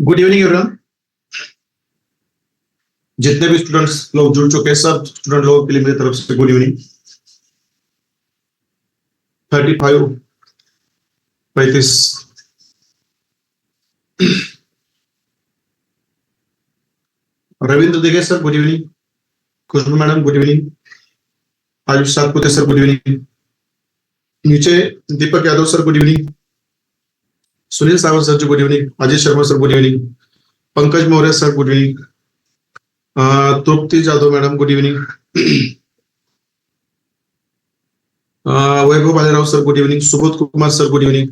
Good evening everyone. जितने भी students लोग जुड़ चुके हैं सब स्टूडेंट लोगों के लिए मेरी तरफ से good evening. 35 35 Ravindra Dige sir good evening. Khushboo madam good evening. Ayush Satpute sir good evening. नीचे Deepak Yadav sir good evening. Sunil Sawant sir ji good evening. Ajay Sharma sir good evening. Pankaj Maurya sir good evening. Trupti Jadhav madam good evening. Vaibhav Bhalerao sir good evening. Subodh Kumar sir good evening.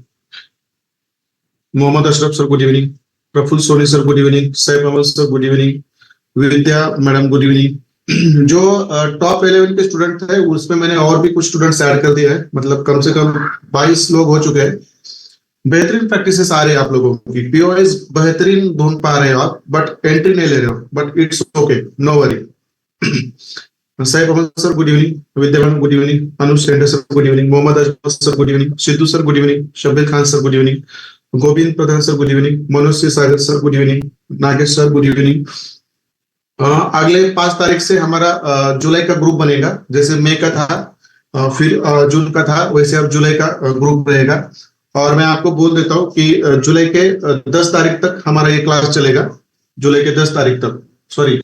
Mohammad Ashraf sir good evening. Praful Soni sir good evening. Saif Ahmed sir good evening. Vidya madam good evening. जो top 11 के student थे उसमें मैंने और भी कुछ students add कर दिए हैं, मतलब कम से कम 22 लोग हो चुके हैं। बेहतरीन प्रैक्टिसेस आ रही है आप लोगों की। पीओएस बेहतरीन ढूंढ पा रहे हो आप, बट एंट्री नहीं ले रहे हो, but it's okay, no worry. Saif Ahmed sir good evening. Vidya madam good evening. Anuj Tender sir good evening. Mohammad Ajmal sir good evening. Sidhu sir good evening. Shabbir Khan sir good evening. Govind Pradhan sir good evening. Manoj Singh Sagar sir good evening. Nagesh sir good evening. अगले 5 तारीख से हमारा जुलाई का group बनेगा। जैसे मई का था, फिर जून का था, वैसे अब जुलाई का ग्रुप रहेगा। और मैं आपको बोल देता हूँ कि जुलाई के 10 तारीख तक हमारा ये क्लास चलेगा। जुलाई के 10 तारीख तक, सॉरी,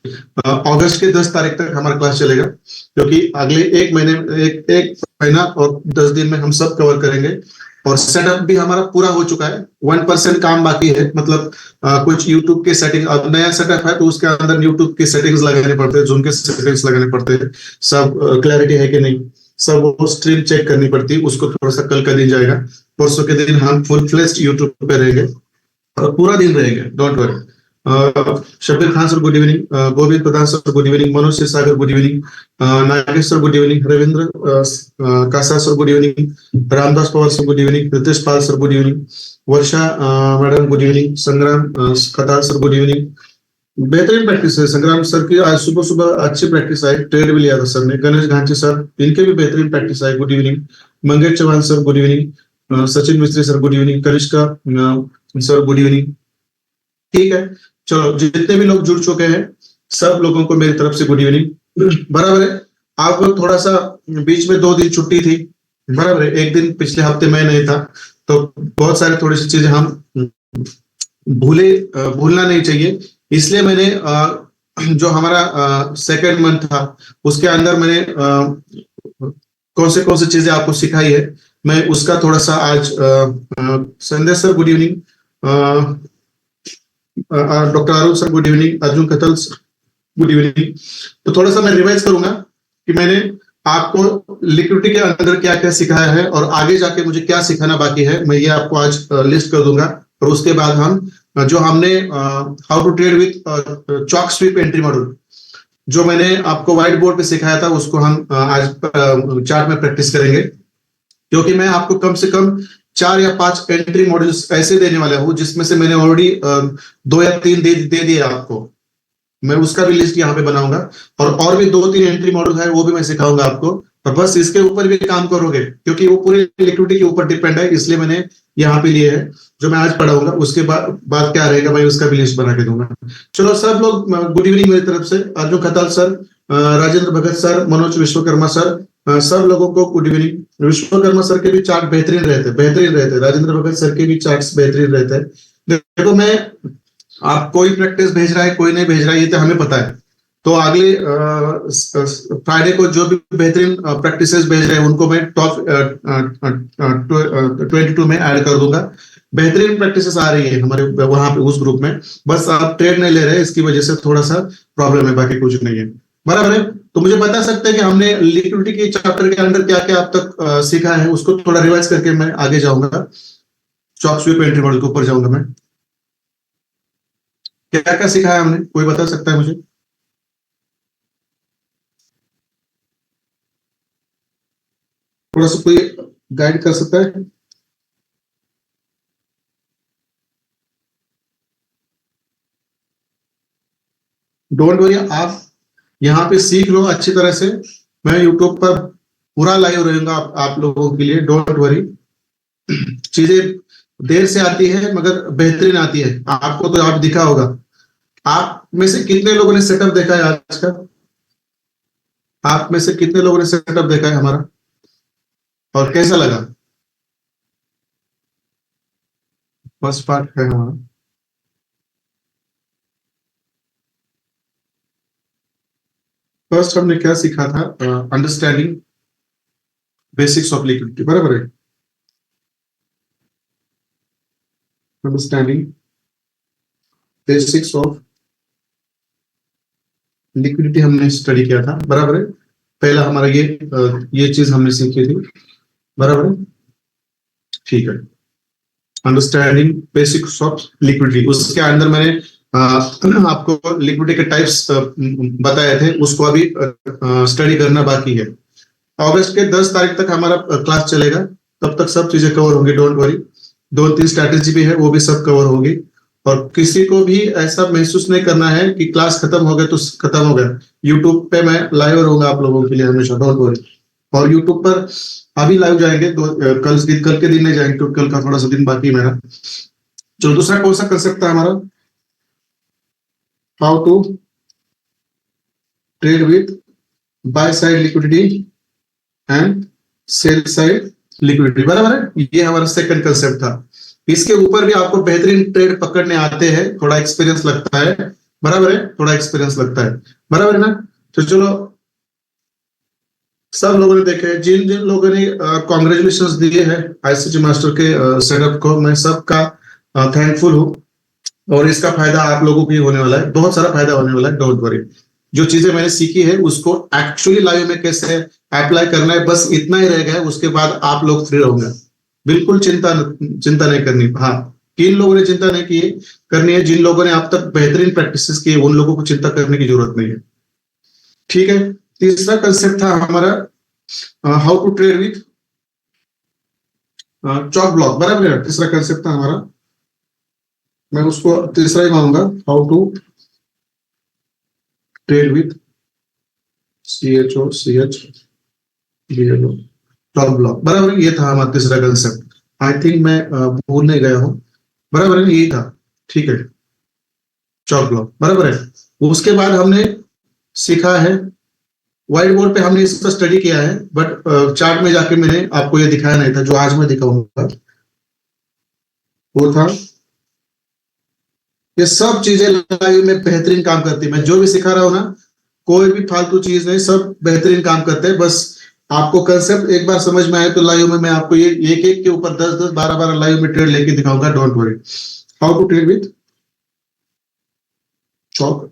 अगस्त के 10 तारीख तक हमारा क्लास चलेगा, क्योंकि अगले एक महीना और 10 दिन में हम सब कवर करेंगे। और सेटअप भी हमारा पूरा हो चुका है, 1% काम बाकी है। मतलब कुछ यूट्यूब के सेटिंग, अब नया सेटअप है तो उसके अंदर यूट्यूब के सेटिंग्स लगाने पड़ते हैं, जूम के सेटिंग्स लगाने पड़ते हैं, सब क्लैरिटी है कि नहीं, सब वो स्ट्रीम चेक करनी पड़ती है। उसको थोड़ा सा कल का दिन जाएगा। परसों के दिन हम फुल फ्लेश्ड यूट्यूब पे रहेंगे और पूरा दिन रहेंगे, don't worry. Shabbir Khan sir good evening. Govind Pradhan sir good evening. Manoj Singh Sagar good evening. Nagesh sir good evening. Ravindra Kasa sir good evening. Ramdas Pawar sir good evening. Ritesh Pal sir good evening. Varsha madam good evening. Sangram Khatar sir good evening. बेहतरीन practice है Sangram sir की। आज सुबह सुबह अच्छी प्रैक्टिस आई, ट्रेड भी लिया था सर ने। गणेश घांची सर, इनके भी बेहतरीन प्रैक्टिस आई, good evening. Mangesh Chauhan sir good evening. Sachin Mistry sir good evening. Kanishka sir good evening. ठीक है, चलो जितने भी लोग जुड़ चुके हैं सब लोगों को मेरी तरफ से गुड इवनिंग। बराबर है। आपको थोड़ा सा बीच में 2 दिन छुट्टी थी, बराबर है। एक दिन पिछले हफ्ते मैं नहीं था, तो बहुत सारी थोड़ी सी चीजें हम भूलना नहीं चाहिए। इसलिए मैंने जो हमारा सेकेंड मंथ था उसके अंदर मैंने कौन से चीजें आपको सिखाई है, मैं उसका थोड़ा सा आज संदेश sir good evening. Doctor Arun sir good evening. Arjun कतल गुड इवनिंग। तो थोड़ा सा मैं रिवाइज करूंगा कि मैंने आपको लिक्विडिटी के अंदर क्या क्या सिखाया है और आगे जाके मुझे क्या सिखाना बाकी है, मैं ये आपको आज लिस्ट कर दूंगा। और उसके बाद हम जो हमने how to trade with CHoCH sweep entry model, जो मैंने आपको व्हाइट बोर्ड पे सिखाया था, उसको हम आज चार्ट में प्रैक्टिस करेंगे। क्योंकि मैं आपको कम से कम 4 या 5 एंट्री मॉडल्स ऐसे देने वाला हूं जिसमें से मैंने ऑलरेडी 2 या 3 दे दिए आपको। मैं उसका भी लिस्ट यहाँ पे बनाऊंगा और भी 2-3 एंट्री मॉडल है वो भी मैं सिखाऊंगा आपको। और बस इसके ऊपर भी काम करोगे, क्योंकि वो पूरी लिक्विडिटी के ऊपर डिपेंड है, इसलिए मैंने यहाँ पे लिए है। जो मैं आज पढ़ाऊंगा उसके बाद क्या रहेगा, मैं उसका भी लिस्ट बना के दूंगा। चलो सब लोग गुड इवनिंग मेरी तरफ से। अर्जुन खताल सर, राजेंद्र भगत सर, मनोज विश्वकर्मा सर, सब लोगों को गुड इवनिंग। विश्वकर्मा सर के भी चार्ट बेहतरीन रहते। राजेंद्र भगत सर के भी चार्ट्स बेहतरीन रहते हैं। देखो, मैं आप कोई प्रैक्टिस भेज रहा है कोई नहीं भेज रहा है ये तो हमें पता है। तो अगले फ्राइडे को जो भी बेहतरीन प्रैक्टिसेस भेज रहे हैं उनको मैं टॉप 22 में ऐड कर दूंगा। बेहतरीन प्रैक्टिसेस आ रही है हमारे वहां पे उस ग्रुप में। बस आप ट्रेड नहीं ले रहे, इसकी वजह से थोड़ा सा प्रॉब्लम है, बाकी कुछ नहीं है। बराबर है। तो मुझे बता सकते हैं कि हमने लिक्विडिटी के चैप्टर के अंदर क्या क्या अब तक सीखा है, उसको थोड़ा रिवाइज करके मैं आगे जाऊंगा। चॉक स्वीप एंट्री मॉडल के ऊपर जाऊंगा मैं। क्या क्या सिखाया हमने, कोई बता सकता है मुझे? थोड़ा सा कोई गाइड कर सकता है? डोंट वरी, आप यहाँ पे सीख लो अच्छी तरह से। मैं यूट्यूब पर पूरा लाइव रहूंगा आप लोगों के लिए, डोंट वरी। चीजें देर से आती है मगर बेहतरीन आती है। आपको तो आप दिखा होगा। आप में से कितने लोगों ने सेटअप देखा है आज का? आप में से कितने लोगों ने सेटअप देखा है हमारा, और कैसा लगा? फर्स्ट पार्ट है हमारा। फर्स्ट हमने क्या सीखा था? अंडरस्टैंडिंग बेसिक्स ऑफ लिक्विडिटी, बराबर है। अंडरस्टैंडिंग बेसिक्स ऑफ लिक्विडिटी हमने स्टडी किया था, बराबर है। पहला हमारा ये चीज हमने सीखी थी, बराबर है। ठीक है। अंडरस्टैंडिंग बेसिक्स ऑफ लिक्विडिटी, उसके अंदर मैंने आपको लिक्विडिटी के टाइप्स बताए थे, उसको अभी स्टडी करना बाकी है। अगस्त के 10 तारीख तक हमारा क्लास चलेगा, तब तक सब चीजें कवर होंगी, डोंट वरी। 2-3 स्ट्रैटेजी भी है, वो भी सब कवर होगी। और किसी को भी ऐसा महसूस नहीं करना है कि क्लास खत्म हो गया तो खत्म हो गया। यूट्यूब पे मैं लाइव रहूंगा आप लोगों के लिए हमेशा, डोंट वरी। और यूट्यूब पर अभी लाइव जाएंगे, कल के दिन नहीं जाएंगे क्योंकि कल का थोड़ा सा दिन बाकी है मेरा। चलो, दूसरा कौन सा कंसेप्ट था हमारा? How to trade with buy side liquidity and sell side liquidity, बराबर है। ये हमारा सेकंड कंसेप्ट था। इसके ऊपर भी आपको बेहतरीन ट्रेड पकड़ने आते हैं, थोड़ा एक्सपीरियंस लगता है, बराबर है, थोड़ा एक्सपीरियंस लगता है, बराबर है ना। तो चलो, सब लोगों ने देखे, जिन जिन लोगों ने कॉन्ग्रेचुलेशंस दिए हैं आईसीटी मास्टर के सेटअप को, मैं सबका थैंकफुल हूँ। और इसका फायदा आप लोगों को ही होने वाला है, बहुत सारा फायदा होने वाला है, डोंट वरी। जो चीजें मैंने सीखी है उसको एक्चुअली लाइव में कैसे अप्लाई करना है, बस इतना ही रह गया है। उसके बाद आप लोग फ्री रहोगे, बिल्कुल चिंता नहीं करनी। हाँ, किन लोगों ने चिंता नहीं की करनी है? जिन लोगों ने अब तक बेहतरीन प्रैक्टिस की है उन लोगों को चिंता करने की जरूरत नहीं है। ठीक है। तीसरा कंसेप्ट था हमारा how to trade with CHoCH block, बराबर है। तीसरा कंसेप्ट था हमारा, मैं उसको तीसरा ही मानूंगा, how to trade with CHOCH CHoCH block, बराबर। ये था हमारा तीसरा कंसेप्ट। आई थिंक मैं भूल नहीं गया हूँ, बराबर है, यही था। ठीक है, चॉक ब्लॉक, बराबर है। उसके बाद हमने सीखा है, व्हाइट बोर्ड पे हमने इसका स्टडी किया है, बट चार्ट में जाके मैंने आपको ये दिखाया नहीं था, जो आज मैं दिखाऊंगा वो था, ये सब चीजें लाइव में बेहतरीन काम करती है। मैं जो भी सिखा रहा हूँ ना, कोई भी फालतू चीज नहीं, सब बेहतरीन काम करते हैं। बस आपको कंसेप्ट एक बार समझ में आए तो लाइव में मैं आपको ये एक एक के ऊपर 10-10 12-12 लाइव में ट्रेड लेके दिखाऊंगा, don't worry. How to trade with CHoCH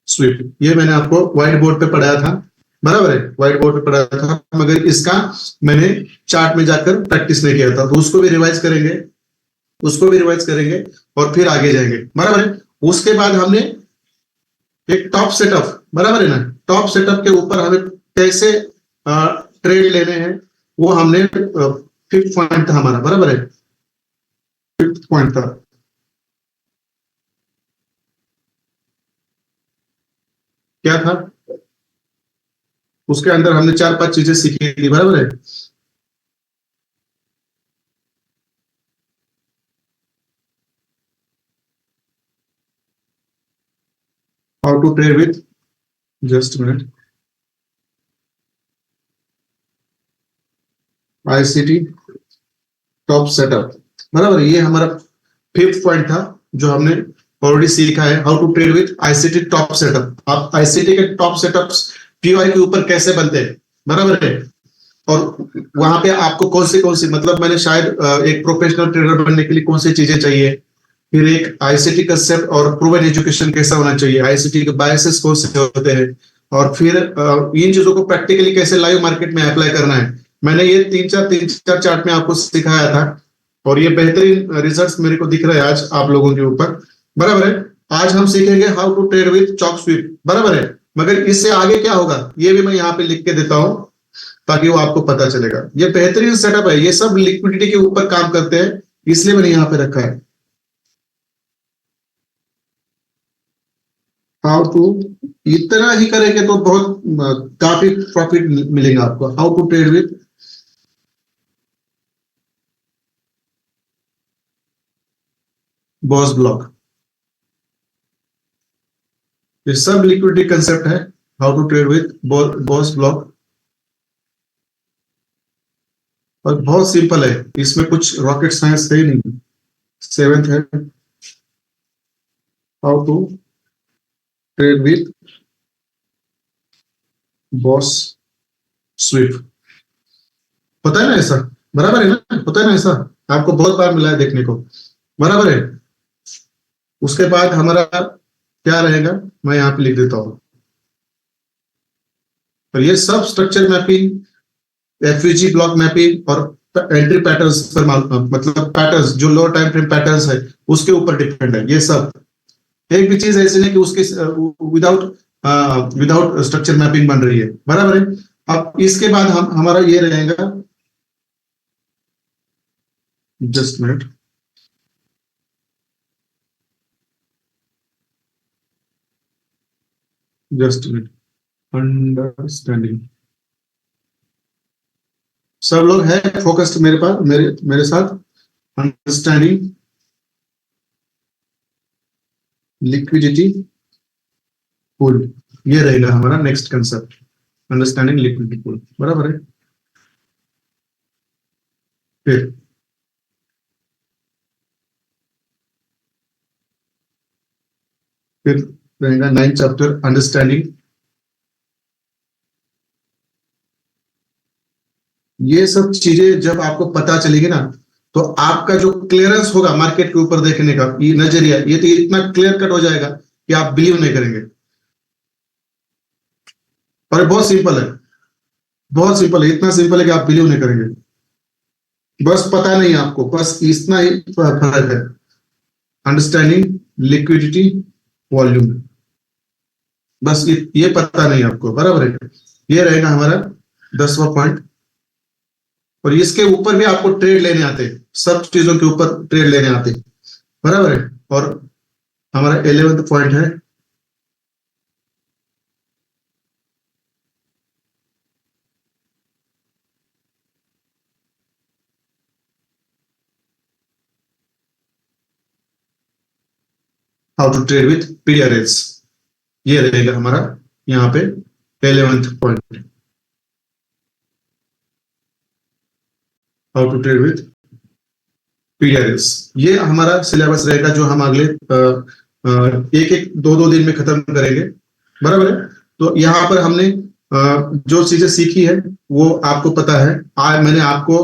sweep, ये मैंने आपको व्हाइट बोर्ड पे पढ़ाया था, बराबर है, व्हाइट बोर्ड पे पढ़ाया था, मगर इसका मैंने चार्ट में जाकर प्रैक्टिस नहीं किया था, तो उसको भी रिवाइज करेंगे, उसको भी रिवाइज करेंगे और फिर आगे जाएंगे, बराबर है। उसके बाद हमने एक टॉप सेटअप, बराबर है ना, टॉप सेटअप के ऊपर हमें कैसे ट्रेड लेने हैं वो हमने फिफ्थ पॉइंट था हमारा, बराबर है, फिफ्थ पॉइंट था। क्या था उसके अंदर? हमने 4-5 चीजें सीखी थी, बराबर है। How to trade with, just minute, ICT top setup, बराबर। ये हमारा फिफ्थ पॉइंट था जो हमने ऑलरेडी सीखा है, how to trade with ICT top setup. आप आईसीटी के टॉप सेटअप्स पीवाई के ऊपर कैसे बनते हैं, बराबर है। और वहां पे आपको कौन सी मतलब मैंने शायद एक प्रोफेशनल ट्रेडर बनने के लिए कौन सी चीजें चाहिए, फिर एक आईसीटी कंसेप्ट और प्रूवन एजुकेशन कैसा होना चाहिए, आईसीटी के बायसेस कौन से होते हैं, और फिर इन चीजों को प्रैक्टिकली कैसे लाइव मार्केट में अप्लाई करना है, मैंने ये तीन चार चार्ट में आपको सिखाया था। और ये बेहतरीन रिजल्ट्स मेरे को दिख रहे हैं आज आप लोगों के ऊपर, बराबर है। आज हम सीखेंगे how to trade with CHoCH sweep, बराबर है। मगर इससे आगे क्या होगा ये भी मैं यहाँ पे लिख के देता हूं, ताकि वो आपको पता चलेगा। ये बेहतरीन सेटअप है, ये सब लिक्विडिटी के ऊपर काम करते हैं, इसलिए मैंने यहाँ पे रखा है। हाउ टू, इतना ही करेंगे तो बहुत काफी प्रॉफिट मिलेगा आपको। How to trade with BOS block, ये सब लिक्विडिटी कंसेप्ट है, how to trade with BOS block. और बहुत सिंपल है, इसमें कुछ रॉकेट साइंस है ही नहीं। सेवेंथ है, how to trade with BOS sweep. होता है ना ऐसा, बराबर है ना, होता है ना ऐसा, आपको बहुत बार मिला है देखने को, बराबर है। उसके बाद हमारा क्या रहेगा, मैं यहाँ पे लिख देता हूं। और ये सब structure mapping, FVG block mapping और एंट्री पैटर्न्स पर मतलब पैटर्न्स जो लोअर टाइम फ्रेम पैटर्न्स है उसके ऊपर डिपेंड है ये सब। एक भी चीज ऐसी नहीं कि उसके विदाउट स्ट्रक्चर मैपिंग बन रही है, बराबर है। अब इसके बाद हम हमारा ये रहेगा, just minute, just minute, understanding. सब लोग हैं फोकस्ड मेरे पास, मेरे मेरे साथ। अंडरस्टैंडिंग लिक्विडिटी पूल, ये रहेगा हमारा next concept, understanding liquidity pool, बराबर है। फिर रहेगा 9 चैप्टर, अंडरस्टैंडिंग। ये सब चीजें जब आपको पता चलेगी ना, तो आपका जो क्लियरेंस होगा मार्केट के ऊपर देखने का, ये नजरिया, ये तो इतना क्लियर कट हो जाएगा कि आप बिलीव नहीं करेंगे। और बहुत सिंपल है, बहुत सिंपल है, इतना सिंपल है कि आप बिलीव नहीं करेंगे। बस पता नहीं आपको, बस इतना ही फर्क है, अंडरस्टैंडिंग लिक्विडिटी वॉल्यूम, बस ये पता नहीं आपको, बराबर है। ये रहेगा हमारा 10वां पॉइंट। और इसके ऊपर भी आपको ट्रेड लेने आते, सब चीजों के ऊपर ट्रेड लेने आते, बराबर है। और हमारा 11वां पॉइंट है how to trade with PDRS, ये रहेगा हमारा यहाँ पे 11वां point, how to trade with PDRS. ये हमारा सिलेबस रहेगा जो हम अगले एक एक दो दो दिन में खत्म करेंगे, बराबर है। तो यहाँ पर हमने जो चीजें सीखी है वो आपको पता है। आज मैंने आपको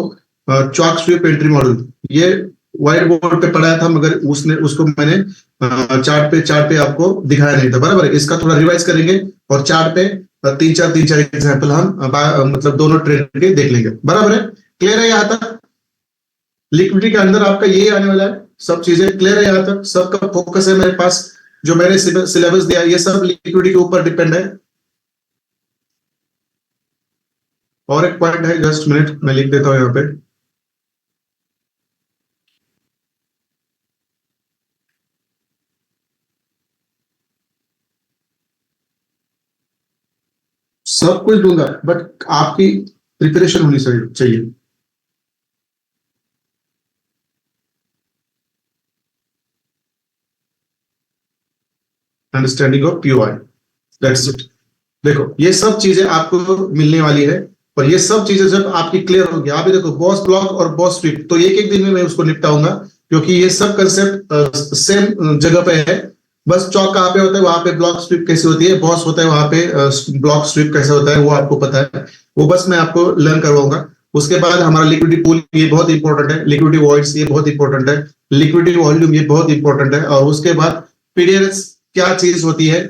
चॉक स्वीप एंट्री मॉडल ये व्हाइट बोर्ड पे पढ़ाया था, मगर उसको मैंने चार्ट पे आपको दिखाया नहीं था, बराबर है। इसका थोड़ा रिवाइज करेंगे और चार्ट पे तीन चार एग्जाम्पल हम मतलब दोनों ट्रेड के देख लेंगे, बराबर है। क्लियर है यहाँ तक? लिक्विडिटी के अंदर आपका ये आने वाला है, सब चीजें क्लियर है यहाँ तक, सबका फोकस है मेरे पास। जो मैंने सिलेबस दिया ये सब लिक्विडिटी के ऊपर डिपेंड है। और एक पॉइंट है, जस्ट मिनट मैं लिख देता हूं यहाँ पे, सब कुछ दूंगा बट आपकी प्रिपरेशन होनी चाहिए। Understanding of POI, that's it. देखो ये सब चीजें आपको मिलने वाली है, और ये सब चीजें जब आपकी क्लियर होगी, आप देखो बॉस ब्लॉक और बॉस स्वीप तो एक एक दिन में मैं उसको निपटाऊंगा, क्योंकि ये सब कंसेप्ट सेम जगह पे है। बस चौक कहाँ पे होता है, वहां पे ब्लॉक स्वीप कैसे होती है, बॉस होता है वहां पे ब्लॉक स्वीप कैसे होता है, वो आपको पता है, वो बस मैं आपको लर्न करवाऊंगा। उसके बाद हमारा लिक्विडिटी पूल ये बहुत इंपॉर्टेंट है, लिक्विडिटी वॉइड्स ये बहुत इंपॉर्टेंट है, लिक्विडिटी वॉल्यूम ये बहुत इंपॉर्टेंट है, और उसके बाद पीडीआरएस क्या चीज होती है,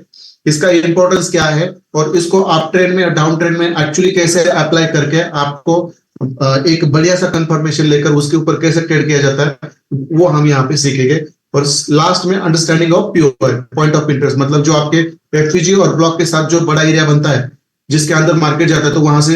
इसका इंपॉर्टेंस क्या है, और इसको आप ट्रेंड में डाउन ट्रेंड में एक्चुअली कैसे अप्लाई करके आपको एक बढ़िया सा कंफर्मेशन लेकर उसके ऊपर कैसे ट्रेड किया जाता है, वो हम यहाँ पे सीखेंगे। और लास्ट में understanding of POI, point of interest, मतलब जो आपके एफवीजी और ब्लॉक के साथ जो बड़ा एरिया बनता है जिसके अंदर मार्केट जाता है, तो वहां से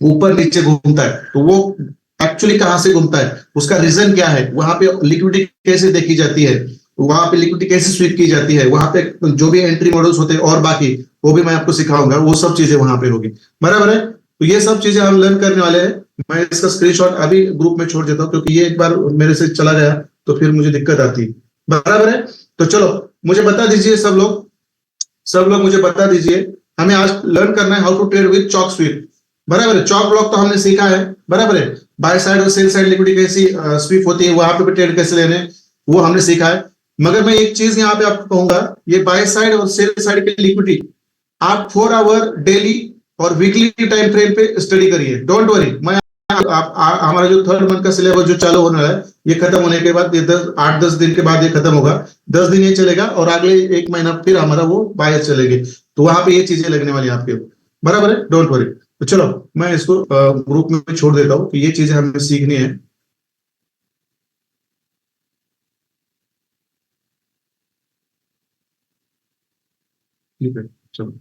ऊपर नीचे घूमता है, तो वो एक्चुअली कहां से घूमता है, उसका रीजन क्या है, वहां पे लिक्विडिटी कैसे देखी जाती है, वहां पे लिक्विडिटी कैसे स्वीप की जाती है, वहां पे जो भी एंट्री मॉडल्स होते हैं और बाकी वो भी मैं आपको सिखाऊंगा, वो सब चीजें वहां पे होगी, बराबर है। तो ये सब चीजें हम लर्न करने वाले हैं। मैं इसका स्क्रीनशॉट अभी ग्रुप में छोड़ देता हूँ, क्योंकि ये एक बार मेरे से चला गया तो फिर मुझे दिक्कत आती है। बराबर है। तो चलो मुझे बता दीजिए सब लोग मुझे बता दीजिए, हमें आज लर्न करना है how to trade with CHoCH sweep. बराबर है, चॉक ब्लॉक तो हमने सीखा है, बराबर है। बाय साइड और सेल साइड लिक्विडिटी कैसी स्वीप होती है, वहां पे भी ट्रेड कैसे लेने, वो हमने सीखा है। मगर मैं एक चीज यहाँ पे आपको कहूंगा, ये बाय साइड और सेल साइड की लिक्विडिटी आप 4 आवर डेली और वीकली टाइम फ्रेम पे स्टडी करिए, डोंट वरी। मैं हमारा जो 3rd मंथ का सिलेबस जो चालू होने वाला है, ये खत्म होने के बाद, ये 8-10 दिन के बाद ये खत्म होगा। 10 दिन ये चलेगा और अगले 1 महीना फिर हमारा वो बाय चलेगी, तो वहां पे ये चीजें लगने वाली है आपके, बराबर है, डोंट वरी। तो चलो मैं इसको ग्रुप में छोड़ देता हूँ कि ये चीजें हमें सीखनी है। ठीक है, चलो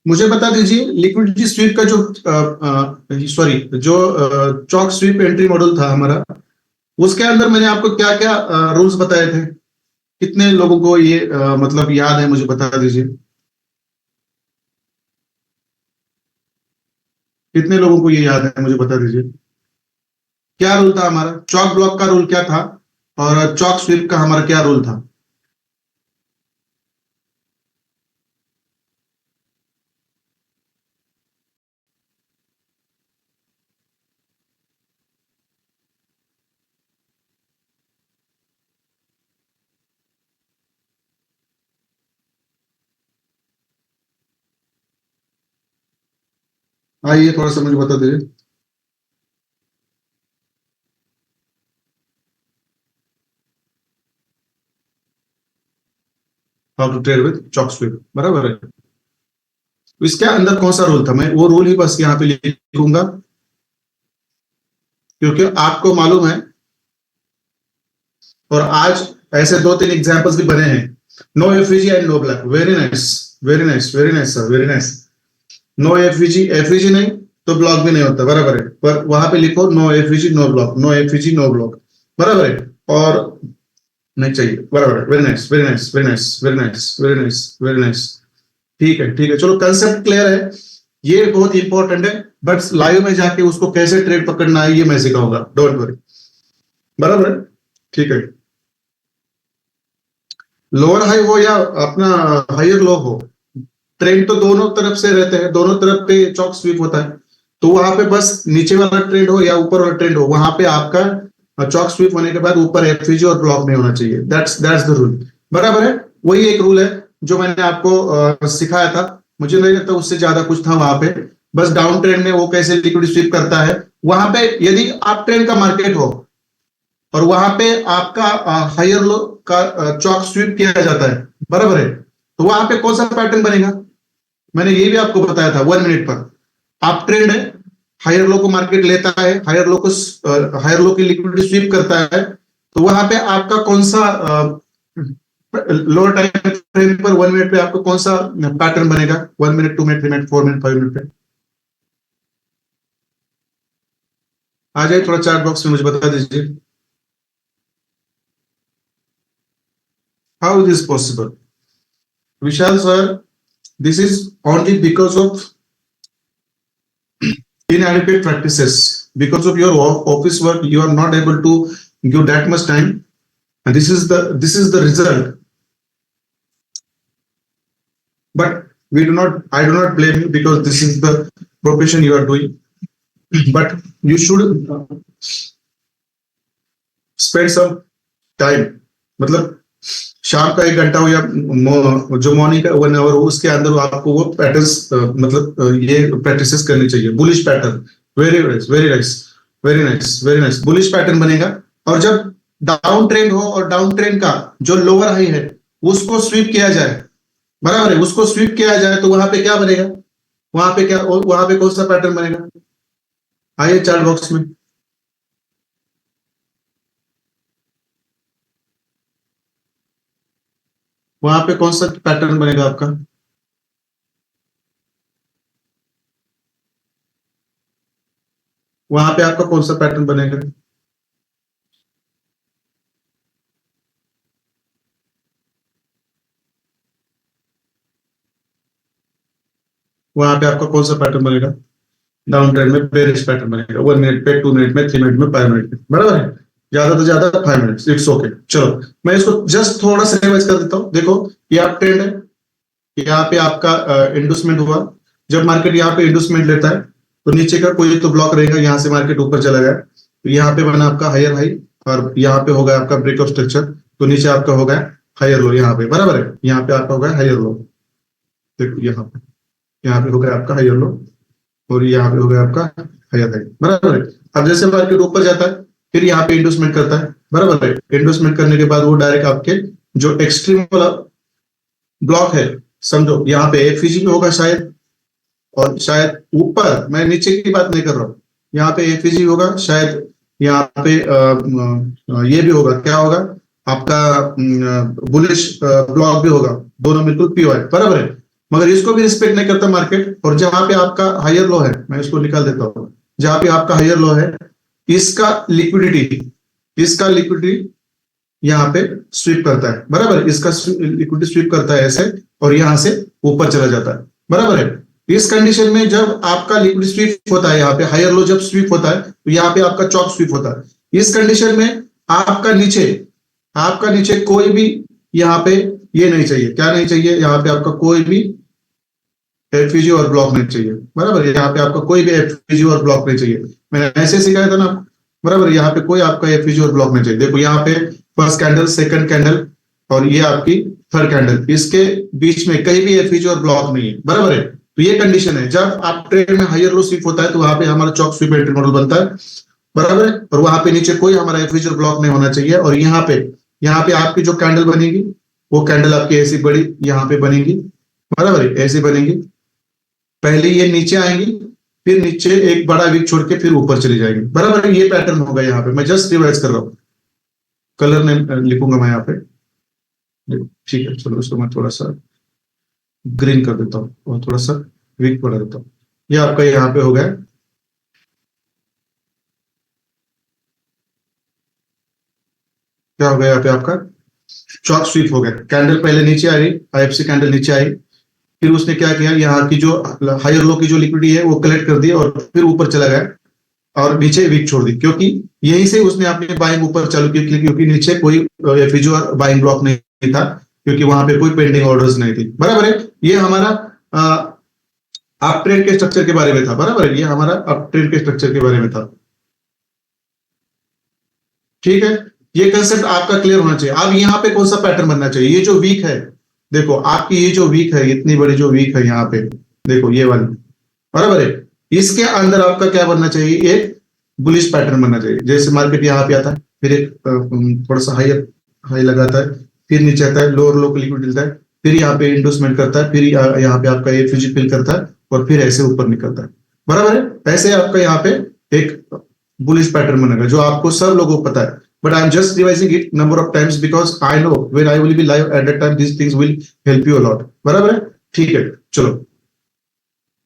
मुझे बता दीजिए लिक्विडिटी स्वीप का जो सॉरी जो चॉक स्वीप एंट्री मॉडल था हमारा, उसके अंदर मैंने आपको क्या क्या रूल्स बताए थे, कितने लोगों को ये मतलब याद है, मुझे बता दीजिए। कितने लोगों को ये याद है, मुझे बता दीजिए। क्या रूल था हमारा, चॉक ब्लॉक का रूल क्या था और चॉक स्वीप का हमारा क्या रूल था। आइए थोड़ा सा मुझे बता दीजिए। How to trade with CHoCH sweep, बराबर है। तो इसके अंदर कौन सा रूल था, मैं वो रूल ही बस यहाँ पे लिखूंगा, क्योंकि आपको मालूम है, और आज ऐसे 2-3 एग्जांपल्स भी बने हैं। No FVG and no black, very nice, very nice, very nice sir, very nice. No FVG, FVG नहीं तो ब्लॉक भी नहीं होता, बराबर है, पर वहां पे लिखो no FVG no block, no FVG no block, बराबर है। और नहीं चाहिए, बराबर है, very nice, very nice, very nice, very nice, very nice, very nice. ठीक है, ठीक है, चलो कंसेप्ट क्लियर है, ये बहुत इंपॉर्टेंट है। बट लाइव में जाके उसको कैसे ट्रेड पकड़ना है ये मैं सिखाऊंगा, डोंट वरी, बराबर है। ठीक है, लोअर हाई हो या अपना हायर लो हो, ट्रेंड तो दोनों तरफ से रहते हैं, दोनों तरफ पे चॉक स्वीप होता है। तो वहां पे बस नीचे वाला ट्रेंड हो या ऊपर वाला ट्रेंड हो, वहां पे आपका चॉक स्वीप होने के बाद ऊपर एफवीजी और ब्लॉक नहीं होना चाहिए, दैट्स द रूल, बराबर है। वही एक रूल है जो मैंने आपको सिखाया था, मुझे नहीं लगता उससे ज्यादा कुछ था वहां पे। बस डाउन ट्रेंड में वो कैसे लिक्विड स्वीप करता है, वहां पे यदि आप ट्रेंड का मार्केट हो और वहां पे आपका हायर लो का चॉक स्वीप किया जाता है, बराबर है, तो वहां पे कौन सा पैटर्न बनेगा, मैंने ये भी आपको बताया था 1 मिनट पर। आप ट्रेंड है, हायर लो को मार्केट लेता है, हायर लो की लिक्विडिटी स्वीप करता है, तो वहां पे आपका कौन सा लोअर टाइम फ्रेम पर 1 मिनट पे आपको कौन सा पैटर्न बनेगा, 1 minute, 2 minute, 3 minute, 4 minute, 5 minute पे। आ जाए थोड़ा चार्ट बॉक्स में मुझे बता दीजिए, how is possible. Vishal sir, this is only because of inadequate practices, because of your office work you are not able to give that much time, and this is the result. But I do not blame you, because this is the profession you are doing, but you should spend some time, मतलब शाम का 1 घंटा हो या जो morning का 1 our हो, उसके अंदर आपको वो पैटर्न्स मतलब ये प्रैक्टिसेस करनी चाहिए, bullish pattern, very nice, very nice, very nice, very nice, bullish pattern बनेगा। और जब डाउन ट्रेंड हो और डाउन ट्रेंड का जो लोअर हाई है उसको स्वीप किया जाए, बराबर है, उसको स्वीप किया जाए, तो वहां पे क्या बनेगा, वहां पे कौन सा पैटर्न बनेगा, आइए चार्ट बॉक्स में। वहां पे कौन सा पैटर्न बनेगा आपका, वहां पे आपका कौन सा पैटर्न बनेगा, वहां पे आपका कौन सा पैटर्न बनेगा, डाउन ट्रेंड में बेरिश पैटर्न बनेगा, 1 मिनट पे, 2 मिनट में, 3 मिनट में, 5 मिनट में, बराबर है। ज्यादा से ज्यादा 5 मिनट्स, इट्स ओके। चलो मैं इसको जस्ट थोड़ा सा रिवाइज कर देता हूँ। देखो ये आप ट्रेंड है, यहाँ पे आपका इंडोसमेंट हुआ। जब मार्केट यहाँ पे इंडोसमेंट लेता है तो नीचे का कोई तो ब्लॉक रहेगा, यहाँ से मार्केट ऊपर चला गया तो यहाँ पे बना आपका हायर हाई, और यहाँ पे होगा आपका ब्रेक ऑफ स्ट्रक्चर, तो नीचे आपका होगा हायर लो यहाँ पे, बराबर है। यहाँ पे आपका होगा हायर लो, देखो यहाँ पे होगा आपका हायर लो, और यहाँ पे होगा आपका हायर हाई, बराबर है। अब जैसे मार्केट ऊपर जाता है फिर यहाँ पे इंडोसमेंट करता है, बराबर है। इंडोसमेंट करने के बाद वो डायरेक्ट आपके जो एक्सट्रीम वाला ब्लॉक है, समझो यहाँ पे एफईजी में होगा शायद, और शायद ऊपर, मैं नीचे की बात नहीं कर रहा हूँ, यहाँ पे एफईजी होगा शायद, यहाँ पे ये भी होगा, क्या होगा आपका बुलिश ब्लॉक भी होगा, दोनों बिल्कुल पीओआई, बराबर है। मगर इसको भी रिस्पेक्ट नहीं करता मार्केट, और जहां पे आपका हायर लो है, मैं इसको निकाल देता हूँ, जहां पे आपका हायर लो है, इसका लिक्विडिटी यहाँ पे स्वीप करता है, बराबर। इसका लिक्विडिटी स्वीप करता है ऐसे, और यहां से ऊपर चला जाता है, बराबर है। इस कंडीशन में जब आपका लिक्विड स्वीप होता है, यहाँ पे हायर लो जब स्वीप होता है तो यहाँ पे आपका चॉक स्वीप होता है। इस कंडीशन में आपका नीचे कोई भी यहाँ पे ये नहीं चाहिए, क्या नहीं चाहिए, यहाँ पे आपका कोई भी एफईजी और ब्लॉक नहीं चाहिए, बराबर। यहाँ पे आपका कोई भी एफईजी और ब्लॉक नहीं चाहिए, मैंने ऐसे सिखाया था ना, बराबर। यहाँ पे कोई आपका एफईजी और ब्लॉक नहीं चाहिए। देखो यहाँ पे फर्स्ट कैंडल, सेकंड कैंडल, और ये आपकी थर्ड कैंडल, इसके बीच में कहीं भी एफईजी और ब्लॉक नहीं है, बराबर है। तो ये कंडीशन है, जब आप ट्रेड में हायर लो स्वीप होता है तो वहां पे हमारा चॉक स्वीप एंट्री मॉडल बनता है, बराबर है। और वहां पे नीचे कोई हमारा एफईजी और ब्लॉक नहीं होना चाहिए। और यहाँ पे आपकी जो कैंडल बनेगी, वो कैंडल आपकी ऐसी बड़ी यहाँ पे बनेगी, बराबर है, ऐसी बनेगी। पहले ये नीचे आएंगी, फिर नीचे एक बड़ा विक छोड़ के फिर ऊपर चली जाएंगी, बराबर है। ये पैटर्न होगा यहाँ पे, मैं जस्ट रिवाइज कर रहा हूँ, कलर ने लिखूंगा मैं यहाँ पे, ठीक है। चलो इसको मैं थोड़ा सा ग्रीन कर देता हूँ और थोड़ा सा विक बढ़ा देता हूँ। ये आपका यहाँ पे हो गया, क्या हो गया यहाँ पे आपका चॉक स्वीप हो गया। कैंडल पहले नीचे आई, आईएफसी कैंडल नीचे आई, फिर उसने क्या किया, यहाँ की जो हायर लो की जो लिक्विडिटी है वो कलेक्ट कर दी और फिर ऊपर चला गया, और नीचे वीक छोड़ दी, क्योंकि यहीं से उसने अपनी बाइंग ऊपर चालू की, क्योंकि नीचे कोई एफईजी और बाइंग ब्लॉक नहीं था, क्योंकि वहां पे कोई पेंडिंग ऑर्डर्स नहीं थी, बराबर है। ये हमारा अप ट्रेंड के स्ट्रक्चर के बारे में था, बराबर है। ये हमारा अप ट्रेंड के स्ट्रक्चर के बारे में था, ठीक है। ये कंसेप्ट आपका क्लियर होना चाहिए। अब यहाँ पे कौन सा पैटर्न बनना चाहिए, ये जो वीक है, देखो आपकी ये जो वीक है, इतनी बड़ी जो वीक है यहाँ पे, देखो ये वाली, बराबर है। इसके अंदर आपका क्या बनना चाहिए, एक बुलिश पैटर्न बनना चाहिए। जैसे मार्केट यहाँ पे आता है, फिर एक थोड़ा सा हाई हाई लगाता है, फिर नीचे आता है, लोअर लो को लिक्विड मिलता है, फिर यहाँ पे इंडोसमेंट करता है, फिर यहाँ पे आपका एफईजी फिल करता है, और फिर ऐसे ऊपर निकलता है, बराबर है। ऐसे आपका यहाँ पे एक बुलिश पैटर्न बनेगा, जो आपको सब लोगों को पता है। But I'm just revising it number of times because I know when I will be live at that time these things will help you a lot, बराबर है, ठीक है। चलो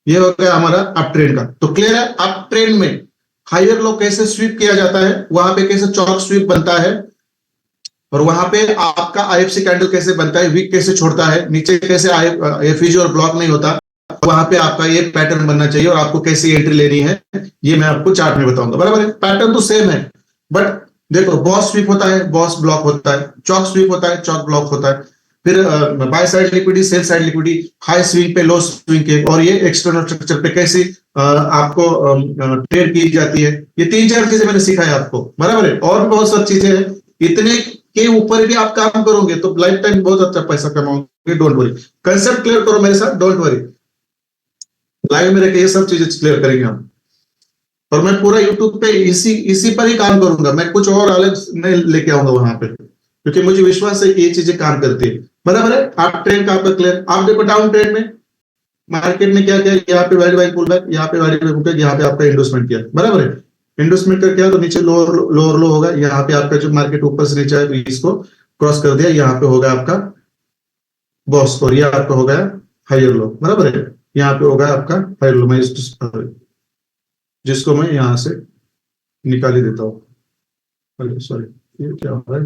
ये हो गया हमारा अप ट्रेंड का। तो क्लियर है, अप ट्रेंड में हायर लो कैसे स्वीप किया जाता है, वहां पे कैसे चॉक स्वीप बनता है, और वहां पे आपका आईएफसी कैंडल कैसे बनता है, वीक कैसे छोड़ता है, नीचे कैसे एफईजी और ब्लॉक नहीं होता, वहां पे आपका ये पैटर्न बनना चाहिए, और आपको कैसी एंट्री लेनी है ये मैं आपको चार्ट में बताऊंगा, बराबर है। पैटर्न तो सेम है, बट देखो बॉस स्वीप होता है, बॉस ब्लॉक होता है, चॉक स्वीप होता है, चॉक ब्लॉक होता है, फिर bye side liquidity, cell side liquidity, high swing पे, लो स्विंग के, और ये एक्सटर्नल स्ट्रक्चर पे कैसे आपको ट्रेड की जाती है। ये 3-4 चीजें मैंने सिखाया आपको, बराबर है। और भी बहुत सारी चीजें हैं, इतने के ऊपर भी आप काम करोगे तो लाइफ टाइम बहुत अच्छा पैसा कमाओगे, डोंट वरी। कंसेप्ट क्लियर करो मेरे साथ, डोंट वरी, लाइव में रह के ये सब चीजें क्लियर करेंगे हम। और मैं पूरा यूट्यूब पे इसी इसी पर ही काम करूंगा, मैं कुछ और अलग नहीं लेके आऊंगा वहां पे, क्योंकि मुझे विश्वास है कि ये चीजें काम करती है, बराबर है। आप ट्रेंड का आपका क्लियर, आप देखो डाउन ट्रेंड में मार्केट ने क्या किया, यहाँ पे वैल्यू बाइंग पुल बैक, यहाँ पे वैल्यू बाइंग पुल बैक, यहाँ पे आपका इंडोसमेंट किया, बराबर है। इंडोसमेंट कर किया तो नीचे लोअर लोअर लो होगा, यहाँ पे आपका जो मार्केट ऊपर से नीचे है तो इसको क्रॉस कर दिया, यहाँ पे होगा आपका बॉस, और ये आपका हो गया हायर लो, बराबर है। यहाँ पे होगा आपका हायर लो, मैं जिसको मैं यहाँ से निकाल ही देता हूँ, सॉरी ये क्या हो रहा है,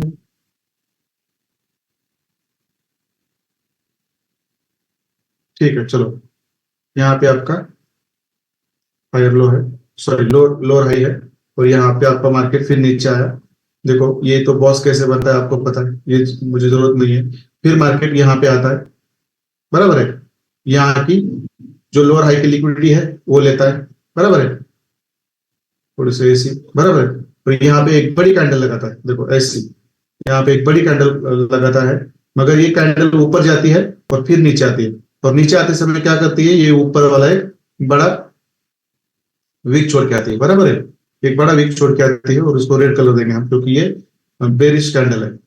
ठीक है। चलो यहाँ पे आपका हायर लो है, सॉरी लोअर लोअर हाई है, और यहाँ पे आपका मार्केट फिर नीचे आया, देखो ये तो बॉस कैसे बनता है आपको पता है, ये मुझे जरूरत नहीं है। फिर मार्केट यहाँ पे आता है, बराबर है। यहाँ की जो लोअर हाई की लिक्विडिटी है वो लेता है, बराबर है, थोड़ी सी ऐसी, बराबर है। और यहाँ पे एक बड़ी कैंडल लगाता है, देखो ऐसी, यहाँ पे एक बड़ी कैंडल लगाता है। मगर ये कैंडल ऊपर जाती है और फिर नीचे आती है, और नीचे आते समय क्या करती है, ये ऊपर वाला एक बड़ा विक छोड़ के आती है, बराबर है। एक बड़ा विक छोड़ के आती है, और उसको रेड कलर देंगे हम, क्योंकि ये बेरिश कैंडल है।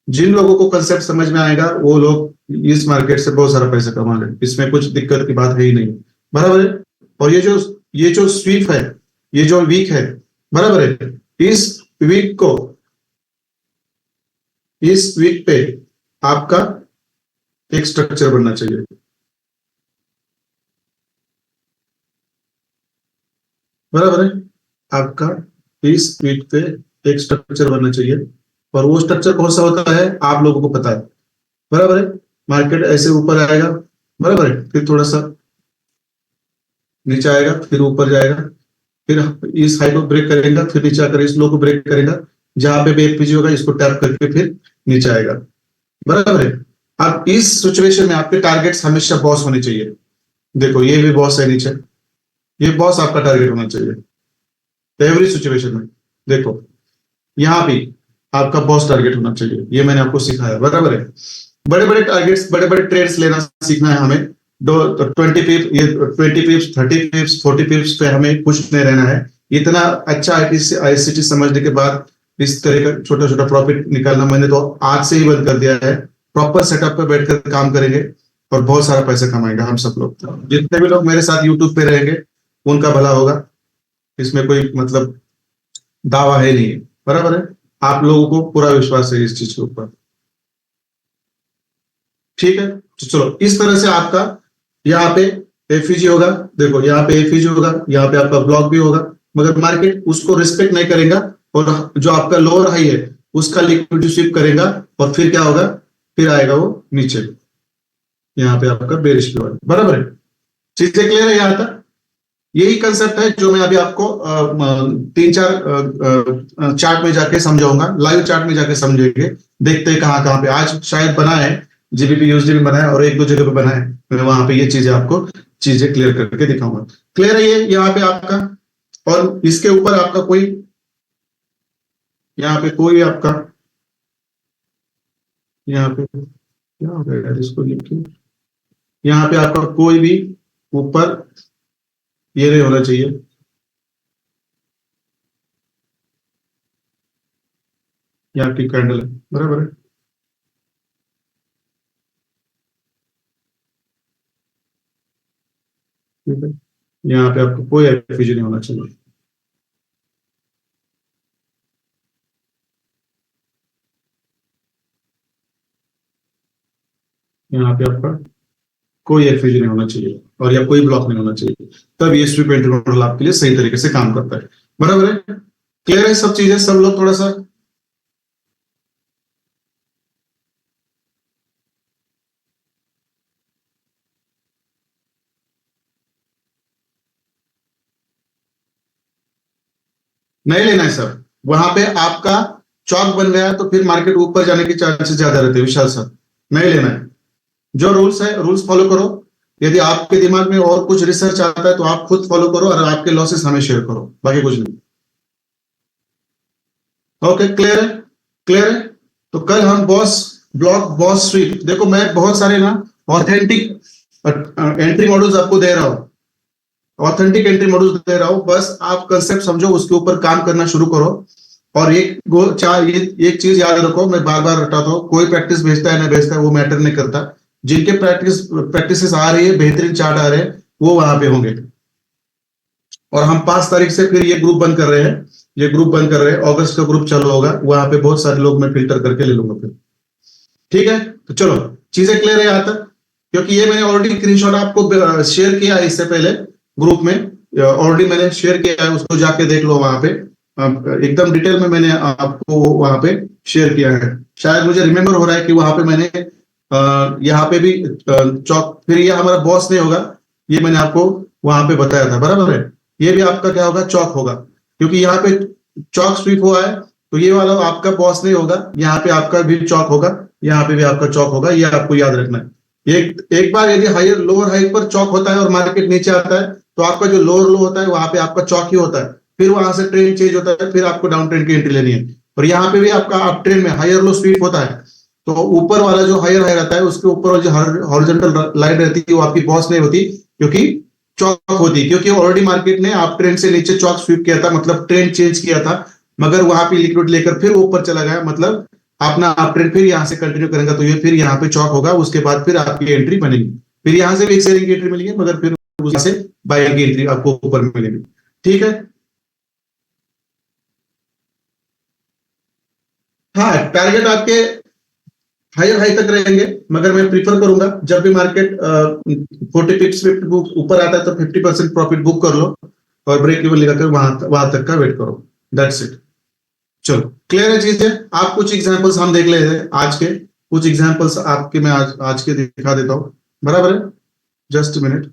जिन लोगों को कंसेप्ट समझ में आएगा वो लोग इस मार्केट से बहुत सारा पैसा कमा लेंगे, इसमें कुछ दिक्कत की बात है ही नहीं, बराबर है। और ये जो स्वीप है, ये जो वीक है, बराबर है, इस वीक को, इस वीक पे आपका एक स्ट्रक्चर बनना चाहिए, बराबर है। आपका इस वीक पे एक स्ट्रक्चर बनना चाहिए, और वो स्ट्रक्चर कौन सा होता है आप लोगों को पता है, बराबर है। मार्केट ऐसे ऊपर आएगा, बराबर है, फिर थोड़ा सा नीचे आएगा, फिर ऊपर जाएगा, फिर इस हाई को ब्रेक करेगा, फिर नीचे आकर इस लो को ब्रेक करेगा, जहां पे बेफिजी होगा इसको टैप करके फिर नीचे आएगा, बराबर है। अब इस सिचुएशन में आपके टारगेट्स हमेशा बॉस होने चाहिए। देखो ये भी बॉस है नीचे, ये बॉस आपका टारगेट होना चाहिए एवरी सिचुएशन में। देखो यहाँ भी आपका बॉस टारगेट होना चाहिए, ये मैंने आपको सिखाया, बराबर है। बड़े बड़े टारगेट्स, बड़े बड़े ट्रेड्स लेना सीखना है हमें। 20 पिप, ये 20 पिप्स, 30 पिप्स, 40 पिप्स पे हमें कुछ नहीं रहना है। इतना अच्छा आईसीटी समझने के बाद इस तरह का छोटा छोटा प्रॉफिट निकालना मैंने तो आज से ही बंद कर दिया है। प्रॉपर सेटअप पे बैठकर काम करेंगे और बहुत सारा पैसा कमाएगा हम सब लोग। जितने भी लोग मेरे साथ यूट्यूब पे रहेंगे उनका भला होगा, इसमें कोई मतलब दावा है नहीं, बराबर है। आप लोगों को पूरा विश्वास है इस चीज के ऊपर, ठीक है। तो चलो इस तरह से आपका यहाँ पे एफईजी होगा, देखो यहाँ पे एफईजी होगा, यहाँ पे आपका ब्लॉक भी होगा, मगर मार्केट उसको रिस्पेक्ट नहीं करेगा, और जो आपका लोअर हाई है उसका लिक्विडिटी स्वीप करेगा, और फिर क्या होगा, फिर आएगा वो नीचे, यहाँ पे आपका बेरिश भी होगा, बराबर है। चीजें क्लियर है यहाँ तक? यही कंसेप्ट है जो मैं अभी आपको 3-4 चार्ट में जाके समझाऊंगा, लाइव चार्ट में जाके समझेंगे। देखते हैं कहाँ कहाँ पे आज शायद बना है, जीबीपी यूएसडी में बना है, और एक दो जगह पे बना है, मैं वहां पे ये चीजें आपको चीजें क्लियर करके दिखाऊंगा। क्लियर है ये यहाँ पे आपका? और इसके ऊपर आपका कोई, यहाँ पे कोई आपका, यहाँ पे क्या हो गया यार, इसको लिखिए। यहाँ पे आपका कोई भी ऊपर ये नहीं होना चाहिए, यहाँ की कैंडल है, बराबर है। ठीक है, यहाँ पे आपको कोई एफईजी नहीं होना चाहिए, यहाँ पे आपका कोई एफईजी नहीं होना चाहिए, और या कोई ब्लॉक नहीं होना चाहिए, तब ये स्वीप एंट्री मॉडल आपके लिए सही तरीके से काम करता है, बराबर है। क्लियर है सब चीजें, सब लोग थोड़ा सा नहीं लेना है सर। वहां पे आपका चौक बन गया तो फिर मार्केट ऊपर जाने के चांसेस ज्यादा रहते हैं विशाल सर, नहीं लेना है। जो रूल्स है रूल्स फॉलो करो। यदि आपके दिमाग में और कुछ रिसर्च आता है तो आप खुद फॉलो करो, और आपके लॉसेस हमें शेयर करो, बाकी कुछ नहीं। ओके क्लियर है? क्लियर है? तो कल हम बॉस ब्लॉक, बॉस स्वीप, देखो मैं बहुत सारे ना ऑथेंटिक एंट्री मॉडल्स आपको दे रहा हूं, ऑथेंटिक एंट्री मॉडल्स दे रहा हूं, बस आप कंसेप्ट समझो, उसके ऊपर काम करना शुरू करो। और एक गो चार ये एक चीज याद रखो, मैं बार बार रटाता हूँ, कोई प्रैक्टिस भेजता है ना भेजता है वो मैटर नहीं करता। जिनके प्रैक्टिस आ रही है, बेहतरीन चार्ट आ रहे हैं, वो वहां पे होंगे। और हम 5 तारीख से फिर ये ग्रुप बंद कर रहे हैं, ये ग्रुप बंद कर रहे हैं, अगस्त का ग्रुप चालू होगा, वहां पे बहुत सारे लोग मैं फिल्टर करके ले लूंगा फिर, ठीक है। तो चलो चीजें क्लियर है यहाँ तक? क्योंकि ये मैंने ऑलरेडी स्क्रीनशॉट आपको शेयर किया है इससे पहले ग्रुप में, ऑलरेडी मैंने शेयर किया है, उसको जाके देख लो वहां पे, एकदम डिटेल में मैंने आपको वहां पे शेयर किया है। शायद मुझे रिमेम्बर हो रहा है कि वहां पे मैंने यहाँ पे भी चौक, फिर ये हमारा बॉस नहीं होगा, ये मैंने आपको वहां पे बताया था, बराबर है। ये भी आपका क्या होगा, चौक होगा, क्योंकि यहाँ पे चौक स्वीप हुआ है तो ये वाला आपका बॉस नहीं होगा, यहाँ पे आपका भी चौक होगा, यहाँ पे भी आपका चौक होगा, ये आपको याद रखना है। एक बार यदि हायर लोअर हाइट पर चौक होता है और मार्केट नीचे आता है तो आपका जो लोअर लो होता है वहां पे आपका चौक ही होता है, फिर वहां से ट्रेंड चेंज होता है, फिर आपको डाउन ट्रेंड की एंट्री लेनी है। और यहाँ पे भी आपका अप ट्रेंड में हायर लो स्वीप होता है, तो ऊपर वाला जो हायर हाई रहता है उसके ऊपर जो हॉरिजॉन्टल लाइन रहती है वो आपकी बॉस नहीं होती, क्योंकि चौक होती, क्योंकि ऑलरेडी मार्केट ने आप ट्रेंड से नीचे चौक स्वीप किया था, मतलब ट्रेंड चेंज किया था, मगर वहां पे लिक्विड लेकर फिर ऊपर चला गया, मतलब अपना आप ट्रेंड फिर यहाँ से कंटिन्यू करेगा तो ये फिर यहाँ पे चौक होगा, उसके बाद फिर आपकी एंट्री बनेगी, फिर यहाँ से भी एक सेलिंग की एंट्री मिलेगी, मगर फिर उससे बाइंग की एंट्री आपको ऊपर मिलेगी। ठीक है, हाँ टारगेट आपके हायर हाई तक रहेंगे, मगर मैं प्रीफर करूंगा जब भी मार्केट 40 पिप्स ऊपर आता है तो 50% प्रॉफिट बुक कर लो और ब्रेक इवन लगाकर वहां तक का वेट करो। That's it. चलो क्लियर है चीजें। आप कुछ एग्जांपल्स हम देख लेते हैं आज के, कुछ एग्जांपल्स आपके मैं आज के दिखा देता हूँ, बराबर है। Just minute.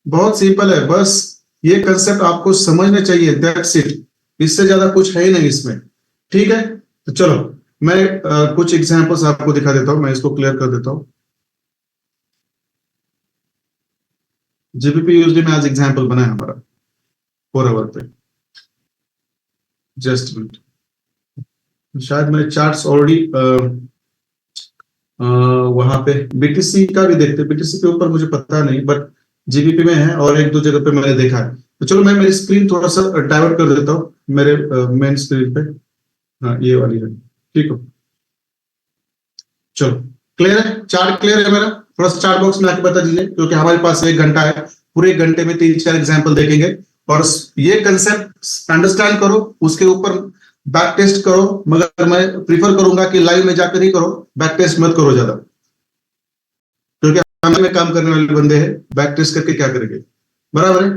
बहुत सिंपल है, बस ये कंसेप्ट आपको समझना चाहिए, दैट्स इट। इससे ज्यादा कुछ है ही नहीं इसमें। ठीक है, तो चलो मैं कुछ एग्जांपल्स आपको दिखा देता हूं, मैं इसको क्लियर कर देता हूं। जीबीपी यूएसडी में आज एग्जांपल बना है हमारा 4 आवर पे। जस्ट मिनट, शायद मैंने चार्ट्स ऑलरेडी वहां पे बीटीसी का भी देखते, बीटीसी के ऊपर मुझे पता नहीं, बट जीबीपी में है और एक दो जगह पे मैंने देखा है। तो चलो मैं मेरी स्क्रीन थोड़ा सा डाइवर्ट कर देता हूँ मेरे मेन स्क्रीन पे। हाँ ये वाली है, ठीक है। चलो क्लियर है, चार्ट क्लियर है मेरा। थोड़ा सा चार्ट बॉक्स में आके बता दीजिए, क्योंकि हमारे पास 1 घंटा है, पूरे 1 घंटे में 3-4 एग्जाम्पल देखेंगे। और ये कंसेप्ट अंडरस्टैंड करो, उसके ऊपर बैक टेस्ट करो, मगर मैं प्रीफर करूंगा कि लाइव में जाकर ही करो, बैक टेस्ट मत करो ज्यादा, क्योंकि हमें में काम करने वाले बंदे हैं, बैक टेस्ट करके क्या करेंगे, बराबर है।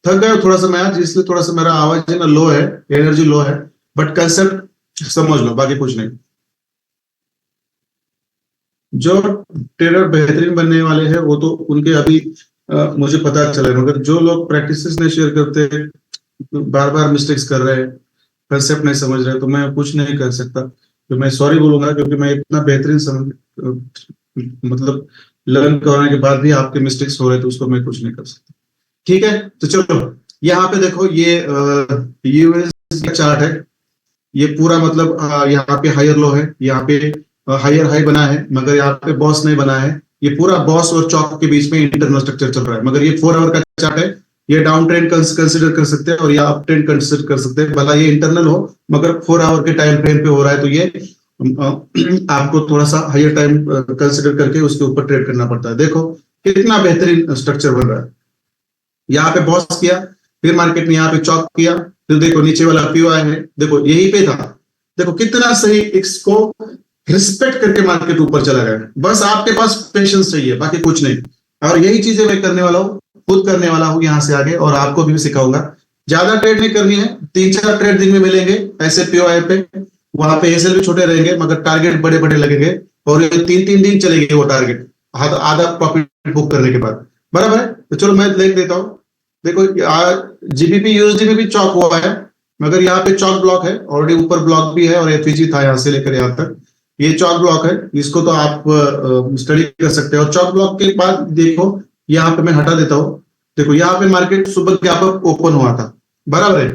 थक गए थोड़ा सा मैं आज, इसलिए थोड़ा सा मेरा आवाज है ना लो है, एनर्जी लो है, बट कंसेप्ट समझ लो, बाकी कुछ नहीं। जो ट्रेडर बेहतरीन बनने वाले हैं वो तो उनके अभी मुझे पता चला है, मगर जो लोग प्रैक्टिसेस नहीं शेयर करते, बार बार मिस्टेक्स कर रहे हैं, कंसेप्ट नहीं समझ रहे, तो मैं कुछ नहीं कर सकता। तो मैं सॉरी बोलूंगा, क्योंकि मैं इतना बेहतरीन समझ मतलब लर्न करवाने के बाद भी आपके मिस्टेक्स हो रहे हैं, तो उसको मैं कुछ नहीं कर सकता। ठीक है, तो चलो यहाँ पे देखो, ये यूएस का चार्ट है, ये पूरा मतलब यहाँ पे हायर लो है, यहाँ पे हायर हाई बना है, मगर यहाँ पे बॉस नहीं बना है। ये पूरा बॉस और चौक के बीच में इंटरनल स्ट्रक्चर चल रहा है, मगर ये 4 आवर का चार्ट है। ये डाउन ट्रेंड कंसिडर कर सकते हैं और या अप ट्रेंड कंसिडर कर सकते हैं, भला ये इंटरनल हो, मगर 4 आवर के टाइम फ्रेम पे हो रहा है, तो ये आपको थोड़ा सा हायर टाइम कंसिडर करके उसके ऊपर ट्रेड करना पड़ता है। देखो कितना बेहतरीन स्ट्रक्चर बन रहा है। यहाँ पे बॉस किया, फिर मार्केट ने यहाँ पे चौक किया, फिर देखो नीचे वाला पीओआई है, देखो यही पे था, देखो कितना सही, इसको रिस्पेक्ट करके मार्केट ऊपर चला गया। बस आपके पास पेशेंस चाहिए, बाकी कुछ नहीं। और यही चीजें मैं करने वाला हूँ, खुद करने वाला हूँ यहाँ से आगे, और आपको भी सिखाऊंगा। ज्यादा ट्रेड नहीं करनी है, 3-4 ट्रेड दिन में मिलेंगे ऐसे पीओआई पे, वहां पे एसएल भी छोटे रहेंगे, मगर टारगेट बड़े बड़े लगेंगे, और ये 3-3 दिन चलेंगे वो टारगेट, आधा प्रॉफिट बुक करने के बाद, बराबर है। तो चलो मैं देख देता हूँ। देखो जीबीपी यूएसडी में भी चौक हुआ है, मगर यहाँ पे चौक ब्लॉक है, ऑलरेडी ऊपर ब्लॉक भी है और एफईजी था यहाँ से लेकर यहाँ तक, ये चौक ब्लॉक है, इसको तो आप स्टडी कर सकते हो। और चौक ब्लॉक के बाद देखो, यहाँ पे मैं हटा देता हूँ, देखो यहाँ पे मार्केट सुबह गैप अप ओपन हुआ था, बराबर है।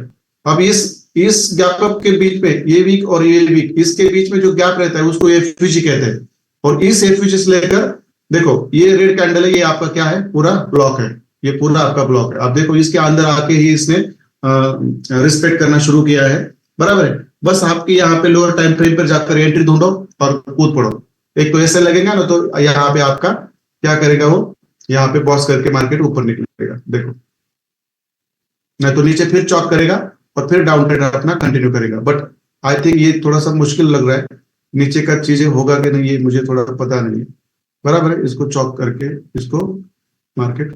अब इस गैप अप के बीच में ये वीक और ये वीक, इसके बीच में जो गैप रहता है उसको एफईजी कहते हैं, और इस एफईजी से लेकर देखो ये रेड कैंडल है, ये आपका क्या है, पूरा ब्लॉक है, ये पूरा आपका ब्लॉक है। अब देखो इसके अंदर आके ही इसने रिस्पेक्ट करना शुरू किया है, बराबर है। बस आपके यहाँ पे लोअर टाइम फ्रेम पर जाकर एंट्री ढूंढो और कूद पड़ो। एक तो ऐसे लगेगा ना, तो यहाँ पे आपका क्या करेगा वो, यहाँ पे बॉस करके मार्केट ऊपर निकलेगा, देखो नहीं तो नीचे फिर चॉक करेगा और फिर डाउन ट्रेंड अपना कंटिन्यू करेगा। बट आई थिंक ये थोड़ा सा मुश्किल लग रहा है, नीचे का चीजें होगा कि नहीं ये मुझे थोड़ा पता नहीं है, बराबर है। इसको चॉक करके इसको मार्केट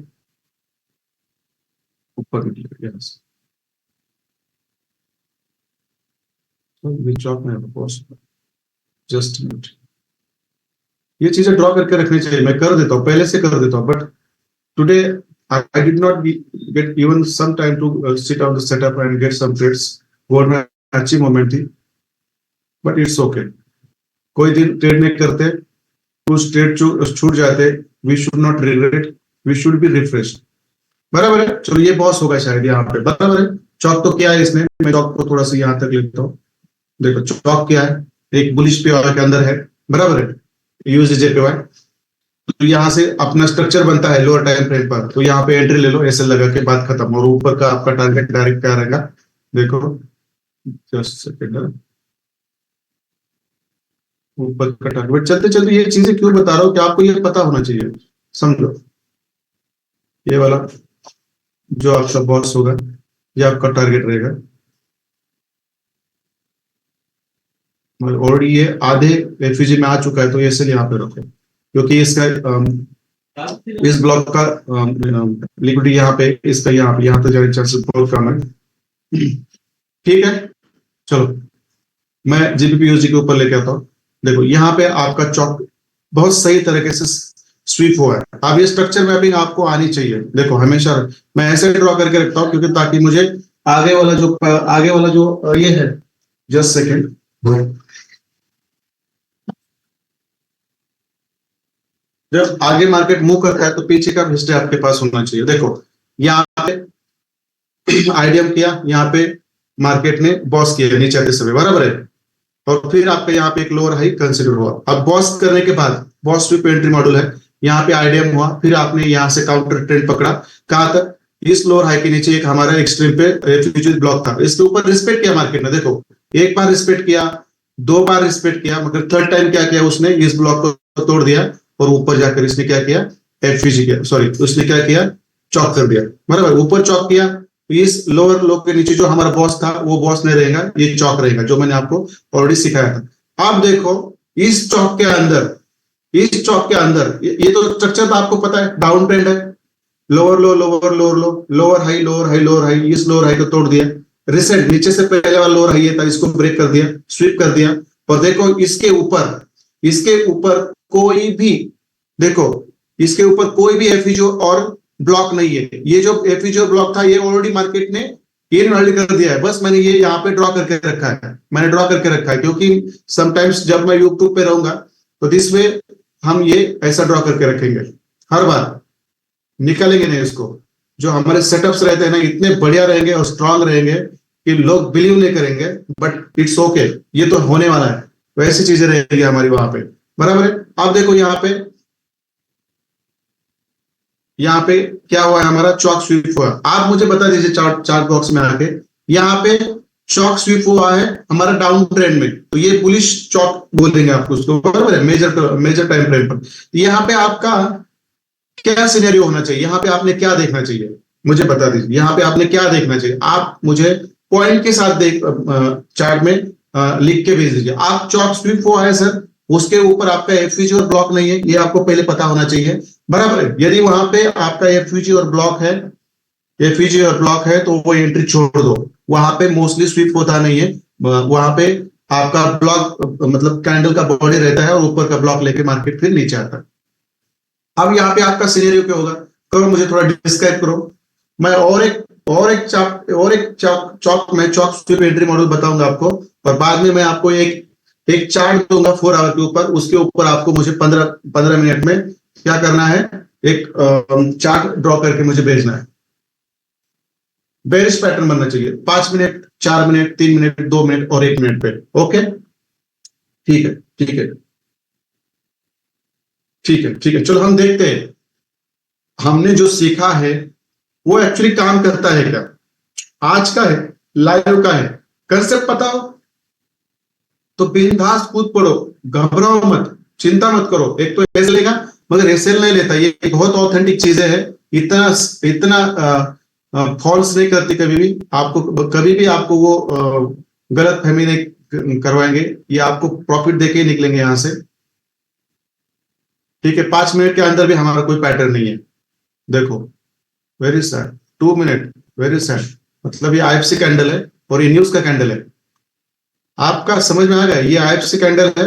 ऊपर निकलेगा यहाँ से, तो चॉक में बॉस। जस्ट मिनट, ये चीजें ड्रॉ करके रखनी चाहिए, मैं कर देता हूँ, पहले से कर देता हूँ, but today I did not get even some time to sit on the setup and get some trades. वो मैं अच्छी मोमेंट थी, बट इट्स ओके। कोई दिन ट्रेड नहीं करते, कुछ ट्रेड छूट जाते, we should not regret, we should be refresh. बराबर है। चलो ये बॉस होगा शायद यहाँ पे, बराबर है। चौक तो क्या है इसने, मैं चौक को थोड़ा सा यहाँ तक लेता हूँ। देखो चौक क्या है, एक बुलिश पे के अंदर है, बराबर है, यूएसडीजेपीवाई। तो यहाँ से अपना स्ट्रक्चर बनता है लोअर टाइम फ्रेम पर, तो यहाँ पे एंट्री ले लो, ऐसे लगा के बात खत्म। और ऊपर का आपका टारगेट डायरेक्ट क्या रहेगा, देखो जस्ट सेकंड, ऊपर का टारगेट। चलते चलते ये चीजें क्यों बता रहा हूँ कि आपको ये पता होना चाहिए, समझो। ये वाला जो आपका बॉस होगा, ये आपका टारगेट रहेगा। ऑलरेडी ये आधे एफयूजी में आ चुका है, तो ये इसलिए यहाँ पे रखो, क्योंकि इसका इस ब्लॉक का लिक्विडिटी यहाँ पे, इसका यहाँ पे जाने चांसेस बहुत कम है। ठीक है, चलो मैं जीबीपी यूएसडी के ऊपर लेके आता हूँ। देखो यहाँ पे आपका चौक बहुत सही तरीके से स्वीप हुआ है। अब ये स्ट्रक्चर मैपिंग आपको आनी चाहिए। देखो हमेशा मैं ऐसे ड्रॉ करके रखता हूँ, क्योंकि ताकि मुझे आगे वाला जो ये है, जस्ट सेकेंड, जब आगे मार्केट मूव करता है तो पीछे का हिस्ट्री आपके पास होना चाहिए। देखो यहाँ पे आईडीएम किया, यहाँ पे मार्केट ने बॉस किया नीचे आते समय, बराबर है। और फिर आपका यहाँ पे एक लोअर हाई कंसिडर हुआ। अब बॉस करने के बाद बॉस स्वीप एंट्री मॉड्यूल है, यहाँ पे आईडीएम हुआ, फिर आपने यहाँ से काउंटर ट्रेंड पकड़ा, कहां तक, इस लोअर हाई के नीचे एक हमारा एक्सट्रीम पे फ्यूचर ब्लॉक था, इसके ऊपर रिस्पेक्ट किया मार्केट ने। देखो एक बार रिस्पेक्ट किया, दो बार रिस्पेक्ट किया, मगर थर्ड टाइम क्या किया उसने, इस ब्लॉक को तोड़ दिया और ऊपर जाकर इसने क्या किया, एफयूजी किया, सॉरी उसने क्या किया, चौक कर दिया, बराबर। ऊपर चौक किया, इस लोअर लो के नीचे जो हमारा बॉस था वो बॉस नहीं रहेगा, ये चौक रहेगा, जो मैंने आपको ऑलरेडी सिखाया था। अब देखो इस चौक के अंदर, इस चौक के अंदर ये तो स्ट्रक्चर तो आपको पता है, डाउन ट्रेंड है, लोअर लो लोअर लोअर लो, lower high lower high lower high, इस लोअर हाई को तोड़ दिया, रिसेंट नीचे से पहले वाला लोअर हाई था, इसको ब्रेक कर दिया, स्वीप कर दिया। और देखो इसके ऊपर कोई भी, देखो इसके ऊपर कोई भी एफयूजी और ब्लॉक नहीं है। ये जो एफयूजी ब्लॉक था ये ऑलरेडी मार्केट ने इनवैलिड कर दिया है, बस मैंने ये यहाँ पे ड्रॉ करके रखा है, मैंने ड्रॉ करके रखा है, क्योंकि समटाइम्स जब मैं यूट्यूब पे रहूंगा तो दिस वे हम ये ऐसा ड्रॉ करके रखेंगे, हर बार निकालेंगे नहीं इसको। जो हमारे सेटअप्स रहते हैं ना, इतने बढ़िया रहेंगे और स्ट्रांग रहेंगे कि लोग बिलीव नहीं करेंगे, बट इट्स ओके, ये तो होने वाला है, वैसी चीजें रहेंगी हमारी वहां पे, बराबर है। अब देखो यहाँ पे क्या हुआ है, हमारा चौक स्वीप हुआ। आप मुझे बता दीजिए चार्ट बॉक्स में आके, यहाँ पे चौक स्वीप हुआ है हमारा डाउन ट्रेंड में, तो ये बुलिश चौक बोलेंगे आपको उसको, बराबर है, मेजर टाइम फ्रेम पर। यहाँ पे आपका क्या सिनेरियो होना चाहिए, यहाँ पे आपने क्या देखना चाहिए, मुझे बता दीजिए, यहाँ पे आपने क्या देखना चाहिए, आप मुझे पॉइंट के साथ चार्ट में लिख के भेज दीजिए। आप चौक स्वीप हुआ है सर, उसके ऊपर आपका एफयूजी और ब्लॉक नहीं है, ये आपको पहले पता होना चाहिए, बराबर है। यदि वहां पे आपका एफयूजी और ब्लॉक है, एफयूजी और ब्लॉक है, तो वो एंट्री छोड़ दो, वहां पे मोस्टली स्वीप होता नहीं है, वहां पे आपका ब्लॉक मतलब कैंडल का बॉडी रहता है और ऊपर का ब्लॉक लेके मार्केट फिर नीचे आता है। अब यहाँ पे आपका सिनेरियो क्या होगा, करो मुझे थोड़ा डिस्क्राइब करो। मैं चौक स्वीप एंट्री मॉडल बताऊंगा आपको, और बाद में मैं आपको एक चार्ट दूंगा 4 आवर के ऊपर, उसके ऊपर आपको मुझे 15 मिनट में क्या करना है, एक चार्ट ड्रॉ करके मुझे भेजना है। बेरिश पैटर्न बनना चाहिए, 5 मिनट, 4 मिनट, 3 मिनट, 2 मिनट और 1 मिनट पे। ओके ठीक है, ठीक है, ठीक है, ठीक है। चलो हम देखते हैं हमने जो सीखा है वो एक्चुअली काम करता है क्या, आज का है, लाइव का है, कंसेप्ट पता हो तो बिंदास कूद पड़ो, घबराओ मत, चिंता मत करो। एक तो ऐसे लेगा, मगर एसएल नहीं लेता, ये बहुत ऑथेंटिक चीजें है, इतना इतना फॉल्स नहीं करती कभी भी आपको, कभी भी आपको वो गलत फहमी नहीं करवाएंगे, ये आपको प्रॉफिट देके ही निकलेंगे यहां से। ठीक है, 5 मिनट के अंदर भी हमारा कोई पैटर्न नहीं है। देखो very sad, 2 minute, very sad, मतलब ये आईएफसी कैंडल है और ये न्यूज का कैंडल है। आपका समझ में आ गया, ये आईएफसी कैंडल है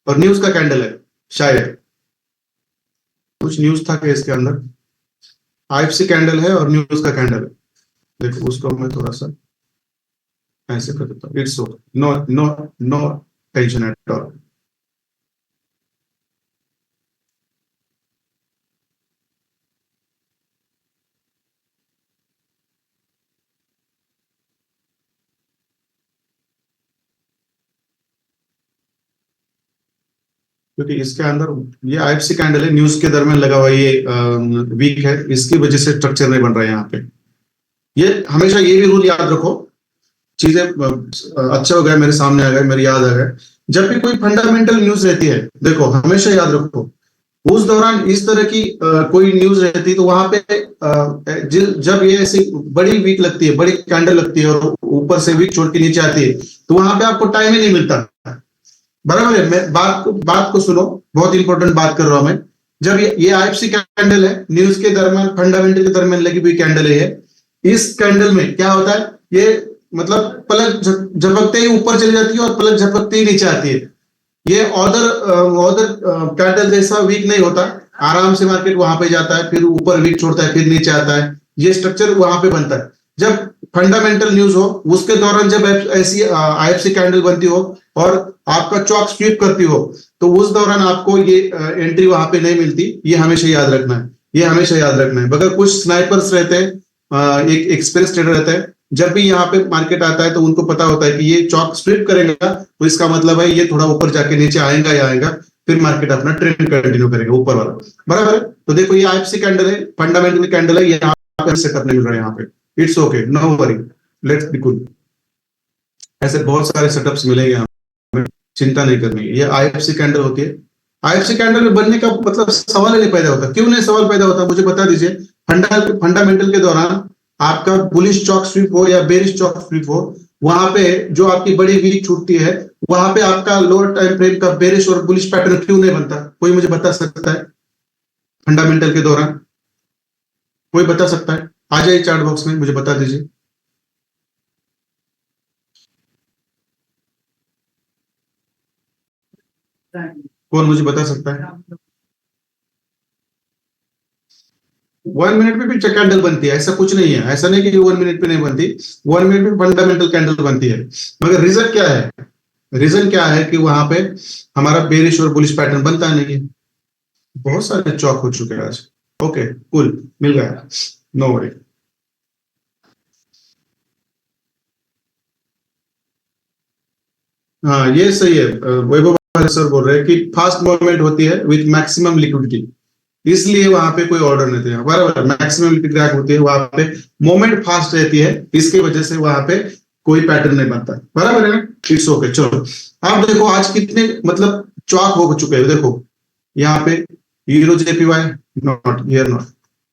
और न्यूज का कैंडल है, शायद कुछ न्यूज था क्या इसके अंदर, आईएफसी कैंडल है और न्यूज का कैंडल है। देखो उसको मैं थोड़ा सा ऐसे कर देता हूँ। It's no no no tension at all. क्योंकि इसके अंदर ये आईएफसी कैंडल है, न्यूज के दरमियान लगा हुआ ये वीक है, इसकी वजह से स्ट्रक्चर नहीं बन रहा है यहाँ पे। ये हमेशा ये भी रूल याद रखो, चीजें अच्छा हो गया, मेरे सामने आ गए, मेरे याद आ गए। जब भी कोई फंडामेंटल न्यूज रहती है, देखो हमेशा याद रखो, उस दौरान इस तरह की कोई न्यूज रहती है तो वहां पे जब ये ऐसी बड़ी वीक लगती है, बड़ी कैंडल लगती है और ऊपर से वीक छोड़ के नीचे आती है, तो वहां पे आपको टाइम ही नहीं मिलता। बराबर है, मैं बात को सुनो, बहुत इंपॉर्टेंट बात कर रहा हूं मैं। जब ये आईएफसी कैंडल है, न्यूज के दरमियान, फंडामेंटल के दरमियान लगी हुई कैंडल है ये। इस कैंडल में क्या होता है, ये मतलब पलक झपकते ही ऊपर चली जाती है और पलक झपकते ही नीचे आती है। ये ऑर्डर कैंडल जैसा वीक नहीं होता, आराम से मार्केट वहां पे जाता है, फिर ऊपर वीक छोड़ता है, फिर नीचे आता है। ये स्ट्रक्चर वहां पे बनता है जब फंडामेंटल न्यूज हो, उसके दौरान जब ऐसी आईएफसी कैंडल बनती हो और आपका चॉक स्वीप करती हो, तो उस दौरान आपको ये एंट्री वहां पे नहीं मिलती। ये हमेशा याद रखना है, ये हमेशा याद रखना है। मगर कुछ स्नाइपर्स रहते हैं, एक एक्सपीरियंस ट्रेडर रहता है, जब भी यहाँ पे मार्केट आता है तो उनको पता होता है कि ये चॉक स्प्लिट करेगा, तो इसका मतलब है ये थोड़ा ऊपर जाके नीचे आएगा या आएगा, फिर मार्केट अपना ट्रेंड कंटिन्यू करेगा ऊपर वाला। बराबर है। तो देखो ये आईएफसी कैंडल है, फंडामेंटल कैंडल है, यहाँ पे से करने मिल रहा है यहाँ पे। It's okay, no worry, let's be cool. ऐसे बहुत सारे सेटअप्स मिलेंगे यहाँ पे, चिंता नहीं करनी है। ये आईएफसी कैंडल होती है। आईएफसी कैंडल में बनने का मतलब सवाल ही नहीं पैदा होता। क्यों नहीं सवाल पैदा होता, मुझे बता दीजिए। फंडामेंटल के दौरान आपका बुलिश चॉक स्वीप हो या बेरिश चॉक स्वीप हो, वहां पे जो आपकी बड़ी वीक छूटती है, वहां पे आपका लोअर टाइम फ्रेम का बेरिश और बुलिश पैटर्न क्यों नहीं बनता? कोई मुझे बता सकता है? फंडामेंटल के दौरान कोई बता सकता है? आ जाइए चार्ट बॉक्स में, मुझे बता दीजिए। कौन मुझे बता सकता है? 1 मिनट में भी कैंडल बनती है, ऐसा कुछ नहीं है। ऐसा नहीं कि 1 मिनट पे नहीं बनती, 1 मिनट में फंडामेंटल कैंडल बनती है। मगर रीजन क्या है? रीजन क्या है कि वहां पे हमारा बेरिश और बुलिश पैटर्न बनता नहीं है। बहुत सारे चौक हो चुके हैं आज। ओके कूल, मिल गया, नो वरी। हाँ ये सही है। वैभव सर बोल रहे हैं कि फास्ट मूवमेंट होती है विथ मैक्सिमम लिक्विडिटी, इसलिए वहां पे कोई ऑर्डर नहीं थे। बराबर, मैक्सिमम लिक्विडिटी होती है वहां पे, मूवमेंट फास्ट रहती है, इसकी वजह से वहां पे कोई पैटर्न नहीं बनता। बराबर है ना? It's okay. चलो अब देखो आज कितने मतलब चौक हो चुके हैं। देखो यहाँ पे euro JPY, not here, not.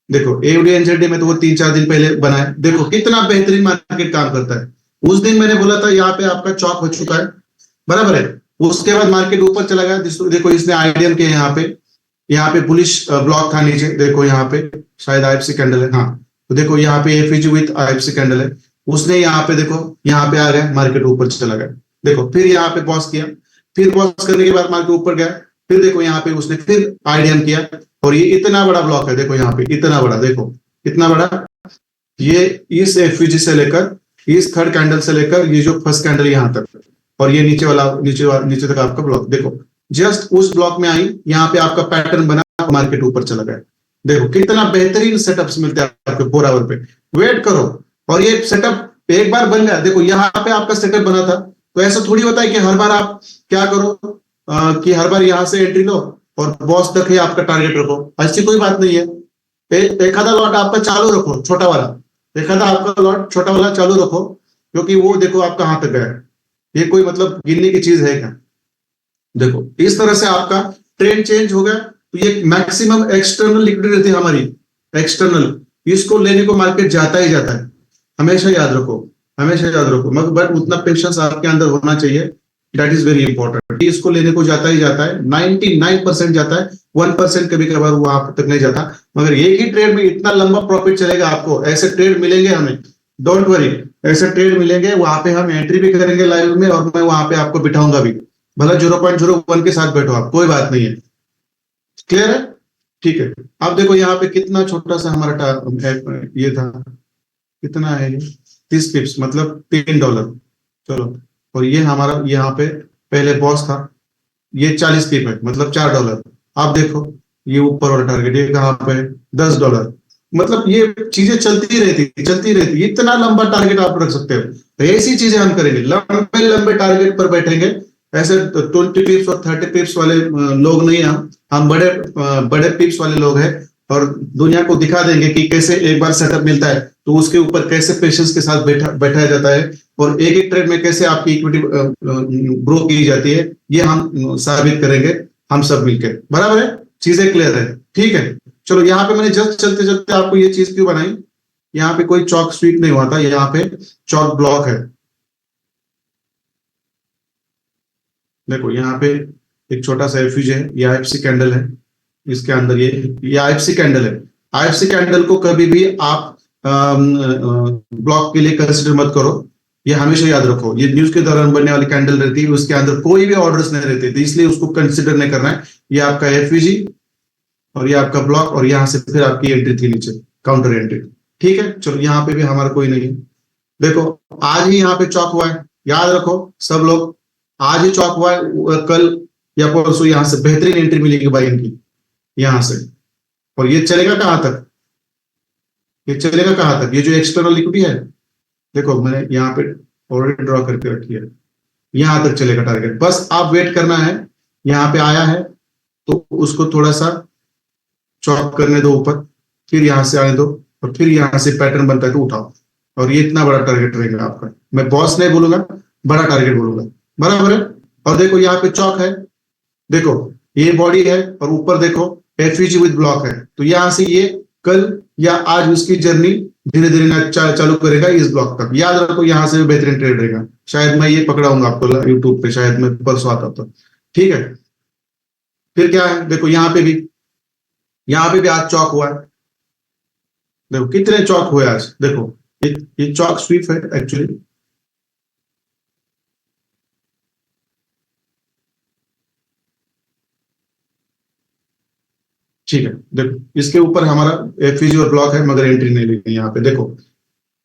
देखो एवडीएनजेडी में तो वो 3-4 दिन पहले बना है। देखो कितना बेहतरीन मार्केट काम करता है। उस दिन मैंने बोला था यहाँ पे आपका चौक हो चुका है, बराबर है। उसके बाद मार्केट ऊपर चला गया। देखो इसने आईडियम के यहाँ पे बुलिश ब्लॉक था नीचे, देखो यहाँ पे शायद आईएफसी कैंडल है, हाँ। तो देखो यहाँ पे एफईजी विथ आईएफसी कैंडल है। उसने यहाँ पे देखो यहाँ पे आ गया, मार्केट ऊपर चला गया। देखो फिर यहाँ पे पॉज किया, फिर पॉज करने के बाद मार्केट ऊपर गया। फिर देखो यहाँ पे उसने फिर आईडियम किया, और ये इतना बड़ा ब्लॉक है। देखो यहाँ पे इतना बड़ा, देखो कितना बड़ा। ये इस एफईजी से लेकर इस थर्ड कैंडल से लेकर ये जो फर्स्ट कैंडल यहाँ तक, और ये नीचे वाला नीचे तक आपका ब्लॉक, देखो जस्ट उस ब्लॉक में आई, यहाँ पे आपका पैटर्न बना, मार्केट ऊपर चला गया। देखो कितना बेहतरीन सेटअप्स मिलते हैं आपको 4 आवर पे। वेट करो, और ये सेटअप एक बार बन गया, देखो यहाँ पे आपका सेटअप बना था। तो ऐसा थोड़ी होता है कि हर बार आप क्या करो, कि हर बार यहाँ से एंट्री लो और बॉस तक ही आपका टारगेट रखो, ऐसी कोई बात नहीं है। एक आधा लॉट आपका चालू रखो, छोटा वाला, एक आधा आपका लॉट छोटा वाला चालू रखो, क्योंकि वो देखो आप कहाँ तक गए। ये कोई मतलब गिनने की चीज है क्या? देखो इस तरह से आपका ट्रेंड चेंज हो गया। तो ये मैक्सिमम एक्सटर्नल लिक्विडिटी रहती है हमारी, एक्सटर्नल, इसको लेने को मार्केट जाता ही जाता है। हमेशा याद रखो, हमेशा याद रखो। मगर बट उतना पेशेंस आपके अंदर होना चाहिए, दैट इज वेरी इंपॉर्टेंट। इसको लेने को जाता ही जाता है, 99% जाता है, 1% कभी कभार वो आप तक नहीं जाता। मगर एक ही ट्रेड में इतना लंबा प्रॉफिट चलेगा आपको, ऐसे ट्रेड मिलेंगे हमें, डोंट वरी। ऐसे ट्रेड मिलेंगे, वहां पे हम एंट्री भी करेंगे लाइव में, और मैं वहां पे आपको बिठाऊंगा भी। भला 0.01 के साथ बैठो आप, कोई बात नहीं है। क्लियर है? ठीक है। अब देखो यहाँ पे कितना छोटा सा हमारा ये था, कितना है ये, 30 पिप्स मतलब $3। चलो, और ये हमारा यहाँ पे पहले बॉस था, ये 40 पिप है मतलब $4। आप देखो ये ऊपर वाला टारगेट ये कहाँ पे है, $10। मतलब ये चीजें चलती रहती, इतना लंबा टारगेट आप रख सकते हो। तो ऐसी चीजें हम करेंगे, लंबे लंबे टारगेट पर बैठेंगे। ऐसे 20 पिप्स और 30 पिप्स वाले लोग नहीं, हम बड़े पिप्स वाले लोग हैं। और दुनिया को दिखा देंगे कि कैसे एक बार सेटअप मिलता है तो उसके ऊपर कैसे पेशेंस के साथ बैठाया जाता है, और एक एक ट्रेड में कैसे आपकी इक्विटी ग्रो की जाती है, ये हम साबित करेंगे, हम सब मिलकर। बराबर है, चीजें क्लियर है, ठीक है। चलो यहाँ पे मैंने जस्ट चलते चलते आपको ये चीज क्यों बनाई, यहाँ पे कोई चौक स्वीप नहीं हुआ था, यहाँ पे चौक ब्लॉक है। देखो यहाँ पे एक छोटा सा एफयूज है, ये आईएफसी कैंडल है, इसके अंदर ये आईएफसी कैंडल है। आईएफसी कैंडल को कभी भी आप ब्लॉक के लिए कंसिडर मत करो, ये हमेशा याद रखो। ये न्यूज के दौरान बनने वाली कैंडल रहती है, उसके अंदर कोई भी ऑर्डर्स नहीं रहते, तो इसलिए उसको कंसिडर नहीं करना है। ये आपका एफयूजी और ये आपका ब्लॉक, और यहाँ से फिर आपकी एंट्री थी नीचे, काउंटर एंट्री। ठीक है, चलो यहाँ पे भी हमारा कोई नहीं है। देखो आज ही यहाँ पे चौक हुआ है, याद रखो सब लोग, आज ही चौक हुआ है, कल या परसों यहाँ से बेहतरीन एंट्री मिलेगी बाई की यहाँ से। और ये चलेगा कहां तक, ये चलेगा कहां तक, ये जो एक्सटर्नल लिक्विडिटी है, देखो मैंने यहाँ पे ऑलरेडी ड्रॉ करके रखी है, यहां तक चलेगा टारगेट। बस आप वेट करना है, यहाँ पे आया है तो उसको थोड़ा सा चॉप करने दो ऊपर, फिर यहां से आने दो, और फिर यहां से पैटर्न बनता है तो उठाओ। और ये इतना बड़ा टारगेट रहेगा आपका, मैं बॉस नहीं बोलूंगा, बड़ा टारगेट बोलूंगा। बराबर है। और देखो यहाँ पे चौक है, देखो ये बॉडी है, और ऊपर देखो एफयूजी विद ब्लॉक है, तो यहां से ये कल या आज उसकी जर्नी धीरे धीरे चालू करेगा इस ब्लॉक तक। याद रखो यहाँ से बेहतरीन ट्रेड रहेगा, शायद मैं ये पकड़ाऊंगा आपको यूट्यूब पे, शायद मैं परसों आता तो। ठीक है, फिर क्या है, देखो यहाँ पे भी आज चौक हुआ है। देखो कितने चौक हुए आज, देखो ये चौक स्वीप है एक्चुअली। ठीक है, देखो इसके ऊपर हमारा एफयूजी और ब्लॉक है, मगर एंट्री नहीं लेनी। यहाँ पे देखो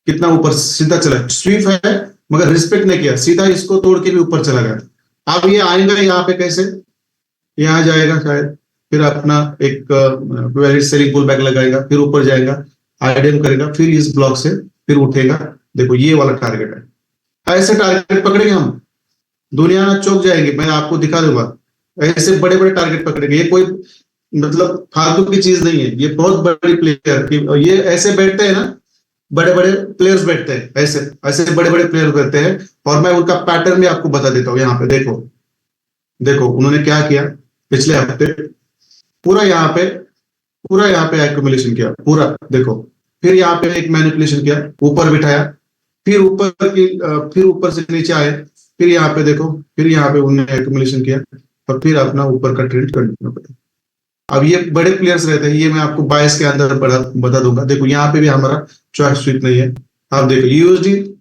कितना ऊपर सीधा चला, स्वीप है मगर रिस्पेक्ट नहीं किया, सीधा इसको तोड़ के भी ऊपर चला गया। अब ये आएगा यहाँ पे कैसे, यहाँ जाएगा शायद, फिर अपना एक सेलिंग पुल बैक लगाएगा, फिर ऊपर जाएगा, आईडीएम करेगा, फिर इस ब्लॉक से फिर उठेगा। देखो ये वाला टारगेट है, ऐसे टारगेट पकड़ेंगे हम, दुनिया में चौक जाएंगे, मैं आपको दिखा दूंगा। ऐसे बड़े बड़े टारगेट पकड़ेंगे, ये कोई मतलब फालतू की चीज नहीं है, ये बहुत बड़ी प्लेयर की, ये ऐसे बैठते हैं ना, बड़े बड़े प्लेयर्स बैठते हैं, ऐसे ऐसे बड़े बड़े प्लेयर करते हैं। और मैं उनका पैटर्न भी आपको बता देता हूँ। यहाँ पे देखो, देखो उन्होंने क्या किया पिछले हफ्ते, पूरा यहाँ पे एक्यूमुलेशन किया पूरा, देखो फिर यहाँ पे एक मैनिपुलेशन किया, ऊपर बिठाया, फिर ऊपर से नीचे आए, फिर यहाँ पे देखो, फिर यहाँ पे उन्होंने एक्यूमुलेशन किया, और फिर अपना ऊपर का ट्रेंड कंटिन्यू करा। अब ये बड़े प्लेयर्स रहते हैं, ये मैं आपको बायस के अंदर बता दूंगा। देखो यहाँ पे भी हमारा चॉइस स्वीप नहीं है। अब देखो यूएसडी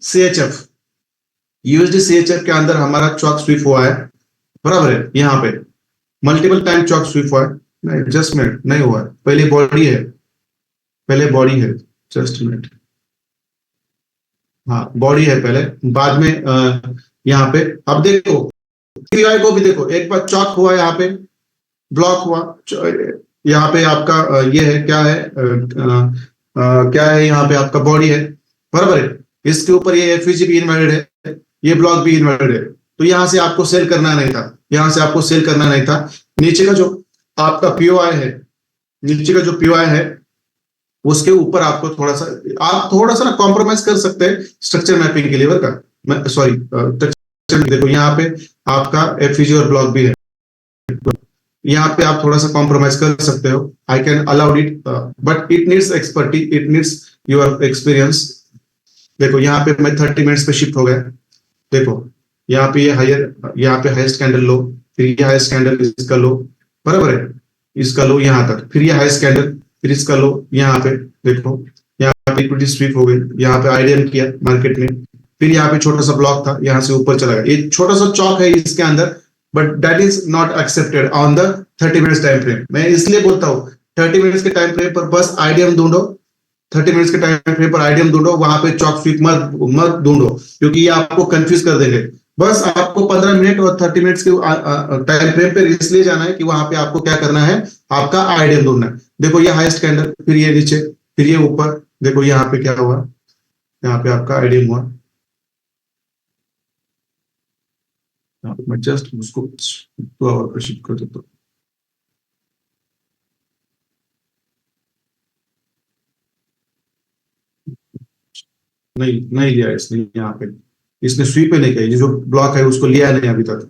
सीएचएफ के अंदर हमारा चॉक स्वीप हुआ है, बराबर है। यहाँ पे मल्टीपल टाइम चॉक स्वीप हुआ है, नहीं जस्ट मिनट नहीं हुआ है, पहले बॉडी है, जस्ट मिनट, हाँ बॉडी है पहले, बाद में यहाँ पे। अब देखो पीआई को भी देखो, एक बार चॉक हुआ, यहाँ पे ब्लॉक हुआ, यहाँ पे आपका ये है, क्या है यहाँ पे आपका बॉडी है, बराबर है। इसके ऊपर ये एफयूजी भी इनवैलिड है, ये ब्लॉक भी इनवैलिड है, तो यहाँ से आपको सेल करना नहीं था, यहाँ से आपको सेल करना नहीं था। नीचे का जो आपका पीओआई है, नीचे का जो पीओआई है उसके ऊपर आपको थोड़ा सा ना कॉम्प्रोमाइज कर सकते हैं स्ट्रक्चर मैपिंग के लिए का, सॉरी देखो यहाँ पे आपका एफयूजी और ब्लॉक भी है, यहाँ पे आप थोड़ा सा कॉम्प्रोमाइज कर सकते हो, I can allowed it, but it needs expertise, it needs your experience. देखो यहाँ पे मैं 30 मिनट्स पे शिफ्ट हो गया, देखो यहाँ पे ये यहाँ पे हाईएस्ट कैंडल लो, फिर ये हाईएस्ट कैंडल इसका लो, बराबर है, इसका लो यहाँ तक, फिर ये हाईएस्ट कैंडल, फिर इसका लो यहाँ पे, देखो यहाँ पे इक्विटी स्वीप हो गई, यहाँ पे आईडीएम किया मार्केट ने, फिर यहाँ पे छोटा सा ब्लॉक था, यहाँ से ऊपर चला गया, एक छोटा सा चौक है इसके अंदर, but that is not accepted on the 30 minutes time frame. मैं इसलिए बोलता हूँ 30 मिनट्स के टाइम फ्रेम पर बस आईडीएम ढूंढो, 30 मिनट्स के टाइम फ्रेम पर आईडीएम ढूंढो, वहां पे चॉक स्वीप मत ढूंढो, क्योंकि ये आपको कंफ्यूज कर देंगे। बस आपको 15 मिनट और 30 मिनट्स के टाइम फ्रेम पे इसलिए जाना है कि वहां पे आपको क्या करना है, आपका आईडीएम ढूंढना है। देखो ये हाईएस्ट कैंडल, फिर ये नीचे, फिर ये ऊपर, देखो यहाँ पे क्या हुआ, यहाँ पे आपका आईडीएम हुआ। मैं जस्ट उसको 2 आवर पर शिफ्ट कर देता हूँ। नहीं नहीं लिया इसने, यहाँ पे इसने स्वीप ही नहीं किया, ये जो ब्लॉक है उसको लिया नहीं अभी तक,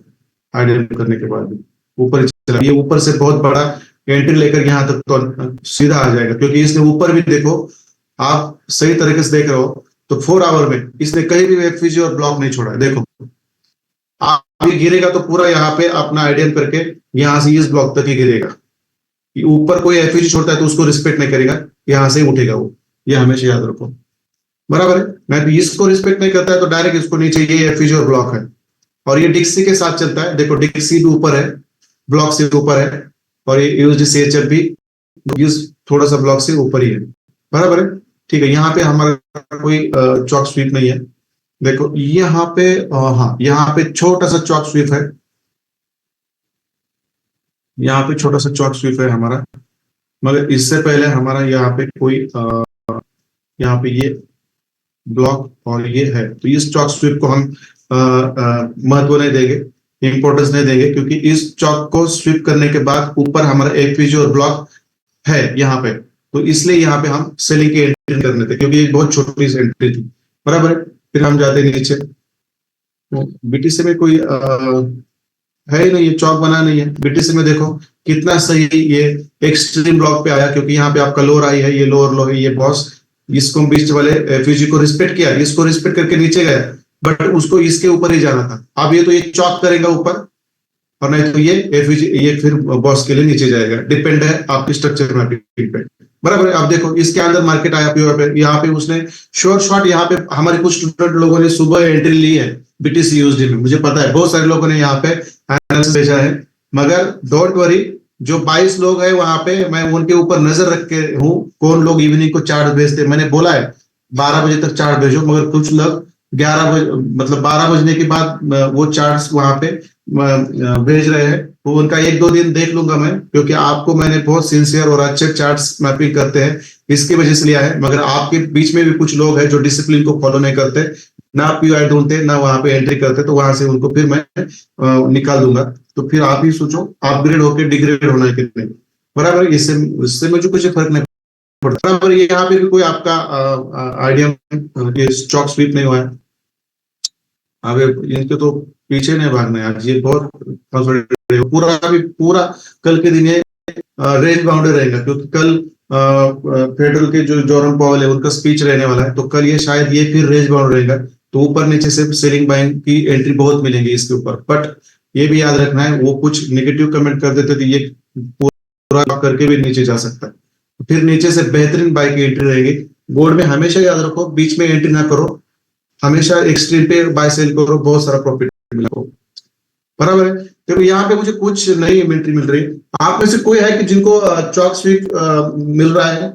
आईडीएम करने के बाद भी ऊपर ही चला। ये ऊपर से बहुत बड़ा एंट्री लेकर यहाँ तक तो सीधा आ जाएगा, क्योंकि इसने ऊपर भी देखो, आप सही तरीके से देख रहे हो तो 4 आवर में इसने कहीं भी एफवीजी और ब्लॉक नहीं छोड़ा है। देखो आप ये गिरेगा तो पूरा यहाँ पे अपना आईडीएम करके यहाँ से इस ब्लॉक तक ही गिरेगा। ऊपर कोई एफवीजी छोड़ता है तो उसको रिस्पेक्ट नहीं करेगा, यहाँ से ही उठेगा वो, ये हमेशा याद रखो, बराबर है। मैं तो इसको रिस्पेक्ट नहीं करता है तो डायरेक्ट इसको नीचे, ये एफवीजी और ब्लॉक है, और ये डिक्सी के साथ चलता है। देखो डिक्सी भी ऊपर है, ब्लॉक से ऊपर है, और ये यूएसडी सीएचएफ भी थोड़ा सा ब्लॉक से ऊपर ही है, बराबर है। ठीक है, यहाँ पे हमारा कोई चॉक स्वीप नहीं है। देखो यहाँ पे हाँ, यहाँ पे छोटा सा चॉक स्वीप है, यहाँ पे छोटा सा चॉक स्वीप है हमारा, मगर इससे पहले हमारा यहाँ पे कोई यहाँ पे ये ब्लॉक और ये है, तो इस चॉक स्वीप को हम महत्व नहीं देंगे, इंपॉर्टेंस नहीं देंगे, क्योंकि इस चॉक को स्वीप करने के बाद ऊपर हमारा एफवीजी और ब्लॉक है यहाँ पे, तो इसलिए यहाँ पे हम सेलिंग की एंट्री करने थे, क्योंकि ये बहुत छोटी सी एंट्री थी, बराबर है। फिर हम जाते हैं नीचे, बीटीसी में कोई है ही नहीं, ये चौक बना नहीं है। बीटीसी में देखो कितना सही ये एक्सट्रीम ब्लॉक पे आया, क्योंकि यहाँ पे आपका लोअर आई है, ये लोअर लो है, ये बॉस, इसको बीच वाले एफयूजी को रिस्पेक्ट किया, इसको रिस्पेक्ट करके नीचे गया, बट उसको इसके ऊपर ही जाना था। अब ये तो ये चौक करेगा ऊपर, और नहीं तो ये एफयूजी ये फिर बॉस के लिए नीचे जाएगा, डिपेंड है आपकी स्ट्रक्चर मैपिंग पे, बराबर है। अब देखो इसके अंदर मार्केट आया पे, यहाँ पे उसने शॉर्ट यहाँ पे हमारे कुछ स्टूडेंट लोगों ने सुबह एंट्री ली है बीटीसी यूएसडी में, मुझे पता है बहुत सारे लोगों ने यहाँ पे एनालिसिस भेजा है, मगर डोंट वरी, जो 22 लोग हैं वहां पे मैं उनके ऊपर नजर रख के हूँ, कौन लोग इवनिंग को चार्ट भेजते। मैंने बोला है 12 बजे तक चार्ट भेजो, मगर कुछ लोग 11 बजे मतलब 12 बजने के बाद वो चार्ट्स वहां पे भेज रहे हैं, तो उनका 1-2 दिन देख लूंगा मैं, क्योंकि आपको मैंने बहुत सिंसियर और अच्छे चार्ट्स मैपिंग करते हैं इसकी वजह से लिया है। मगर आपके बीच में भी कुछ लोग हैं जो डिसिप्लिन को फॉलो नहीं करते, ना पीआई ढूंढते, ना वहां पे एंट्री करते, तो वहां से उनको फिर मैं निकाल दूंगा। तो फिर आप ही सोचो अपग्रेड होकर डिग्रेड होना है कितने, बराबर। इससे मुझे कुछ फर्क नहीं पड़ता, बराबर। ये यहाँ पे भी कोई आपका आइडिया ये स्टॉक स्वीप नहीं हुआ है, अब इनके तो पीछे नहीं भागना है, ये बहुत पूरा कल के दिन ये रेंज बाउंडर रहेगा, क्योंकि कल फेडरल के जो जोरम पावेल है उनका स्पीच रहने वाला है, तो कल ये शायद ये फिर रेंज बाउंडर रहेगा, तो ऊपर नीचे से सेलिंग बाइंग की एंट्री बहुत मिलेंगी इसके ऊपर। बट ये भी याद रखना है, वो कुछ नेगेटिव कमेंट कर देते तो ये पूरा करके भी नीचे जा सकता है, फिर नीचे से बेहतरीन बाई की एंट्री रहेगी। बोर्ड में हमेशा याद रखो, बीच में एंट्री ना करो, हमेशा एक्सट्रीम पे बाय सेल करो, बहुत सारा प्रॉफिट मिलेगा, बराबर है। तो यहाँ पे मुझे कुछ नई एंट्री मिल रही है। आप में से कोई है कि जिनको चॉक स्वीप मिल रहा है?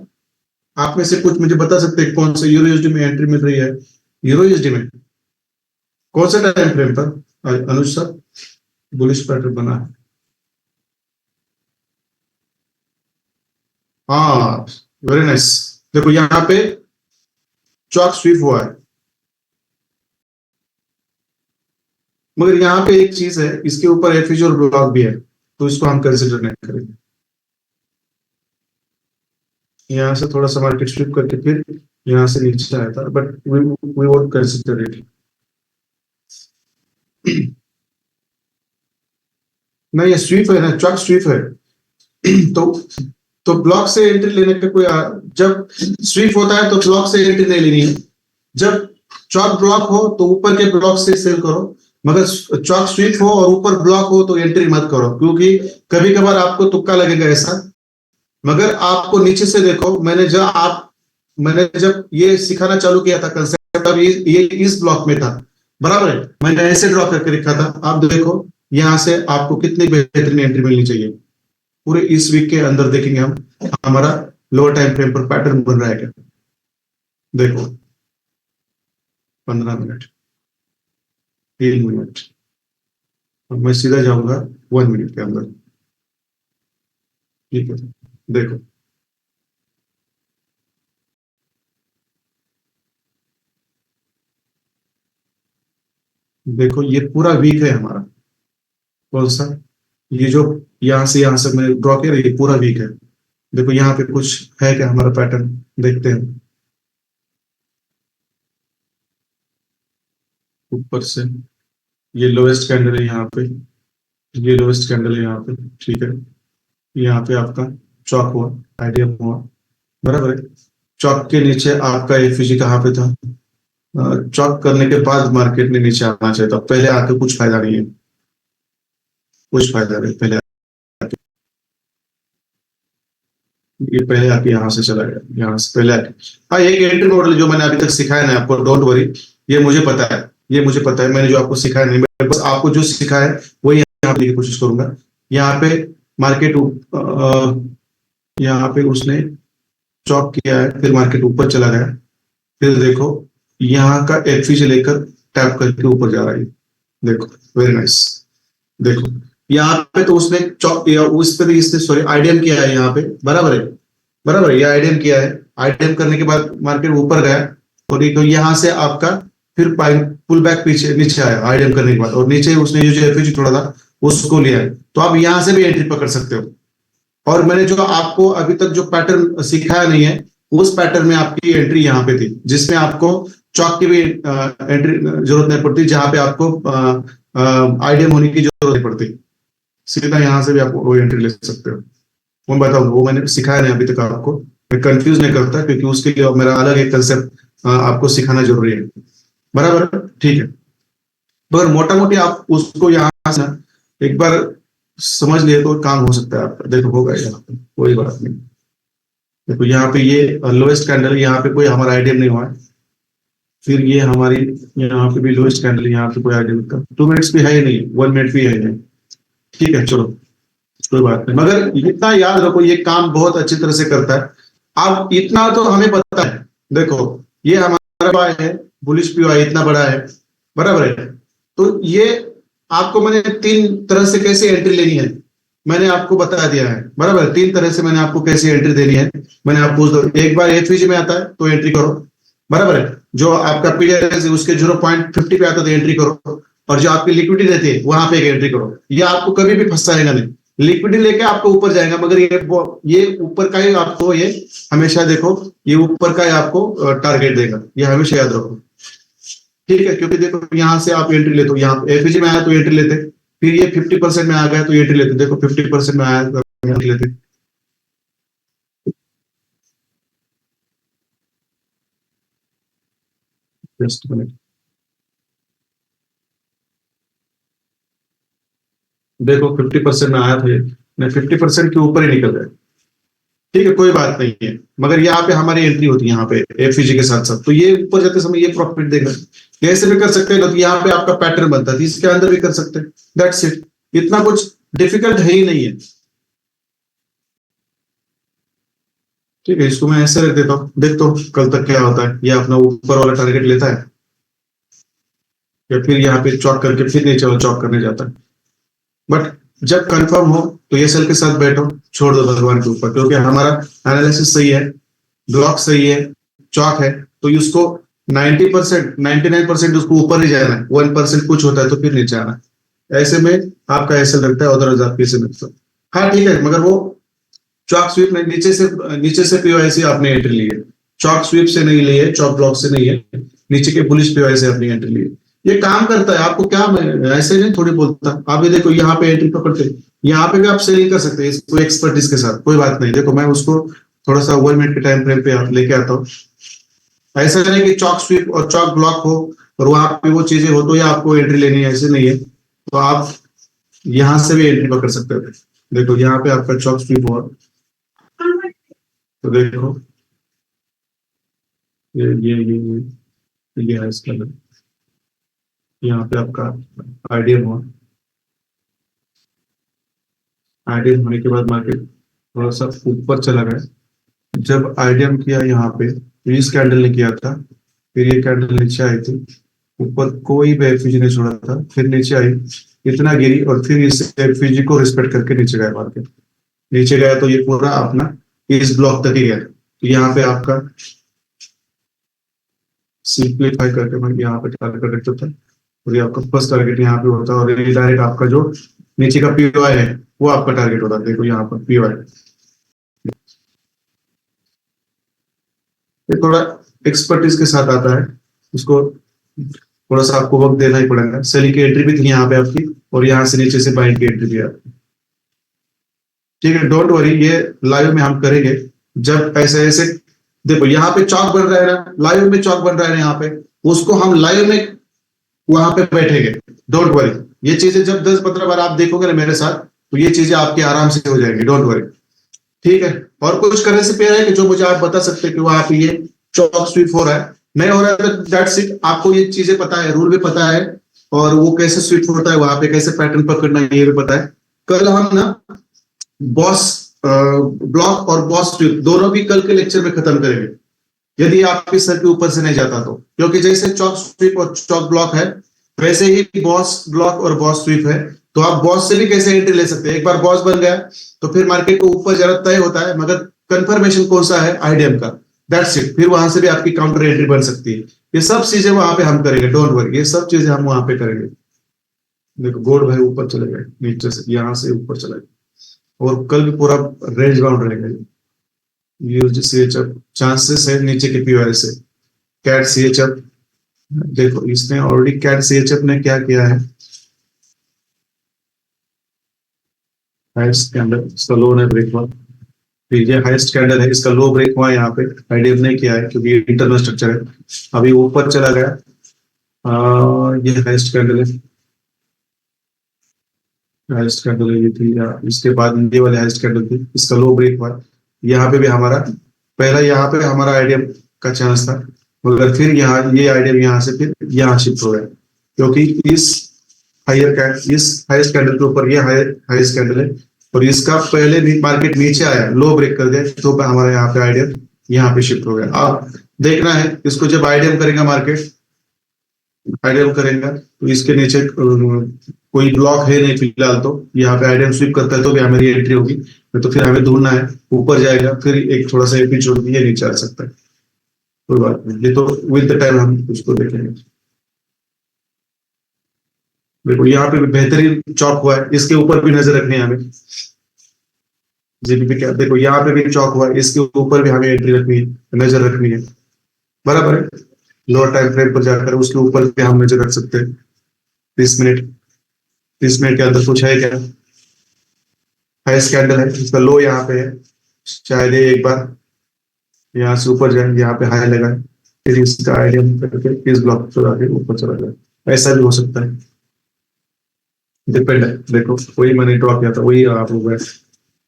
आप में से कुछ मुझे बता सकते हैं कौन से यूरो यूएसडी में एंट्री मिल रही है? यूरो यूएसडी में कौन सा टाइम फ्रेम पर अनुज सर बुलिश पैटर्न बना है? हाँ, वेरी नाइस। देखो यहाँ पे चॉक स्वीप हुआ है, मगर यहाँ पे एक चीज है, इसके ऊपर एफयूजी और ब्लॉक भी है, तो इसको हम कंसिडर नहीं करेंगे। यहाँ से थोड़ा सा मार्केट स्वीप करके फिर यहाँ से नीचे आया था, but we won't consider it. नहीं, ये स्वीप है ना, चॉक स्वीप है। तो ब्लॉक से एंट्री लेने का कोई जब स्वीप होता है तो ब्लॉक से एंट्री नहीं लेनी है। जब चॉक ब्लॉक हो तो ऊपर के ब्लॉक से सेल करो, मगर चॉक स्वीप हो और ऊपर ब्लॉक हो तो एंट्री मत करो, क्योंकि कभी कभार आपको तुक्का लगेगा ऐसा। मगर आपको नीचे से देखो, मैंने जब ये सिखाना चालू किया था कंसेप्ट, अब ये इस ब्लॉक में था, बराबर है। मैंने ऐसे ड्रॉ करके रखा था, आप देखो यहाँ से आपको कितनी बेहतरीन एंट्री मिलनी चाहिए, पूरे इस वीक के अंदर देखेंगे हम हमारा लोअर टाइम फ्रेम पर पैटर्न बन रहा है क्या। देखो 15 मिनट, 3 मिनट, और मैं सीधा जाऊंगा 1 मिनट के अंदर। ठीक है, देखो देखो ये पूरा वीक है हमारा। कौन सा, ये जो यहाँ से मैं ड्रॉ किया ये पूरा वीक है। देखो यहाँ पे कुछ है क्या हमारा पैटर्न, देखते हैं ऊपर से। ये लोएस्ट कैंडल है यहाँ पे, ये लोएस्ट कैंडल है यहाँ पे। ठीक है, यहाँ पे आपका चौक हुआ, आइडिया हुआ, बराबर है। चौक के नीचे आपका एफईजी कहाँ पे था, चौक करने के बाद मार्केट ने नीचे आना चाहिए था, पहले आके कुछ फायदा नहीं है, कुछ फायदा नहीं पहले। ये पहले आके यहाँ से चला गया, यहाँ से पहले आके। हाँ, एक एंट्री मॉडल जो मैंने अभी तक सिखाया ना आपको, डोंट वरी, ये मुझे पता है, ये मुझे पता है, मैंने जो आपको सिखाया नहीं, मैं बस आपको जो सिखाया है वही यहाँ पे की कोशिश करूंगा। यहाँ पे मार्केट, यहाँ पे उसने चॉक किया है, फिर मार्केट ऊपर चला गया, फिर देखो यहाँ का एफई से लेकर टैप करके ऊपर जा रहा है। देखो वेरी नाइस। देखो यहाँ पे तो उसने चॉक किया, उस पर इसने सॉरी आईडीएम किया है यहाँ पे, बराबर है, बराबर है, ये आईडीएम किया है। आईडीएम करने के बाद मार्केट ऊपर गया, और ये तो यहाँ से आपका फिर पुल बैक पीछे नीचे आया आईडीएम करने के बाद, और नीचे उसने जो एफई छोड़ा था उसको लिया है। तो आप यहाँ से भी एंट्री पकड़ सकते हो। और मैंने जो आपको अभी तक जो पैटर्न सिखाया नहीं है, उस पैटर्न में आपकी एंट्री यहाँ पे थी, जिसमें आपको चौक की भी एंट्री जरूरत नहीं पड़ती, जहां पे आपको आईडीएम होने की जरूरत नहीं पड़ती, सीधा यहाँ से भी आप वो एंट्री ले सकते हो। मैं बताऊँ, वो मैंने सिखाया नहीं अभी तक आपको, मैं कंफ्यूज नहीं करता, क्योंकि उसके लिए मेरा अलग एक कंसेप्ट आपको सिखाना जरूरी है, बराबर, ठीक है। मगर मोटा मोटी आप उसको यहाँ से एक बार समझ लिए तो काम हो सकता है आपका। देखो होगा यहाँ पे, कोई बात नहीं। देखो यहाँ पे ये लोएस्ट कैंडल, यहाँ पे कोई हमारा आइडिया नहीं हुआ है, फिर ये हमारी यहाँ पे भी लोएस्ट कैंडल, यहाँ पे कोई आइडिया नहीं, 2 मिनट्स भी है ही नहीं, 1 मिनट भी है ही नहीं। ठीक है चलो, कोई बात नहीं, मगर इतना याद रखो ये काम बहुत अच्छी तरह से करता है। आप इतना तो हमें पता है, देखो ये हमारा पीवाई है, बुलिश पीवाई इतना बड़ा है, बराबर है। तो ये आपको मैंने 3 तरह से कैसे एंट्री लेनी है मैंने आपको बता दिया है, बराबर। 3 तरह से मैंने आपको कैसे एंट्री देनी है मैंने आपको एक बार एफवीजी में आता है तो एंट्री करो, बराबर है। जो आपका पीडीआर उसके 0.50 पे आता है तो एंट्री करो, और जो आपकी लिक्विडिटी रहती है वहां पे एक एंट्री करो। ये आपको कभी भी फंसाएगा नहीं, लिक्विडिटी लेके आपको ऊपर जाएगा, मगर ये ऊपर का ही आपको, ये हमेशा देखो, ये ऊपर का ही आपको टारगेट देगा, ये हमेशा याद रखो, ठीक है। क्योंकि देखो यहाँ से आप एंट्री लेते हो, यहाँ एफईजी में आया तो एंट्री लेते, फिर ये 50% में आ गया तो एंट्री लेते, देखो 50% में आया तो एंट्री लेते। जस्ट मिनट, देखो 50% में आया था ये, 50% के ऊपर ही निकल गया। ठीक है, कोई बात नहीं है, मगर यहाँ पे हमारी एंट्री होती है यहाँ पे एफईजी के साथ साथ, तो ये ऊपर जाते समय ये प्रॉफिट देगा। कैसे भी कर सकते हैं ना, तो यहाँ पे आपका पैटर्न बनता है, इसके अंदर भी कर सकते हैं, दैट्स इट। इतना कुछ डिफिकल्ट है ही नहीं है। ठीक है, इसको मैं ऐसे रख देता हूँ, देखता हूँ कल तक क्या होता है। ये अपना ऊपर वाला टारगेट लेता है या फिर यहाँ पे चौक करके फिर नीचे वाला चौक करने जाता है। बट जब कंफर्म हो तो ये सेल के साथ बैठो, छोड़ दो भगवान के ऊपर, क्योंकि हमारा एनालिसिस सही है, ब्लॉक सही है, चौक है, तो उसको 90%, 99% उसको ऊपर ही जाना है, 1% कुछ होता है तो फिर नीचे आना है। ऐसे में आपका ऐसे लगता है, उधर आप कैसे लगता है। हाँ ठीक है, मगर वो चॉक स्वीप में नीचे से पीओआईसी आपने एंट्री ली है, चॉक स्वीप से नहीं ली है, चॉक ब्लॉक से नहीं है, नीचे के बुलिश पीओआई से आपने एंट्री ली है। ये काम करता है, आपको क्या, मैं ऐसे नहीं थोड़ी बोलता। आप ये देखो यहाँ पे एंट्री पकड़ते, यहाँ पे भी आप सेलिंग कर सकते हैं इसको एक्सपर्टीज के साथ, कोई बात नहीं। देखो मैं उसको थोड़ा सा 1 मिनट के टाइम फ्रेम पे लेके आता हूँ। ऐसा नहीं कि चॉक स्वीप और चॉक ब्लॉक हो और वहां पे वो चीजें हो तो या आपको एंट्री लेनी है, ऐसे नहीं है। तो आप यहाँ से भी एंट्री पकड़ सकते हो। देखो यहाँ पे आपका चॉक स्वीप हुआ, तो देखो ये है इसका, यहाँ पे आपका आइडिया हुआ, आईडीएम होने के बाद मार्केट थोड़ा सा ऊपर चला गया। जब आईडीएम किया यहाँ पे तो इस कैंडल ने किया था, फिर ये कैंडल नीचे आई थी, ऊपर कोई भी एफयूजी नहीं छोड़ा था, फिर नीचे आई, इतना गिरी और फिर इस एफयूजी को रिस्पेक्ट करके नीचे गया मार्केट। नीचे गया तो ये पूरा अपना इस ब्लॉक तक ही गया। तो यहाँ पे आपका सिंप्लीफाई करके मैं यहाँ पे टारगेट रख देता हूँ और ये आपका फर्स्ट टारगेट यहाँ पे होता है और ये डायरेक्ट आपका जो नीचे का पीओआई है वो आपका टारगेट होता है। देखो यहाँ पर पीओआई, ये थोड़ा एक्सपर्टीज के साथ आता है, उसको थोड़ा सा आपको वक्त देना ही पड़ेगा। सेलिंग की एंट्री भी थी यहाँ पे आपकी और यहाँ से नीचे से बाइंग की एंट्री भी आपकी। ठीक है, डोंट वरी, ये लाइव में हम करेंगे जब ऐसे ऐसे। देखो यहाँ पे चौक बन रहा है ना, लाइव में चौक बन रहा है ना यहाँ पे, उसको हम लाइव में वहां पे बैठेंगे। डोंट वरी, ये चीजें जब 10-15 बार आप देखोगे ना मेरे साथ तो ये चीजें आपके आराम से हो जाएंगी, डोंट वरी। ठीक है, और कुछ करेंसी पेयर है कि जो मुझे आप बता सकते हैं कि वहां पे ये चौक स्वीप हो रहा है, नहीं हो रहा है तो दैट्स इट, आपको ये चीजें पता है, रूल भी पता है और वो कैसे स्वीप होता है, वहां पे कैसे पैटर्न पकड़ना है ये भी पता है। कल हम ना बॉस ब्लॉक और बॉस स्वीप दोनों भी कल के लेक्चर में खत्म करेंगे, यदि आपके सर के ऊपर से नहीं जाता तो। क्योंकि जैसे चौक स्वीप और चौक ब्लॉक है वैसे ही बॉस ब्लॉक और बॉस स्वीप है, तो आप बॉस से भी कैसे एंट्री ले सकते हैं। एक बार बॉस बन गया तो फिर मार्केट को ऊपर जरा तय होता है, मगर कंफर्मेशन कौन सा है, आईडीएम का, दैट्स इट। फिर वहां से भी आपकी काउंटर एंट्री बन सकती है। ये सब चीजें वहां पे हम करेंगे, डोंट वरी, ये सब चीजें हम वहां पे करेंगे। देखो गोल्ड भाई ऊपर चले गए, नीचे से यहाँ से ऊपर चले गए और कल भी पूरा रेंज बाउंड रहेगा। यूएसडी सीएचएफ चांसेस है नीचे के पीओआर से। कैट सीएचएफ, देखो इसने ऑलरेडी कैट सीएचएफ ने क्या किया है, हाईएस्ट कैंडल, इसका लो ने ब्रेक हुआ, फिर ये हाईएस्ट कैंडल है, इसका लो ब्रेक हुआ यहाँ पे, आईडीएफ ने किया है क्योंकि इंटरनल स्ट्रक्चर है, अभी ऊपर चला गया। ये हाईएस्ट कैंडल है, हाईएस्ट कैंडल ये थी इसके बाद ये वाली हाईएस्ट कैंडल थी, इसका लो ब्रेक हुआ। यहाँ पे भी हमारा पहला, यहाँ पे हमारा आईडीएम का चांस था, मगर फिर यहाँ ये आईडीएम यहाँ से फिर यहाँ शिफ्ट हो गया क्योंकि इस इस हाईएस्ट कैंडल के ऊपर ये हाईएस्ट कैंडल है और इसका पहले भी मार्केट नीचे आया, लो ब्रेक कर दिया, तो हमारा यहाँ पे आईडीएम यहाँ पे शिफ्ट हो गया। अब देखना है इसको, जब आईडीएम करेगा मार्केट, आईडीएम करेगा तो इसके नीचे कोई ब्लॉक है नहीं फिलहाल, तो यहाँ पे आईडीएम स्वीप करता है तो भी हमारी एंट्री होगी, तो फिर हमें ढूंढना है, ऊपर जाएगा फिर एक थोड़ा सा एपी छोड़ के ये नीचे आ सकता है, कोई बात नहीं, ये तो विद द टाइम हम उसको देखेंगे। देखो यहाँ पे भी बेहतरीन चौक हुआ है, इसके ऊपर भी नजर रखनी है हमें। जीबीपी क्या, देखो यहाँ पे भी चौक हुआ है, इसके ऊपर भी हमें एंट्री रखनी है, नजर रखनी है, बराबर है। लोअर टाइम फ्रेम पर जाकर उसके ऊपर भी हम नजर रख सकते हैं। 30 मिनट, 30 मिनट के अंदर कुछ है क्या, हाईएस्ट कैंडल है, इसका लो यहाँ पे है, शायद ये एक बार यहाँ से ऊपर जाए, यहाँ पे हाई लगा, फिर इसका आइडियम करके इस ब्लॉक पर आके ऊपर चला जाए, ऐसा भी हो सकता है, डिपेंड है। देखो वही मैंने ड्रॉ किया था, वही आप लोग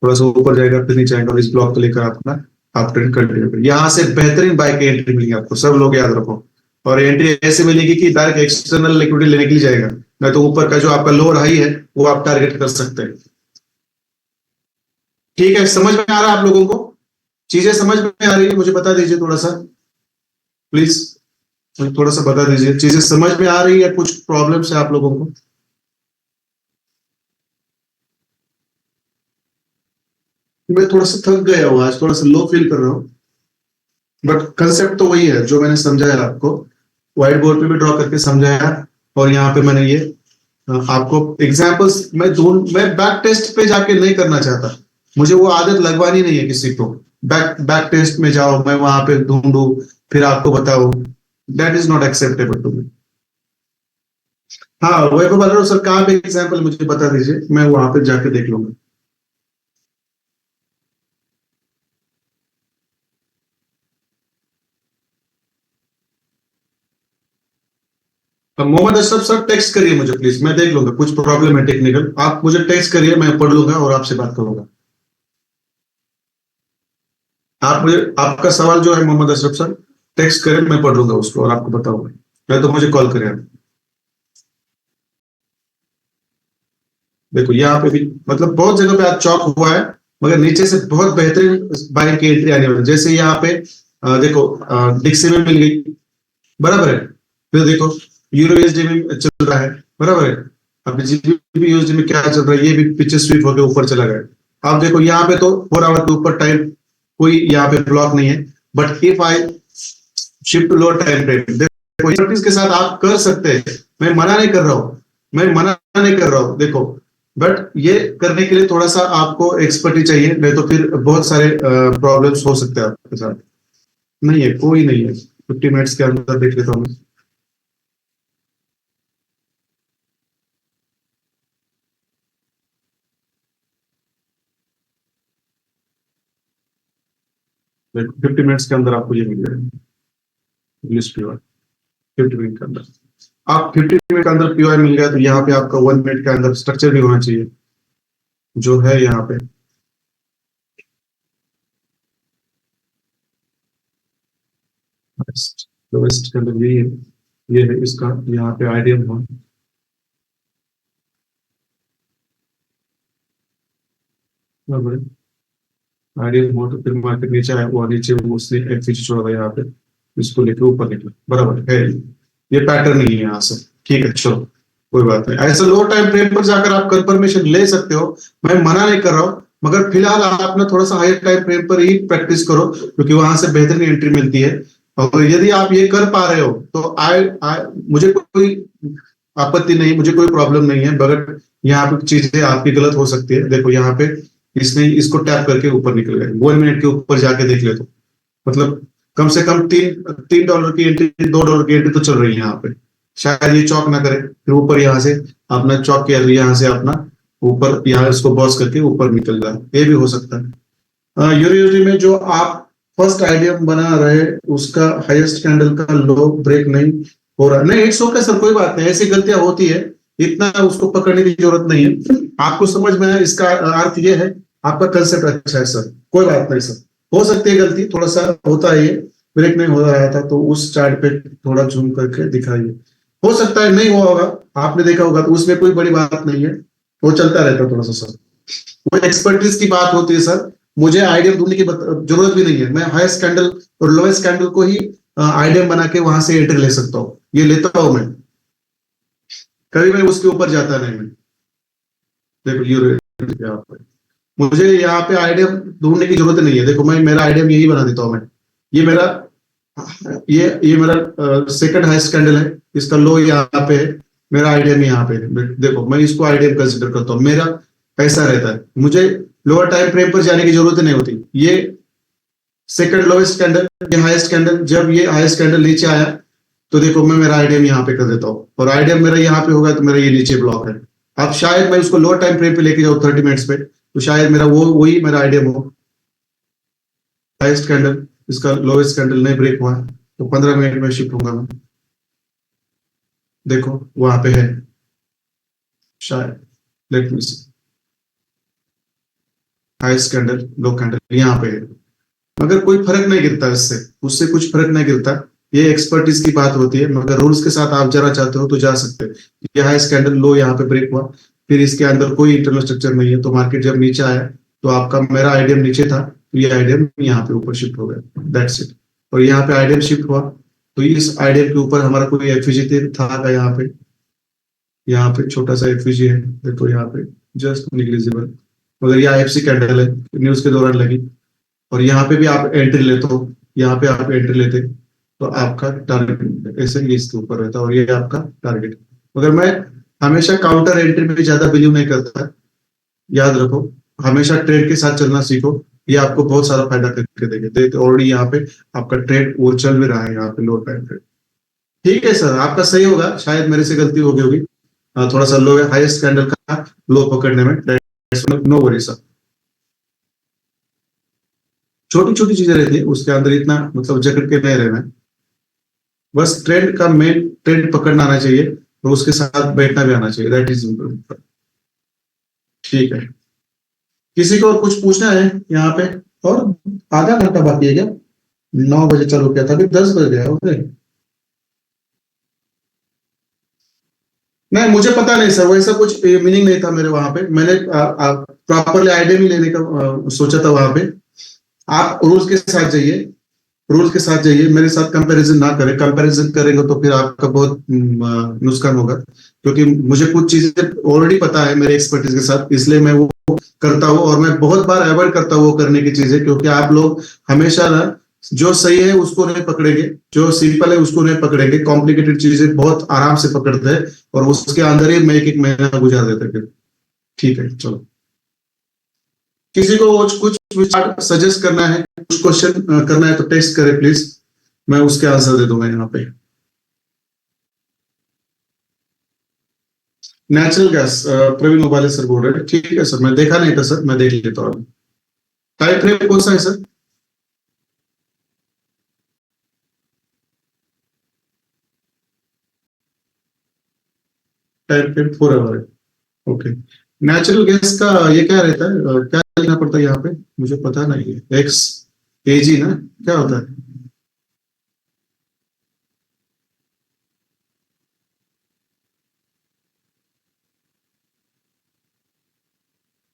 थोड़ा सा ऊपर जाएगा फिर नीचे आएगा और इस ब्लॉक को लेकर अपना आप ट्रेड कंटिन्यू करें। यहाँ से बेहतरीन बाय की एंट्री मिलेगी आपको, सब लोग याद रखो, और एंट्री ऐसे मिलेगी कि डायरेक्ट एक्सटर्नल लिक्विडिटी लेने के लिए जाएगा, नहीं तो ऊपर का जो आपका लोअर हाई है वो आप टारगेट कर सकते हैं। ठीक है, समझ में आ रहा है आप लोगों को, चीजें समझ में आ रही है, मुझे बता दीजिए थोड़ा सा प्लीज, थोड़ा सा बता दीजिए चीजें समझ में आ रही है, कुछ प्रॉब्लम्स है आप लोगों को। मैं थोड़ा सा थक गया हूँ आज, थोड़ा सा लो फील कर रहा हूँ, बट कंसेप्ट तो वही है जो मैंने समझाया आपको, व्हाइट बोर्ड पे भी ड्रॉ करके समझाया, और यहाँ पे मैंने ये आपको एग्जांपल्स, मैं बैक टेस्ट पे जाके नहीं करना चाहता, मुझे वो आदत लगवानी नहीं है किसी को, बैक बैक टेस्ट में जाओ, मैं वहां पे ढूंढू फिर आपको बताओ, that is not acceptable to me. हाँ वैभव बालर सर कहाँ पे एग्जाम्पल मुझे बता दीजिए, मैं वहां पे जाके देख लूंगा। मोहम्मद अशरफ सर टेक्स्ट करिए मुझे प्लीज, मैं देख लूंगा, कुछ प्रॉब्लम है टेक्निकल, आप मुझे टेक्स्ट करिए, मैं पढ़ लूंगा और आपसे बात करूंगा। आप मुझे आपका सवाल जो है मोहम्मद अशरफ सर टेक्स्ट करें, मैं पढ़ लूंगा उसको और आपको बताऊंगा, मैं तो मुझे कॉल करें आप। देखो यहाँ पे भी मतलब बहुत जगह पे आज चौक हुआ है, मगर नीचे से बहुत बेहतरीन बाइंग की एंट्री आने वाली है। जैसे यहाँ पे देखो डिक्सी में मिल गई, बराबर है। फिर देखो यूरो यूएसडी में चल रहा है, बराबर है। अब जीबीपी यूएसडी में क्या चल रहा है, ये भी पीछे स्वीप होकर ऊपर चला गया। अब देखो यहाँ पे तो 4 आवर के ऊपर टाइम कोई यहाँ पे ब्लॉक नहीं है, but if I shift to lower time frame, देखो प्रैक्टिस के साथ आप कर सकते हैं, मैं मना नहीं कर रहा हूँ, मैं मना नहीं कर रहा हूँ, देखो। बट ये करने के लिए थोड़ा सा आपको एक्सपर्टी चाहिए, नहीं तो फिर बहुत सारे प्रॉब्लम्स हो सकते हैं आपके साथ। नहीं है, कोई नहीं है, 50 मिनट्स के अंदर देख लेता हूँ। 50 मिनट्स के अंदर आपको ये मिल जाएगा इंग्लिश प्योर। 50 मिनट के अंदर आप 50 मिनट के अंदर प्योर मिल गया, तो यहाँ पे आपका 1 मिनट के अंदर स्ट्रक्चर भी होना चाहिए, जो है यहाँ पे। लोएस्ट के अंदर ये है इसका, यहाँ पे आइडियल हो, आइडियल हो तो फिर मार्केट नीचे आया, वो नीचे वो उसने एक फीचर छोड़ा था यहाँ पे, इसको लेके ऊपर निकला, बराबर है। ये पैटर्न नहीं है यहाँ से, ठीक है, चलो कोई बात नहीं। ऐसा लो टाइम फ्रेम पर जाकर आप कंफर्मेशन ले सकते हो, मैं मना नहीं कर रहा हूँ, मगर फिलहाल आप ना थोड़ा सा हायर टाइम फ्रेम पर ही प्रैक्टिस करो, क्योंकि वहां से बेहतरीन एंट्री मिलती है। और यदि आप ये कर पा रहे हो तो मुझे कोई आपत्ति नहीं, मुझे कोई प्रॉब्लम नहीं है, मगर यहाँ पे चीजें आपकी गलत हो सकती है। देखो यहाँ पे इसने इसको टैप करके ऊपर निकल गए, 1 मिनट के ऊपर जाके देख ले तो मतलब कम से कम तीन डॉलर की एंट्री, $2 की एंट्री तो चल रही है यहाँ पे। शायद ये चौक ना करे, फिर ऊपर यहाँ से अपना चौक के यहाँ से अपना ऊपर यहाँ इसको बॉस करके ऊपर निकल जाए, ये भी हो सकता है। यूरोयूटी में जो आप फर्स्ट आइडियम बना रहे, उसका हाईएस्ट कैंडल का लो ब्रेक नहीं हो रहा, नहीं इट्स ओके सर, कोई बात नहीं, ऐसी गलतियां होती है, इतना उसको पकड़ने की जरूरत नहीं है। आपको समझ में है, इसका अर्थ ये है, आपका कंसेप्ट अच्छा है सर, कोई बात नहीं सर, हो सकती है गलती, थोड़ा सा होता है, ये ब्रेक नहीं हो रहा था तो उस चार्ट पे थोड़ा जूम करके दिखाइए, हो सकता है नहीं हुआ होगा, आपने देखा होगा, तो उसमें कोई बड़ी बात नहीं है, वो चलता रहता है थोड़ा सा सर, वो एक्सपर्टीज की बात होती है सर। मुझे आइडियम ढूंढने की जरूरत भी नहीं है, मैं हाईएस्ट कैंडल और लोएस्ट कैंडल को ही आइडियम बना के वहां से एंट्री ले सकता हूँ, ये लेता हूं मैं, कभी मैं उसके ऊपर जाता नहीं मैं। देखो यूरो यहाँ पे मुझे यहाँ पे आइडियम ढूंढने की जरूरत नहीं है, देखो मैं मेरा आइडियम यही बना देता हूँ मैं, ये मेरा ये मेरा सेकंड हाईएस्ट कैंडल है, इसका लो यहाँ पे है, मेरा आइडियम यहाँ पे है, देखो मैं इसको आइडियम कंसिडर करता हूँ, मेरा ऐसा रहता है, मुझे लोअर टाइम फ्रेम पर जाने की जरूरत नहीं होती। ये सेकंड लोएस्ट कैंडल, ये हाईएस्ट कैंडल, जब ये हाईएस्ट कैंडल नीचे आया तो देखो मैं मेरा आइडियम यहाँ पे कर देता हूँ, और आइडियम मेरा यहाँ पे होगा तो मेरा ये नीचे ब्लॉक है। अब शायद मैं उसको लोअर टाइम फ्रेम पे लेके जाऊँ 30 मिनट्स पे, तो शायद मेरा वो वही मेरा आइडियम हो, हाईएस्ट कैंडल, इसका लोएस्ट कैंडल नहीं ब्रेक हुआ तो 15 मिनट में शिफ्ट होगा मैं, देखो वहां पे है शायद, लेट मी सी, हाईएस्ट कैंडल लो कैंडल यहाँ पे है, मगर कोई फर्क नहीं गिरता इससे, उससे कुछ फर्क नहीं गिरता, ये एक्सपर्टीज की बात होती है, मगर रूल्स के साथ आप जरा चाहते हो तो जा सकते हैं। ये हाईएस्ट कैंडल लो यहाँ पे ब्रेक हुआ, फिर इसके अंदर कोई इंटरनल स्ट्रक्चर नहीं है, तो मार्केट जब नीचे आया तो आपका मेरा आइडियम नीचे था, तो ये आइडियम यहाँ पे ऊपर शिफ्ट हो गया, दैट्स इट। और यहाँ पे आइडियम शिफ्ट हुआ, तो इस आइडियम के ऊपर हमारा कोई एफिजी था यहाँ पे छोटा सा एफिजी है, देखो यहाँ पे जस्ट निग्लिजिबल, मगर ये आईएफसी कैंडल है, न्यूज के दौरान लगी, और यहाँ पे भी आप एंट्री लेते हो, यहाँ पे आप एंट्री लेते तो आपका टारगेट ऐसे ही इसके ऊपर रहता, और ये आपका टारगेट। मगर मैं हमेशा काउंटर एंट्री में ज्यादा बिलीव नहीं करता, याद रखो, हमेशा ट्रेड के साथ चलना सीखो, ये आपको बहुत सारा फायदा करके देगा। देखो ऑलरेडी यहाँ पे आपका ट्रेड वो चल भी रहा है, यहाँ पे लो टाइम ट्रेड, ठीक है सर, आपका सही होगा, शायद मेरे से गलती हो गई होगी, थोड़ा सा लो है हाईएस्ट कैंडल का लो पकड़ने में, नो वरी सर, छोटी छोटी चीजें रहती है उसके अंदर, इतना मतलब जकड़ के नहीं रहना है, बस ट्रेंड का मेन ट्रेंड पकड़ना आना चाहिए, और उसके साथ बैठना भी आना चाहिए, दैट इज इम्पोर्टेंट। ठीक है, किसी को और कुछ पूछना है यहाँ पे? और आधा घंटा बाकी है क्या? 9 बजे चालू किया था, अभी 10 बज गया, ओके। नहीं, मुझे पता नहीं सर, वैसा कुछ मीनिंग नहीं था मेरे वहां पे। मैंने प्रॉपरली आइडिया नहीं लेने का सोचा था वहां पे। आप रूल्स के साथ जाइए, रूल्स के साथ जाइए, मेरे साथ कंपैरिजन ना करें। कंपैरिजन करेंगे तो फिर आपका बहुत नुकसान होगा, क्योंकि मुझे कुछ चीजें ऑलरेडी पता है मेरे एक्सपर्टीज के साथ, इसलिए मैं वो करता हूँ। और मैं बहुत बार अवॉइड करता हूँ वो करने की चीजें, क्योंकि आप लोग हमेशा ना जो सही है उसको नहीं पकड़ेंगे, जो सिंपल है उसको नहीं पकड़ेंगे, कॉम्प्लिकेटेड चीजें बहुत आराम से पकड़ते हैं और उसके अंदर ही मैं एक महीना गुजार देता फिर। ठीक है, चलो। किसी को कुछ विचार सजेस्ट करना है, कुछ क्वेश्चन करना है तो टेक्स्ट करे प्लीज, मैं उसके आंसर दे दूंगा यहाँ पे। नेचुरल गैस, प्रवीण उबाले सर बोल रहे हैं। ठीक है सर, मैं देखा नहीं था सर, मैं देख लेता हूँ। टाइम फ्रेम कौन सा है सर? टाइम फ्रेम 4 आवर है। ओके। नेचुरल गैस का ये क्या रहता है, क्या लिखना पड़ता है यहाँ पे? मुझे पता नहीं है। एक्स एजी ना, क्या होता है?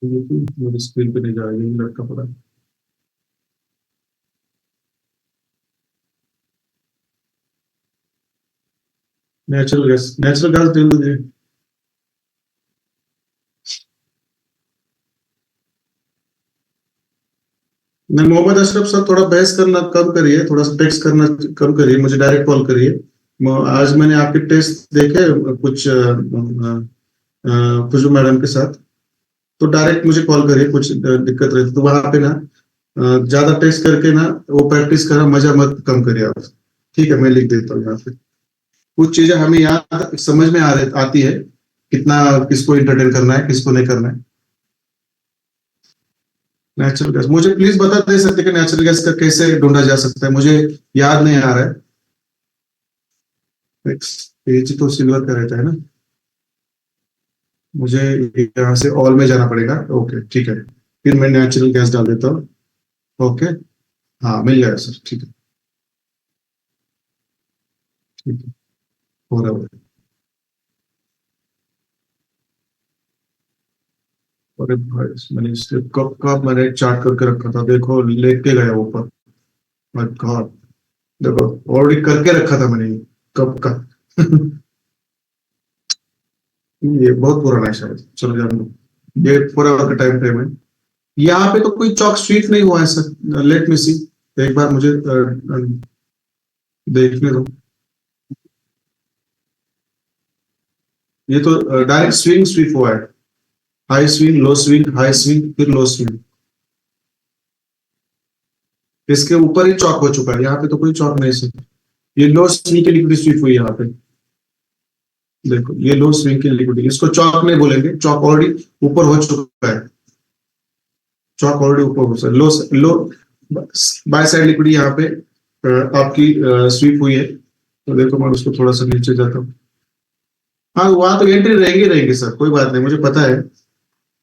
मेरी स्क्रीन पे नहीं जाएगी, लड़का पड़ा। नेचुरल गैस दे दीजिए। नहीं, मोहम्मद अशरफ सर, थोड़ा बहस करना कम करिए, थोड़ा सा टेक्स्ट करना कम करिए, मुझे डायरेक्ट कॉल करिए। आज मैंने आपके टेस्ट देखे कुछ खुशबू मैडम के साथ, तो डायरेक्ट मुझे कॉल करिए, कुछ दिक्कत रहती तो वहां पे ना ज्यादा टेस्ट करके ना वो प्रैक्टिस करना, मजा मत कम करिए आप। ठीक है, मैं लिख देता हूँ यहाँ पे। कुछ चीजें हमें यहाँ समझ में आती है, कितना किसको इंटरटेन करना है, किसको नहीं करना है। नेचुरल गैस मुझे प्लीज बता दे सकते कि नेचुरल गैस का कैसे ढूंढा जा सकता है? मुझे याद नहीं आ रहा है। पेज तो सिल्वर का रहता है ना, मुझे यहाँ से ऑल में जाना पड़ेगा। ओके ठीक है, फिर मैं नेचुरल गैस डाल देता हूँ। ओके, हाँ मिल जाएगा सर, ठीक है। ठीक है, हो रहा है। अरे भाई, मैंने इसे कब कब मैंने चार्ट करके रखा था, देखो लेके गया ऊपर। माय गॉड, देखो ऑलरेडी करके रखा था मैंने, कब का। ये बहुत पुराना है शायद, चलो जान दो। ये पूरा का टाइम फ्रेम है। यहाँ पे तो कोई चौक स्वीप नहीं हुआ है सर, लेट मी सी। एक बार मुझे देखने दो। ये तो डायरेक्ट स्विंग स्वीप हुआ है। हाई स्विंग, लो स्विंग, हाई स्विंग, फिर लो स्विंग। इसके ऊपर ही चौक हो चुका है, यहाँ पे तो कोई चौक नहीं सर। ये लो स्विंग की लिक्विड स्वीप हुई है यहाँ पे। देखो ये लो स्विंग की लिक्विड, इसको चौक नहीं बोलेंगे, चौक ऑलरेडी ऊपर हो चुका है। चौक ऑलरेडी ऊपर हो चुका है। लो लो बाय साइड लिक्विड यहाँ पे आपकी स्वीप हुई है। तो देखो मैं उसको थोड़ा सा नीचे जाता हूँ। हाँ, वहां तो एंट्री रहेगी रहेगी सर, कोई बात नहीं, मुझे पता है।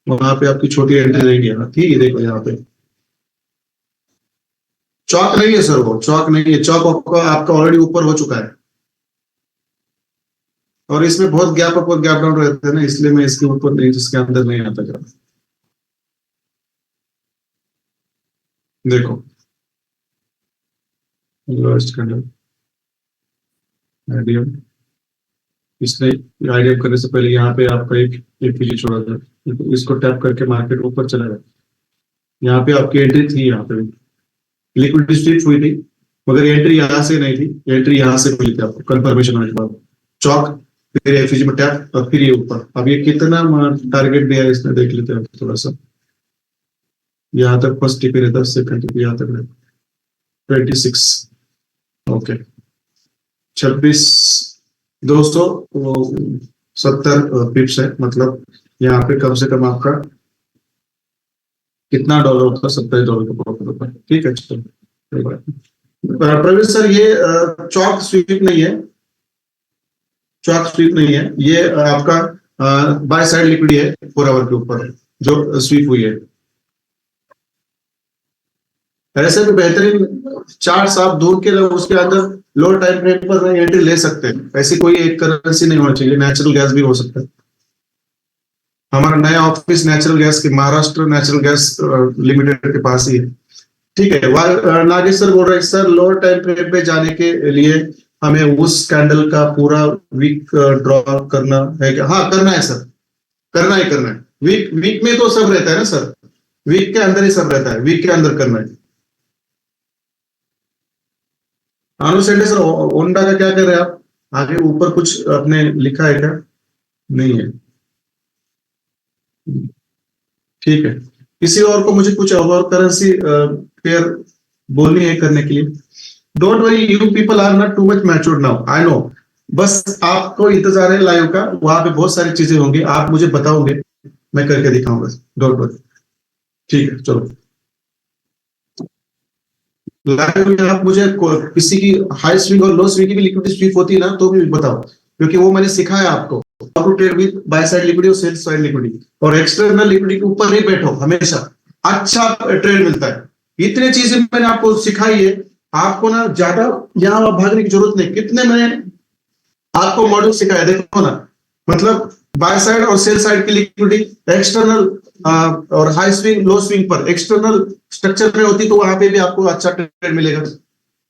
वहां पे आपकी छोटी एंट्री रहेगी। हाँ ठीक है, देखो यहाँ पे चौक नहीं है सर, वो चौक नहीं है। चौक आपका ऑलरेडी ऊपर हो चुका है, और इसमें बहुत गैप अप और गैप डाउन रहते हैं ना, इसलिए मैं इसके ऊपर नहीं, जिसके अंदर नहीं आता जा। देखो लोएस्ट कैंडल, आईडियम। इसने आईडियम करने से पहले यहाँ पे आपका एक पीछे छोड़ा था, तो इसको टैप करके मार्केट ऊपर चला गया। यहाँ पे आपकी एंट्री थी, यहाँ पे लिक्विड स्ट्रीट हुई थी, मगर एंट्री यहाँ से नहीं थी, एंट्री यहाँ से मिली थी आपको कंफर्मेशन होने के बाद। चौक, फिर एफजी में टैप, और फिर ये ऊपर। अब ये कितना टारगेट दिया है इसने, देख लेते हैं थोड़ा सा। यहाँ तक फर्स्ट टिप है, 10 सेकंड टिप यहाँ तक है। 26, ओके। 26, 270 पिप्स है, मतलब यहाँ पे कम से कम आपका कितना डॉलर होता है? $27 का प्रॉफिट होता है। ठीक है, चलो कोई बात नहीं। प्रवीण सर, ये चौक स्वीप नहीं है, चौक स्वीप नहीं है ये। आपका बाय साइड लिक्विड है 4 आवर के ऊपर जो स्वीप हुई है। ऐसे भी बेहतरीन चार्ट्स आप ढूंढ के उसके अंदर लोअर टाइम फ्रेम पर एंट्री ले सकते हैं। ऐसी कोई एक करेंसी नहीं होनी चाहिए, नेचुरल गैस भी हो सकता है। हमारा नया ऑफिस नेचुरल गैस के महाराष्ट्र नेचुरल गैस लिमिटेड के पास ही है। ठीक है, नागेश सर बोल रहे हैं सर लोअर टाइम फ्रेम पे जाने के लिए हमें उस कैंडल का पूरा वीक ड्रॉ करना है क्या? हाँ करना है सर, करना ही करना है। वीक वीक में तो सब रहता है ना सर, वीक के अंदर ही सब रहता है, वीक के अंदर करना है। आनु सेंडे सर ओंडा का क्या कर रहे हैं आप? आगे ऊपर कुछ आपने लिखा है क्या? नहीं है, ठीक है। किसी और को मुझे कुछ और करेंसी पेयर बोलनी है करने के लिए? Don't worry, you people are not too much matured now, I know. बस आपको इंतजार है लाइव का, वहां पे बहुत सारी चीजें होंगी, आप मुझे बताओगे, मैं करके दिखाऊंगा। डोंट वरी, ठीक है चलो। लाइव में आप मुझे किसी की हाई स्विंग और लो स्विंग की भी लिक्विडिटी स्वीप होती है ना, तो भी बताओ, क्योंकि वो मैंने सिखाया आपको। To trade with buy side liquidity और सेल साइड लिक्विडिटी, और एक्सटर्नल लिक्विडिटी के ऊपर ही बैठो हमेशा, अच्छा ट्रेड मिलता है। इतने चीजें मैंने आपको सिखाई है, आपको ना ज्यादा यहाँ भागने की जरूरत नहीं। कितने मैंने आपको मॉडल सिखाया देखो ना, मतलब बाय साइड और सेल साइड की लिक्विडिटी, एक्सटर्नल और हाई स्विंग लो स्विंग पर एक्सटर्नल स्ट्रक्चर में होती तो वहां पे भी आपको अच्छा ट्रेड मिलेगा।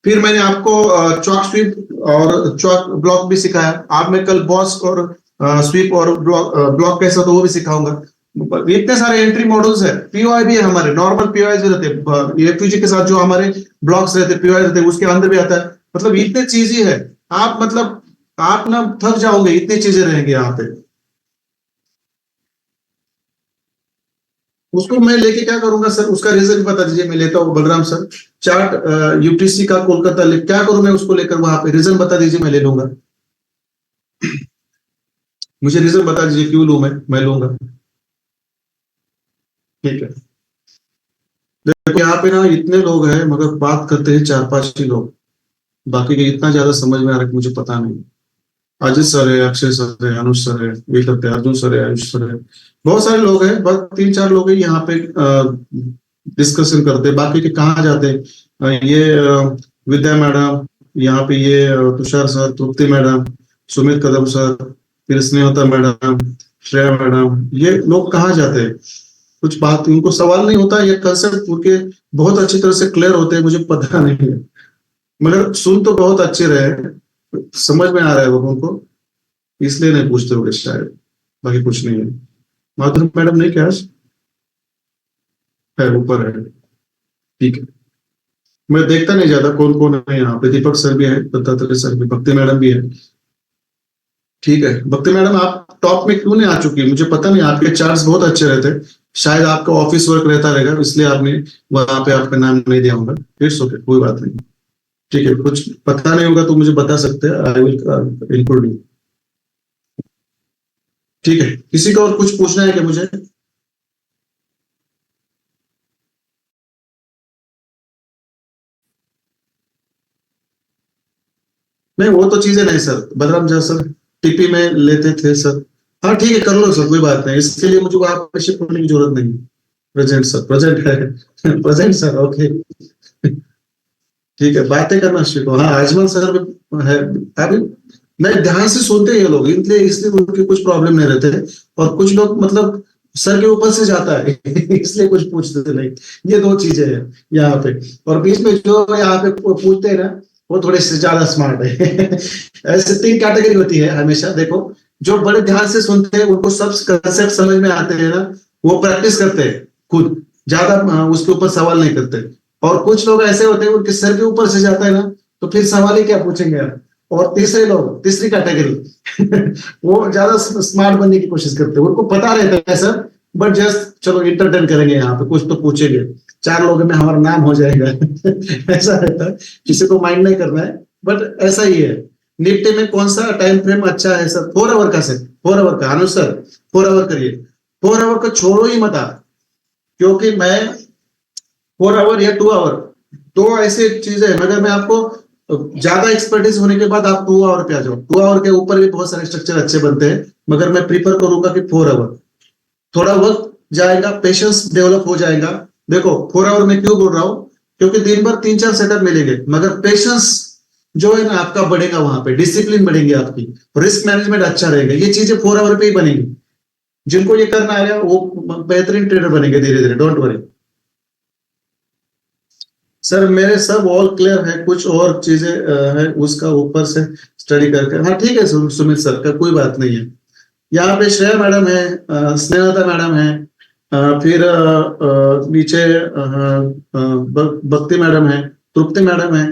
फिर मैंने आपको चॉक स्वीप और चॉक ब्लॉक भी सिखाया। आप मैं कल बॉस और स्वीप और ब्लॉक कैसा तो वो भी सिखाऊंगा। इतने सारे एंट्री मॉडल्स है, पीओआई भी है हमारे, नॉर्मल पीओआई जो रहते हैं एफयूजी के साथ जो हमारे ब्लॉक्स रहते हैं पीओआई रहते हैं उसके अंदर भी आता है। मतलब इतने चीजें है, आप मतलब आप ना थक जाओगे, इतनी चीजें रहेंगी यहाँ पे। उसको मैं लेके क्या करूंगा सर, उसका रीजन बता दीजिए, मैं लेता हूँ बलराम सर चार्ट यूटीसी का कोलकाता क्या करूं मैं उसको लेकर, वहां पे रीजन बता दीजिए, मैं ले लूंगा। मुझे रीजन बता दीजिए क्यों लूं, मैं लूंगा। ठीक है, देखो यहाँ पे ना इतने लोग हैं मगर बात करते हैं चार पांच ही लोग, बाकी के इतना ज्यादा समझ में आ रहा है कि मुझे पता नहीं। अजित सर है, अक्षय सर है, अनुज सर है, ये करते हैं, अर्जुन सर है, आयुष सर है, बहुत सारे लोग हैं, बस तीन चार लोग हैं यहाँ पे डिस्कशन करते हैं, बाकी के कहाँ जाते हैं। ये विद्या मैडम, यहाँ पे ये तुषार सर, तृप्ति मैडम, सुमित कदम सर, फिर स्नेहता मैडम, श्रेया मैडम, ये लोग कहाँ जाते हैं? कुछ बात उनको सवाल नहीं होता, ये कंसेप्ट उनके बहुत अच्छी तरह से क्लियर होते हैं, मुझे पता नहीं है, मगर सुन तो बहुत अच्छे रहे, समझ में आ रहा है वो उनको, इसलिए नहीं पूछते होंगे शायद, बाकी कुछ नहीं है। माधुरी मैडम नहीं क्या है? ऊपर है, ठीक है। मैं देखता नहीं ज्यादा कौन कौन है यहाँ पे, दीपक सर भी है, दत्तात्रेय सर भी, भक्ति मैडम भी है। ठीक है भक्ति मैडम, आप टॉप में क्यों नहीं आ चुकी? मुझे पता नहीं, आपके चार्ट्स बहुत अच्छे रहते, शायद आपका ऑफिस वर्क रहता रहेगा इसलिए आपने वहां पे आपका नाम नहीं दिया होगा। इट्स ओके, कोई बात नहीं। ठीक है, कुछ पता नहीं होगा तो मुझे बता सकते हैं, आई विल इंक्लूड यू। ठीक है, किसी को और कुछ पूछना है क्या मुझे? नहीं वो तो चीजें नहीं sir, Balram Jha sir TP में लेते थे सर। हाँ ठीक है, कर लो सर, कोई बात नहीं, इसके लिए मुझे वहां पे शिफ्ट होने की जरूरत नहीं। प्रेजेंट सर, प्रेजेंट है प्रेजेंट सर, ओके। ठीक है, बातें करना सीखो। हाँ आजमल सर भी है अभी, नहीं ध्यान से सुनते हैं ये लोग, इसलिए इसलिए उनके कुछ प्रॉब्लम नहीं रहते, और कुछ लोग मतलब सर के ऊपर से जाता है इसलिए कुछ पूछते नहीं। ये दो चीजें हैं यहाँ पे, और बीच में जो यहाँ पे पूछते हैं ना, वो थोड़े से ज्यादा स्मार्ट है ऐसे तीन कैटेगरी होती है हमेशा, देखो जो बड़े ध्यान से सुनते हैं उनको सब कंसेप्ट समझ में आते हैं ना, वो प्रैक्टिस करते हैं खुद, ज्यादा उसके ऊपर सवाल नहीं करते। और कुछ लोग ऐसे होते हैं उनके सर के ऊपर से जाता है ना, तो फिर सवाल ही क्या पूछेंगे आप। और तीसरे लोग, तीसरी कैटेगरी वो ज्यादा स्मार्ट बनने की कोशिश करते हैं, उनको पता रहता है सर, बट जस्ट चलो इंटरटेन करेंगे, यहाँ पे कुछ तो पूछेंगे, चार लोगों में हमारा नाम हो जाएगा ऐसा रहता है, किसी को माइंड नहीं करना है, बट ऐसा ही है। निफ्टी में कौन सा टाइम फ्रेम अच्छा है सर? 4 आवर का सर, 4 आवर का, अनुज सर 4 आवर करिए, 4 आवर का छोड़ो ही मत आप, क्योंकि मैं 4 आवर या 2 आवर, दो ऐसे चीजें हैं, मगर मैं आपको ज्यादा एक्सपर्टीज होने के बाद आप 2 आवर पे आ जाओ, 2 आवर के ऊपर भी बहुत सारे स्ट्रक्चर अच्छे बनते हैं, मगर मैं प्रीफर करूंगा कि 4 आवर, थोड़ा वक्त जाएगा, पेशेंस डेवलप हो जाएगा। देखो 4 आवर में क्यों बोल रहा हूं, क्योंकि दिन भर तीन चार सेटअप मिलेंगे, मगर पेशेंस जो है ना आपका बढ़ेगा, वहां पे डिसिप्लिन बढ़ेंगे आपकी, रिस्क मैनेजमेंट अच्छा रहेगा। ये चीजें 4 आवर पे ही बनेंगी। जिनको ये करना आ गया वो बेहतरीन ट्रेडर बनेंगे धीरे धीरे, डोंट वरी। सर मेरे सब ऑल क्लियर है, कुछ और चीजें है उसका ऊपर से स्टडी करके। हाँ ठीक है सुमित सर का कोई बात नहीं है। यहाँ पे श्रेया मैडम है, स्नेहलता मैडम है, फिर नीचे भक्ति मैडम है, तृप्ति मैडम है।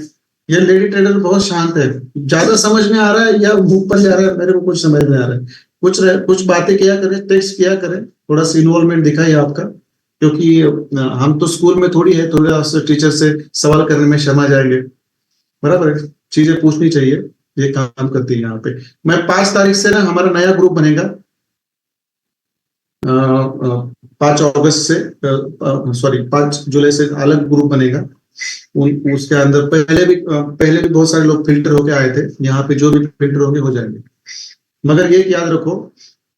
ये लेडी ट्रेडर बहुत शांत है। ज्यादा समझ में आ रहा है या मुंह पर जा रहा है, मेरे को कुछ समझ में आ रहा है। कुछ बातें किया करें, टेक्स्ट किया करें, थोड़ा सा इन्वॉल्वमेंट दिखाइए आपका। क्योंकि हम तो स्कूल में थोड़ी है, थोड़ा टीचर से सवाल करने में शर्मा जाएंगे। बराबर है, चीजें पूछनी चाहिए। ये काम करती है यहाँ पे। मैं 5 तारीख से ना हमारा नया ग्रुप बनेगा, 5 अगस्त से, सॉरी 5 जुलाई से अलग ग्रुप बनेगा। उसके अंदर पहले भी बहुत सारे लोग फिल्टर होके आए थे। यहाँ पे जो भी फिल्टर होंगे हो जाएंगे। मगर ये याद रखो,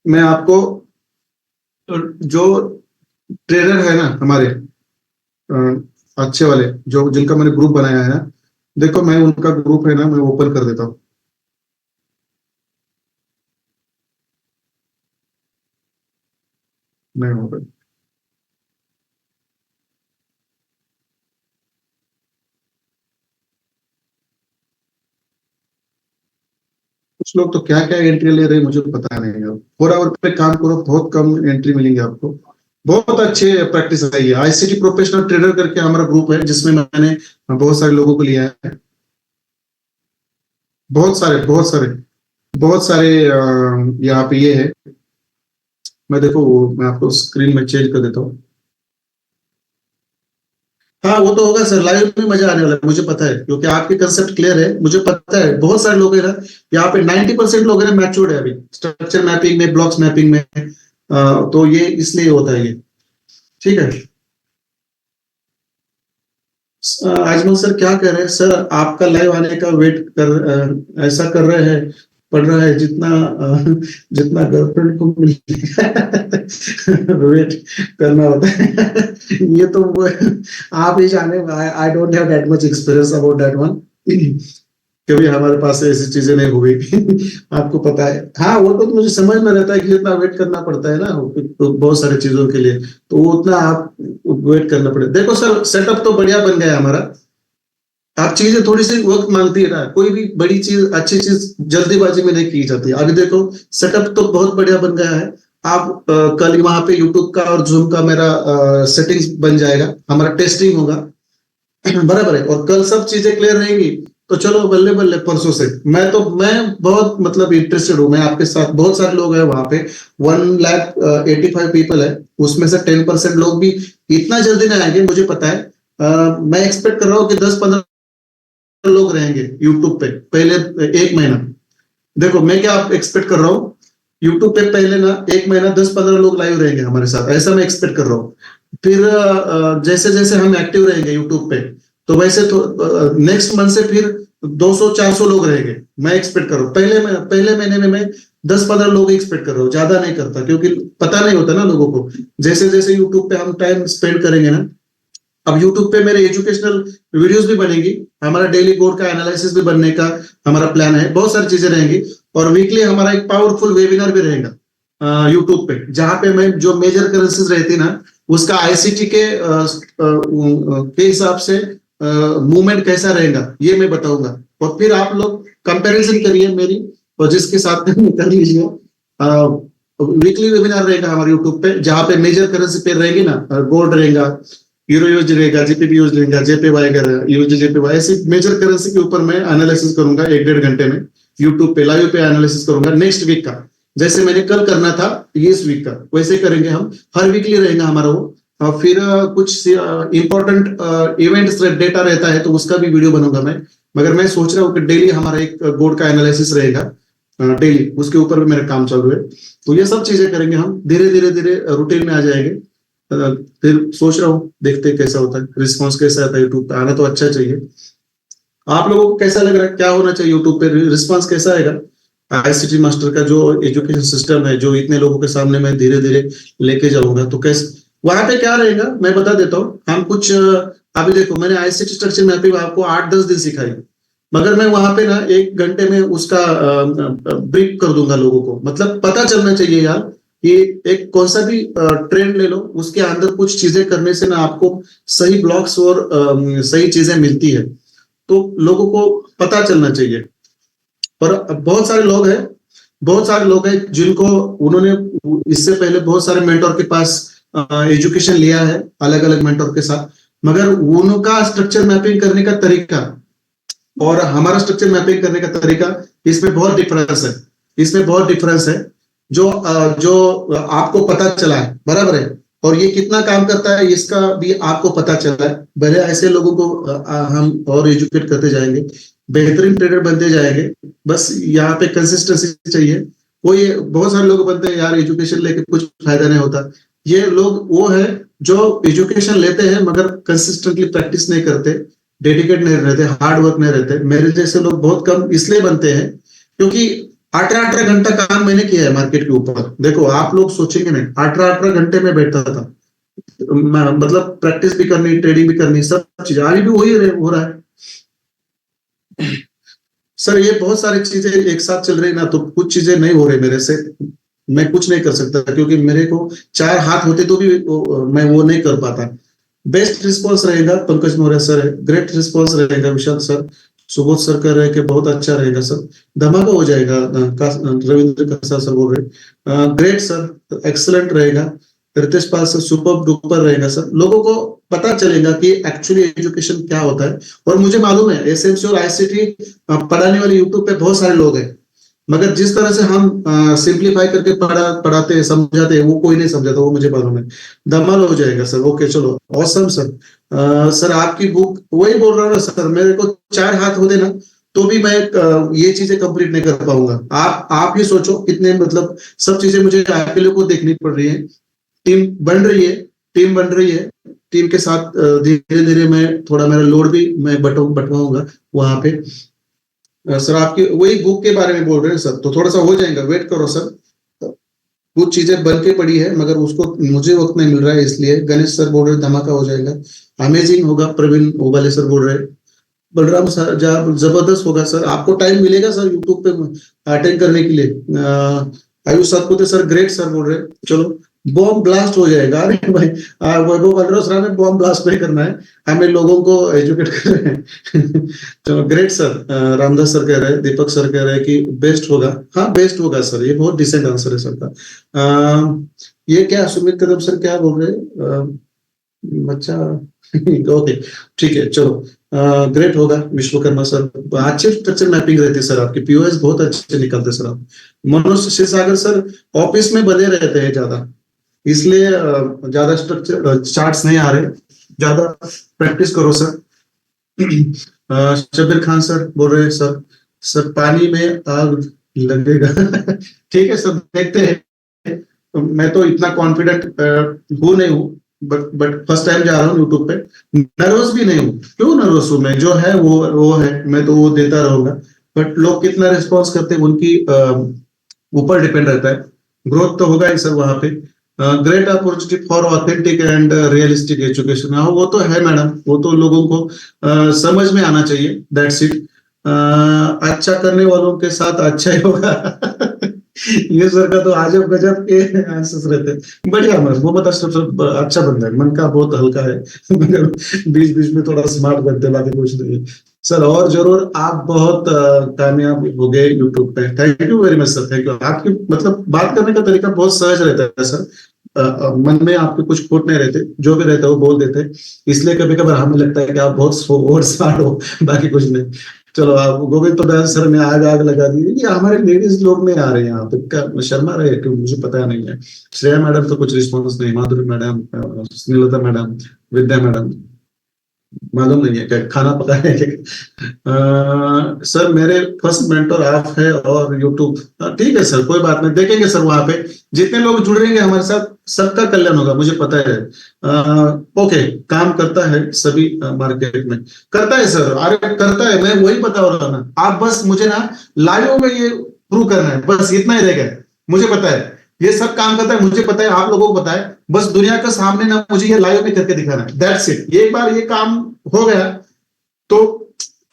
मैं आपको जो ट्रेनर है ना हमारे अच्छे वाले, जो जिनका मैंने ग्रुप बनाया है ना, देखो मैं उनका ग्रुप है ना, मैं ओपन कर देता हूँ। मैं ओपन, कुछ लोग तो क्या क्या एंट्री ले रहे हैं मुझे पता नहीं है। 4 आवर पे काम करो, बहुत कम एंट्री मिलेंगे आपको। बहुत अच्छे प्रैक्टिस है ये। आईसीटी प्रोफेशनल ट्रेडर करके हमारा ग्रुप है, जिसमें मैंने बहुत सारे लोगों को लिया है। बहुत सारे यहाँ पे ये है। मैं देखो मैं आपको स्क्रीन में चेंज कर देता हूँ। हाँ वो तो होगा सर, लाइव में मजा आने वाला है, मुझे पता है। क्योंकि आपके कंसेप्ट क्लियर है, मुझे पता है। बहुत सारे लोग हैं ना यहाँ पे, 90% लोग हैं मैच्योर्ड है अभी स्ट्रक्चर मैपिंग में, ब्लॉक्स मैपिंग में। तो ये इसलिए होता है ये। ठीक है। आजमल सर क्या कह रहे हैं सर, आपका लाइव आने का वेट कर, ऐसा कर रहे हैं, पढ़ रहा है जितना जितना गर्लफ्रेंड को मिलने वेट करना होता है। ये तो आप ही जाने। I don't have that much experience about that one. कभी हमारे पास ऐसी चीजें नहीं हुई। आपको पता है। हाँ वो तो मुझे समझ में रहता है कि इतना वेट करना पड़ता है ना, तो बहुत सारी चीजों के लिए, तो वो उतना आप वेट करना पड़ेगा। देखो सर सेटअप तो बढ़िया बन गया है हमारा। आप चीजें थोड़ी सी वक्त मांगती है ना, कोई भी बड़ी चीज अच्छी चीज जल्दीबाजी में नहीं की जाती। अभी देखो सेटअप तो बहुत बढ़िया बन गया है। आप कल वहां पे यूट्यूब का और जूम का मेरा सेटिंग्स बन जाएगा, हमारा टेस्टिंग होगा। बराबर है, और कल सब चीजें क्लियर रहेंगी। तो चलो बल्ले बल्ले परसों से मैं बहुत मतलब इंटरेस्टेड हूँ। मैं आपके साथ, बहुत सारे लोग हैं वहां पे, 1,85,000 पीपल है। उसमें से 10% लोग भी इतना जल्दी नहीं आएंगे, मुझे पता है। मैं एक्सपेक्ट कर रहा हूँ कि 10-15 लोग रहेंगे यूट्यूब पे पहले 1 महीना। देखो मैं क्या एक्सपेक्ट कर रहा हूँ, यूट्यूब पे पहले ना 1 महीना 10-15 लोग लाइव रहेंगे हमारे साथ, ऐसा मैं एक्सपेक्ट कर रहा हूँ। फिर जैसे जैसे हम एक्टिव रहेंगे यूट्यूब पे, तो वैसे तो नेक्स्ट मंथ से फिर 200-400 लोग रहेंगे। मैं एक्सपेक्ट कर रहा हूँ। पहले महीने में मैं 10-15 लोग एक्सपेक्ट कर रहा हूँ, ज्यादा नहीं करता। क्योंकि पता नहीं होता ना लोगों को। जैसे जैसे यूट्यूब पे हम टाइम स्पेंड करेंगे ना, अब यूट्यूब पे मेरे एजुकेशनल वीडियोस भी बनेगी, हमारा डेली बोर्ड का एनालिसिस भी बनने का हमारा प्लान है, बहुत सारी चीजें रहेंगी। और वीकली हमारा एक पावरफुल वेबिनार भी रहेगा यूट्यूब पे, जहां पे मैं जो मेजर करेंसीज रहती ना, उसका आईसीटी के हिसाब से मूवमेंट कैसा रहेगा ये मैं बताऊंगा। और फिर आप लोग कंपैरिजन करिए मेरी और जिसके साथ में कर लीजिए। वीकली वेबिनार रहेगा हमारे यूट्यूब पे, जहां पे मेजर करेंसी पे रहेगी ना, गोल्ड रहेगा, यूरो यूएसडी रहेगा, जीपीपी यूएसडी रहेगा, जेपीवाई यूएसडी जेपीवाई, ऐसी मेजर करेंसी के ऊपर मैं एनालिसिस करूंगा 1-1.5 घंटे में यूट्यूब पे लाइव पे एनालिसिस करूंगा नेक्स्ट वीक का। जैसे मैंने कल करना था ये इस वीक का वैसे करेंगे हम। हर वीकली रहेगा हमारा वो। फिर कुछ इंपॉर्टेंट इवेंट्स डेटा रहता है तो उसका भी वीडियो बनूंगा मैं। मगर मैं सोच रहा हूँ कि डेली हमारा एक बोर्ड का एनालिसिस रहेगा डेली, उसके ऊपर भी मेरा काम चालू है। तो ये सब चीजें करेंगे हम, धीरे धीरे धीरे रूटीन में आ जाएंगे। फिर सोच रहा हूँ देखते कैसा होता है, रिस्पॉन्स कैसा आता है। यूट्यूब पे आना तो अच्छा चाहिए। आप लोगों को कैसा लग रहा है, क्या होना चाहिए यूट्यूब पे, रिस्पॉन्स कैसा आएगा आईसीटी मास्टर का जो एजुकेशन सिस्टम है, जो इतने लोगों के सामने मैं धीरे धीरे लेके जाऊंगा, तो कैसे वहां पे क्या रहेगा मैं बता देता हूँ। हम कुछ अभी देखो मैंने आईसीटी स्ट्रक्चर मैपिंग आपको 8-10 दिन सिखाई। मगर मैं वहां पे ना 1 घंटे में उसका ब्रीफ कर दूंगा लोगों को। मतलब पता चलना चाहिए यार कि एक कौन सा भी ट्रेंड ले लो, उसके अंदर कुछ चीजें करने से ना आपको सही ब्लॉक्स और सही चीजें मिलती है, तो लोगों को पता चलना चाहिए। पर बहुत सारे लोग हैं जिनको उन्होंने इससे पहले बहुत सारे मेंटोर के पास एजुकेशन लिया है, अलग अलग मेंटोर के साथ, मगर उनका स्ट्रक्चर मैपिंग करने का तरीका और हमारा स्ट्रक्चर मैपिंग करने का तरीका, इसमें बहुत डिफरेंस है। इसमें बहुत डिफरेंस है। जो आपको पता चला है बराबर है, और ये कितना काम करता है इसका भी आपको पता चला है। भले ऐसे लोगों को हम और एजुकेट करते जाएंगे, बेहतरीन ट्रेडर बनते जाएंगे। बस यहाँ पे कंसिस्टेंसी चाहिए। कोई बहुत सारे लोग बनते हैं यार एजुकेशन लेके कुछ फायदा नहीं होता। ये लोग वो है जो एजुकेशन लेते हैं मगर कंसिस्टेंटली प्रैक्टिस नहीं करते, डेडिकेट नहीं रहते, हार्ड वर्क नहीं रहते। मेरे जैसे लोग बहुत कम इसलिए बनते हैं क्योंकि 18-18 घंटा काम मैंने किया है मार्केट के ऊपर। देखो आप लोग सोचेंगे नहीं, 18-18 घंटे में बैठता था, मतलब प्रैक्टिस भी करनी, ट्रेडिंग भी करनी, सब चीज। आज भी वही हो रहा है सर। ये बहुत सारी चीजें एक साथ चल रही ना, तो कुछ चीजें नहीं हो रही मेरे से। मैं कुछ नहीं कर सकता क्योंकि मेरे को 4 हाथ होते तो भी मैं वो नहीं कर पाता। बेस्ट रिस्पॉन्स रहेगा पंकज मौर्य सर है, ग्रेट रिस्पॉन्स रहेगा विशाल सर, सुबोध सर कर रहे कि बहुत अच्छा रहेगा सर, धमाका हो जाएगा। रविंद्र कसा सर बोल रहे ग्रेट सर, एक्सलेंट रहेगा। Ritesh Pal sir super duper रहेगा सर। लोगों को पता चलेगा कि एक्चुअली एजुकेशन क्या होता है। और मुझे मालूम है एसएमसी और आईसीटी पढ़ाने वाले यूट्यूब पे बहुत सारे लोग हैं, मगर जिस तरह से हम सिंप्लीफाई करके पढ़ाते हैं, समझाते हैं, वो कोई नहीं समझाता, वो मुझे मालूम है। धमाल हो जाएगा सर। ओके चलो, ऑसम सर। सर आपकी बुक, वही बोल रहा हूँ ना सर, मेरे को 4 हाथ होते ना तो भी मैं ये चीजें कंप्लीट नहीं कर पाऊंगा। आप ही सोचो कितने, मतलब सब चीजें मुझे अकेले को देखनी पड़ रही है। टीम बन रही है, टीम बन रही है। टीम के साथ धीरे धीरे मैं थोड़ा मेरा लोड भी मैं बटवाऊंगा वहां पे। सर आपकी वही बुक के बारे में बोल रहे हैं सर, तो थोड़ा सा हो जाएगा, वेट करो सर। कुछ चीजें बन के पड़ी है मगर उसको मुझे वक्त नहीं मिल रहा है, इसलिए गणेश सर बोल रहे धमाका हो जाएगा, अमेजिंग होगा। प्रवीण ओबाले सर बोल रहे, बलराम सर जबरदस्त होगा सर। आपको टाइम मिलेगा सर यूट्यूब पे अटेंड करने के लिए? Ayush Satpute sir great sir बोल रहे। चलो बॉम्ब ब्लास्ट हो जाएगा। अरे भाई वैभव बलराम सर ने बॉम्ब ब्लास्ट नहीं करना है, हमें लोगों को एजुकेट कर रहे हैं। तो ग्रेट सर। रामदास सर कह रहे हैं, दीपक सर कह रहे हैं कि बेस्ट होगा। हाँ बेस्ट होगा सर, ये बहुत डिसेंट आंसर है सर का। ये क्या सुमित कदम सर क्या बोल रहे हैं? बच्चा ओके ठीक है चलो। ग्रेट होगा विश्वकर्मा सर। अच्छे स्ट्रक्चर मैपिंग रहती है सर आपकी, पीओएस बहुत अच्छे निकलते सर आप। मनोज क्षीरसागर सर ऑफिस में बने रहते हैं ज्यादा, इसलिए ज्यादा स्ट्रक्चर चार्ट्स नहीं आ रहे। ज्यादा प्रैक्टिस करो सर। शब्बीर खान सर बोल रहे हैं सर, सर पानी में आग लगेगा। ठीक है सर, देखते हैं। मैं तो इतना कॉन्फिडेंट हूँ नहीं हूँ, बट फर्स्ट टाइम जा रहा हूँ यूट्यूब पे। नर्वस भी नहीं हूँ, क्यों नर्वस हूँ? मैं जो है वो है, मैं तो वो देता रहूंगा। बट लोग कितना रिस्पॉन्स करते हैं उनकी ऊपर डिपेंड रहता है। ग्रोथ तो होगा ही सर वहां पे। Great opportunity for authentic and realistic education, हाँ वो तो है मैडम, वो तो लोगों को समझ में आना चाहिए, दैट्स इट। अच्छा करने वालों के साथ अच्छा ही होगा। ये सर का तो आजब गजब के आंसर्स रहते हैं। बढ़िया, मोहम्मद अशरफ सर अच्छा बंदा है, मन का बहुत हल्का है। मगर बीच बीच में थोड़ा स्मार्ट बनते, बाकी कुछ नहीं है सर। और जरूर आप बहुत कामयाब हो गए यूट्यूब पे। Thank you very much sir, thank you. आपकी मतलब बात करने का तरीका बहुत सहज रहता है सर। मन में आपके कुछ खोट नहीं रहते, जो भी रहता है वो बोल देते हैं। इसलिए कभी कभार हमें लगता है कि आप बहुत ओवर स्मार्ट हो, बाकी कुछ नहीं। चलो आप गोविंद प्रधान सर ने आग लगा दी। ये हमारे लेडीज लोग नहीं आ रहे हैं यहाँ पे, क्या शर्मा रहे क्यों मुझे पता नहीं है। श्रेया मैडम तो कुछ रिस्पॉन्स नहीं, माधुरी मैडम, स्नेहलता मैडम, विद्या मैडम, मालूम नहीं है क्या खाना पका है। सर मेरे फर्स्ट मेंटर आप है और यूट्यूब, ठीक है सर कोई बात नहीं, देखेंगे सर वहां पे जितने लोग जुड़ेंगे हमारे साथ सबका कल्याण होगा, मुझे पता है। ओके, काम करता है सभी मार्केट में, करता है सर, अरे करता है, मैं वही बता रहा ना। आप बस मुझे ना लाइव में ये प्रूव करना है, बस इतना ही रहेगा। मुझे पता है ये सब काम करता है, मुझे पता है, आप लोगों को पता है। बस दुनिया के सामने ना मुझे ये लाइव में करके दिखाना है, दैट्स इट। एक बार ये काम हो गया तो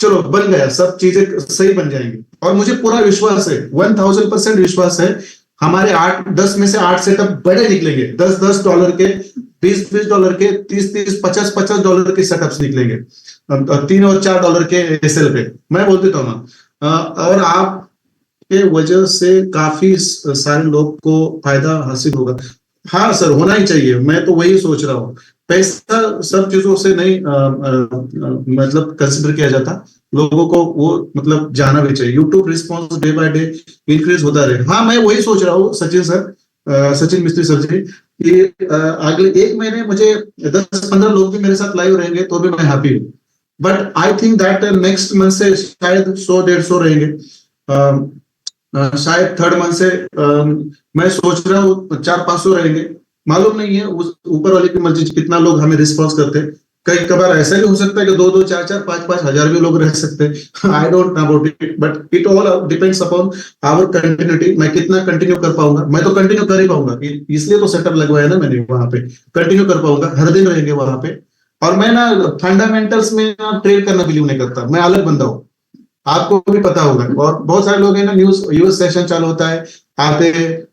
चलो बन गया, सब चीजें सही बन जाएंगी, और मुझे पूरा विश्वास है, 1000% विश्वास है। हमारे 8 10 में से 8 सेटअप बड़े निकलेंगे, $10 के, $20 के, 30 50 $50 के सेटअप्स निकलेंगे, $3 और $4 के एसएल पे, मैं बोल देता हूँ ना। और आप के वजह से काफी सारे लोग को फायदा हासिल होगा। हाँ सर, होना ही चाहिए, मैं तो वही सोच रहा हूँ। पैसा सब चीजों से नहीं मतलब कंसिडर किया जाता, लोगों को वो मतलब जाना भी चाहिए। YouTube response day by day increase होता रहे। हाँ, मैं वही सोच रहा हूँ सचिन सर, सचिन मिस्त्री सर जी, कि अगले 1 महीने मुझे 10 15 लोग भी मेरे साथ लाइव रहेंगे तो भी मैं हैप्पी हूँ। But I think that next month से शायद 100 150 रहेंगे। शायद थर्ड मंथ से मैं सोच रहा हूँ 400 500 रहेंगे। मालूम नहीं है उस ऊपर वाले की मर्जी कितना लोग हमें रिस्पॉन्स करते हैं। कई कबार ऐसा भी हो सकता है कि 2 2 4 4 5 5 हजार भी लोग रह सकते हैं। I don't know about it, but it all depends upon our continuity. मैं कितना कंटिन्यू कर पाऊंगा, मैं तो कंटिन्यू कर ही पाऊंगा, इसलिए तो सेटअप लगवाया ना मैंने, वहां पे कंटिन्यू कर पाऊंगा, हर दिन रहेंगे वहां पे। और मैं ना फंडामेंटल्स में ट्रेड करना बिलीव नहीं करता, मैं अलग बंदा हूँ, आपको भी पता होगा। और बहुत सारे लोग हैं ना, न्यूज यूएस सेशन चालू होता है, आते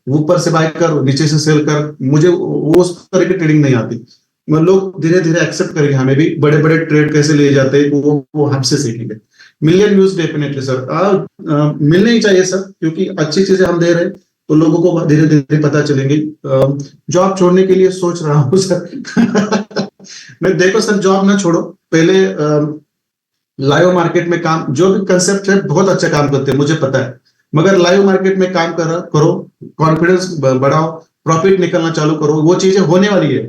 ऊपर से बाय कर नीचे से सेल कर, मुझे वो उस तरह की ट्रेडिंग नहीं आती। मतलब लोग धीरे धीरे एक्सेप्ट करेंगे, हमें भी बड़े बड़े ट्रेड कैसे लिए जाते हैं वो हमसे सीखेंगे। मिलियन व्यूज डेफिनेटली सर, मिलने ही चाहिए सर, क्योंकि अच्छी चीजें हम दे रहे हैं तो लोगों को धीरे धीरे पता चलेंगे। जॉब छोड़ने के लिए सोच रहा हूँ सर। मैं देखो सर, जॉब ना छोड़ो, पहले लाइव मार्केट में काम, जो भी कंसेप्ट है बहुत अच्छा काम करते हैं मुझे पता है, मगर लाइव मार्केट में काम करो, कॉन्फिडेंस बढ़ाओ, प्रॉफिट निकलना चालू करो, वो चीजें होने वाली है।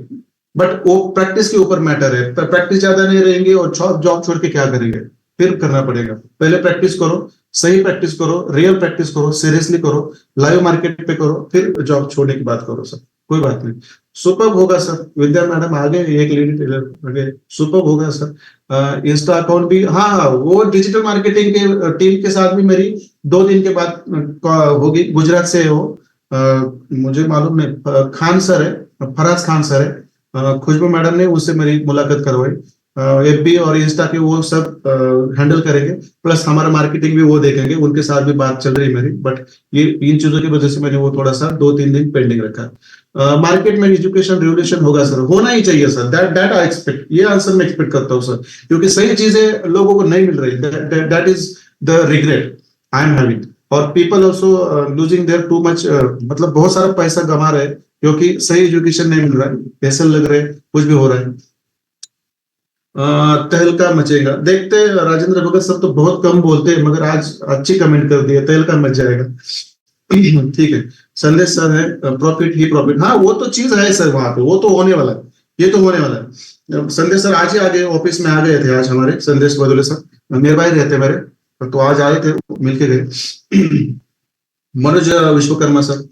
बट वो प्रैक्टिस के ऊपर मैटर है, प्रैक्टिस ज्यादा नहीं रहेंगे और जॉब छोड़ के क्या करेंगे, फिर करना पड़ेगा। पहले प्रैक्टिस करो, सही प्रैक्टिस करो, रियल प्रैक्टिस करो, सीरियसली करो, लाइव मार्केट पे करो, फिर जॉब छोड़ने की बात करो सर, कोई बात नहीं। सुपर होगा सर, विद्या मैडम आगे, एक लेडी टेलर आगे, सुपर होगा सर। इंस्टा अकाउंट भी, हाँ हाँ, वो डिजिटल मार्केटिंग के टीम के साथ भी मेरी 2 दिन के बाद होगी, गुजरात से हो, मुझे मालूम नहीं, खान सर है, फराज खान सर है, खुशबू मैडम ने उससे मेरी मुलाकात करवाई। एफबी और इंस्टा के वो सब हैंडल करेंगे, प्लस हमारा मार्केटिंग भी वो देखेंगे, उनके साथ भी बात चल रही है मेरी। बट ये इन चीजों की वजह से मैंने वो थोड़ा सा 2 3 दिन पेंडिंग रखा। मार्केट में एजुकेशन रिवोल्यूशन होगा सर, होना ही चाहिए सर, दैट आई एक्सपेक्ट, ये आंसर मैं एक्सपेक्ट करता हूँ सर, क्योंकि सही चीजें लोगों को नहीं मिल रही, that is the regret I am having. और people also losing their too much, मतलब बहुत सारा पैसा गंवा रहे हैं क्योंकि सही एजुकेशन नहीं मिल रहा है, पैसे लग रहे हैं, कुछ भी हो रहा है। तहलका मचेगा, देखते हैं। राजेंद्र भगत सर तो बहुत कम बोलते हैं, मगर आज अच्छी कमेंट कर दी है, तहलका मच जाएगा। ठीक है। संदेश सर है, प्रॉफिट ही प्रॉफिट, हाँ वो तो चीज है सर, वहां पे वो तो होने वाला है, ये तो होने वाला है। संदेश सर आज ही आ गए, ऑफिस में आ गए थे आज हमारे, संदेश बदोले सर नियर बाय रहते मेरे, तो आज आए थे, मिलके गए। मनोज विश्वकर्मा सर,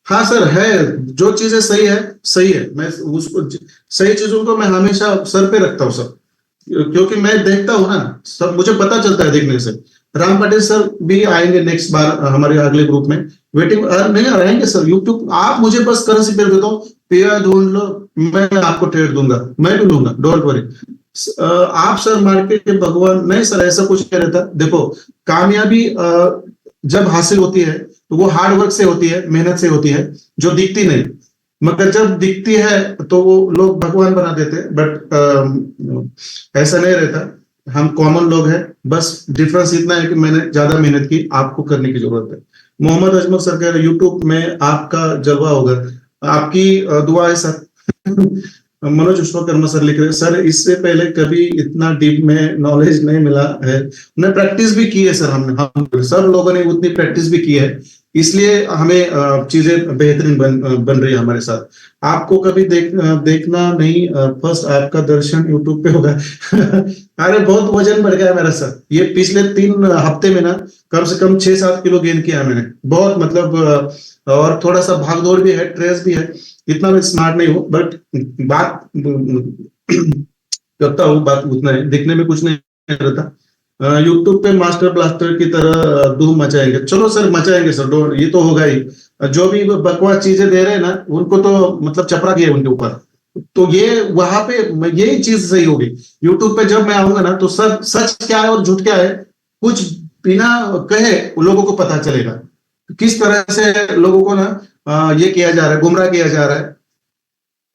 हाँ सर है, जो चीजें सही है सही है, मैं उसको सही चीजों को मैं हमेशा सर पे रखता हूँ सर, क्योंकि मैं देखता हूँ ना सब, मुझे पता चलता है देखने से। राम पाटिल सर भी आएंगे नेक्स्ट बार हमारे अगले ग्रुप में, वेटिंग नहीं रहेंगे सर। यूट्यूब आप मुझे बस करेंसी पेयर देता हूँ, पेयर ढूंढ लो, मैं आपको ट्रेड दूंगा, मैं भी लूंगा, डोंट वरी। आप सर मार्केट के भगवान नहीं सर, ऐसा कुछ नहीं रहता। देखो कामयाबी जब हासिल होती है तो वो हार्ड वर्क से होती है, मेहनत से होती है, जो दिखती नहीं, मगर जब दिखती है तो वो लोग भगवान बना देते हैं। बट ऐसा नहीं रहता, हम कॉमन लोग हैं, बस डिफरेंस इतना है कि मैंने ज्यादा मेहनत की, आपको करने की जरूरत है। मोहम्मद अजमल सर कह रहे यूट्यूब में आपका जलवा होगा, आपकी दुआ है सर। मनोज विश्वकर्मा सर लिख रहे सर, इससे पहले कभी इतना डीप में नॉलेज नहीं मिला है, हमने प्रैक्टिस भी की है सर, हम सब लोगों ने उतनी प्रैक्टिस भी की है, इसलिए हमें चीजें बेहतरीन बन रही है हमारे साथ। आपको कभी देखना नहीं, फर्स्ट आपका दर्शन यूट्यूब पे होगा। अरे बहुत वजन बढ़ गया मेरा सर, ये पिछले 3 हफ्ते में ना कम से कम 6 7 किलो गेन किया मैंने, बहुत मतलब और थोड़ा सा भाग दौड़ भी है, स्ट्रेस भी है, इतना मैं स्मार्ट नहीं हूँ, बट बात करता हूँ, बात उतना है, दिखने में कुछ नहीं रहता। यूट्यूब पे मास्टर ब्लास्टर की तरह धूम मचाएंगे, चलो सर मचाएंगे सर, ये तो होगा ही। जो भी बकवास चीजें दे रहे हैं ना उनको तो मतलब चपरा किया उनके ऊपर, तो ये वहां पे यही चीज सही होगी। यूट्यूब पे जब मैं आऊंगा ना, तो सब सच क्या है और झूठ क्या है, कुछ बिना कहे लोगों को पता चलेगा किस तरह से लोगों को ना ये किया जा रहा है, गुमराह किया जा रहा है,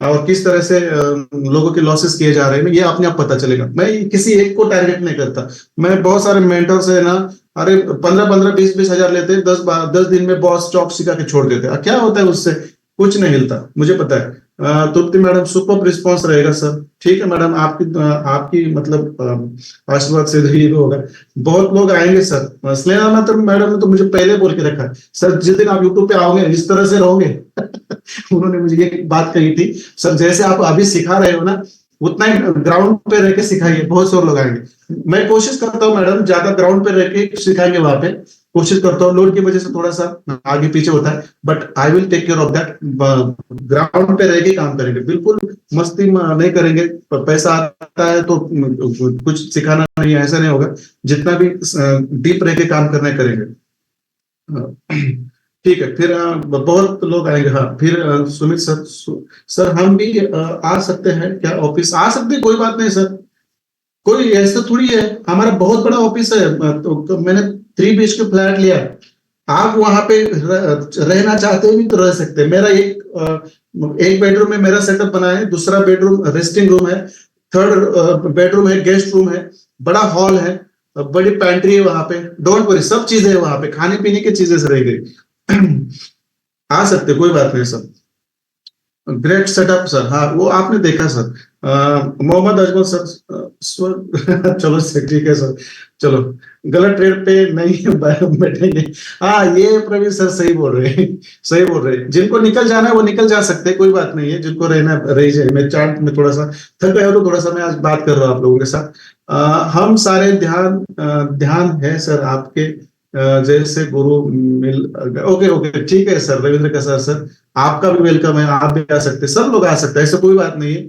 और किस तरह से लोगों के लॉसेस किए जा रहे हैं, ये अपने आप पता चलेगा। मैं किसी एक को टारगेट नहीं करता। मैं बहुत सारे मेंटर से ना, अरे 15-15 20-20 हजार लेते हैं, 10 दिन में बॉस चौक सिखा के छोड़ देते हैं। क्या होता है उससे? कुछ नहीं हिलता, मुझे पता है। तृप्ति मैडम सुपर रिस्पॉन्स रहेगा सर। ठीक है मैडम, आपकी मतलब आशीर्वाद से ही होगा। बहुत लोग आएंगे सर। स्नेहा मैडम ने तो मुझे पहले बोल के रखा है, सर जिस दिन आप यूट्यूब पे आओगे इस तरह से रहोगे। उन्होंने मुझे ये बात कही थी, सर जैसे आप अभी सिखा रहे हो ना, उतना ही ग्राउंड पे रह के सिखाइए, बहुत से लोग आएंगे। मैं कोशिश करता हूँ मैडम, ज्यादा ग्राउंड पे रह के सिखाएंगे वहां पे, कोशिश करता हूँ। लोड की वजह से थोड़ा सा आगे पीछे होता है, but I will take care of that. Ground पे रह के काम करेंगे, बिल्कुल मस्ती नहीं करेंगे। पैसा आता है तो कुछ सिखाना नहीं है, ऐसा नहीं होगा। जितना भी डीप रह के काम करना है करेंगे। ठीक है, फिर बहुत लोग आएंगे। हाँ, फिर सुमित सर, सर हम भी आ सकते हैं क्या? ऑफिस आ सकते हैं, कोई बात नहीं सर। कोई ऐसा थोड़ी है, हमारा बहुत बड़ा ऑफिस है। तो मैंने 3 BHK फ्लैट लिया। आप वहां पे रहना चाहते हैं भी तो रह सकते हैं। मेरा एक बेडरूम में मेरा सेटअप बना है, दूसरा बेडरूम रेस्टिंग रूम है, थर्ड बेडरूम है, गेस्ट रूम है, बड़ा हॉल है, बड़ी पैंट्री है वहां पे। डोंट वरी, सब चीजें है वहां पे, खाने पीने की चीजें से रह गई। आ सकते, कोई बात नहीं सर। Great setup sir. हाँ, वो आपने देखा सर। मोहम्मद अजमल सर, चलो सर, ठीक है सर। चलो, गलत ट्रेड पे नहीं बैठेंगे। हाँ, ये प्रवीण सर सही बोल रहे हैं, सही बोल रहे हैं। जिनको निकल जाना है वो निकल जा सकते हैं, कोई बात नहीं है। जिनको रहना रह जाए। मैं चार्ट में थोड़ा सा थक गया हूँ, तो थोड़ा सा मैं आज बात कर रहा हूँ आप लोगों के साथ। हम सारे ध्यान है सर आपके, जैसे गुरु मिल। ओके ओके, ठीक है सर। रविंद्र का सर, आपका भी वेलकम है, आप भी आ सकते हैं, सब लोग आ सकते हैं, ऐसा कोई बात नहीं है।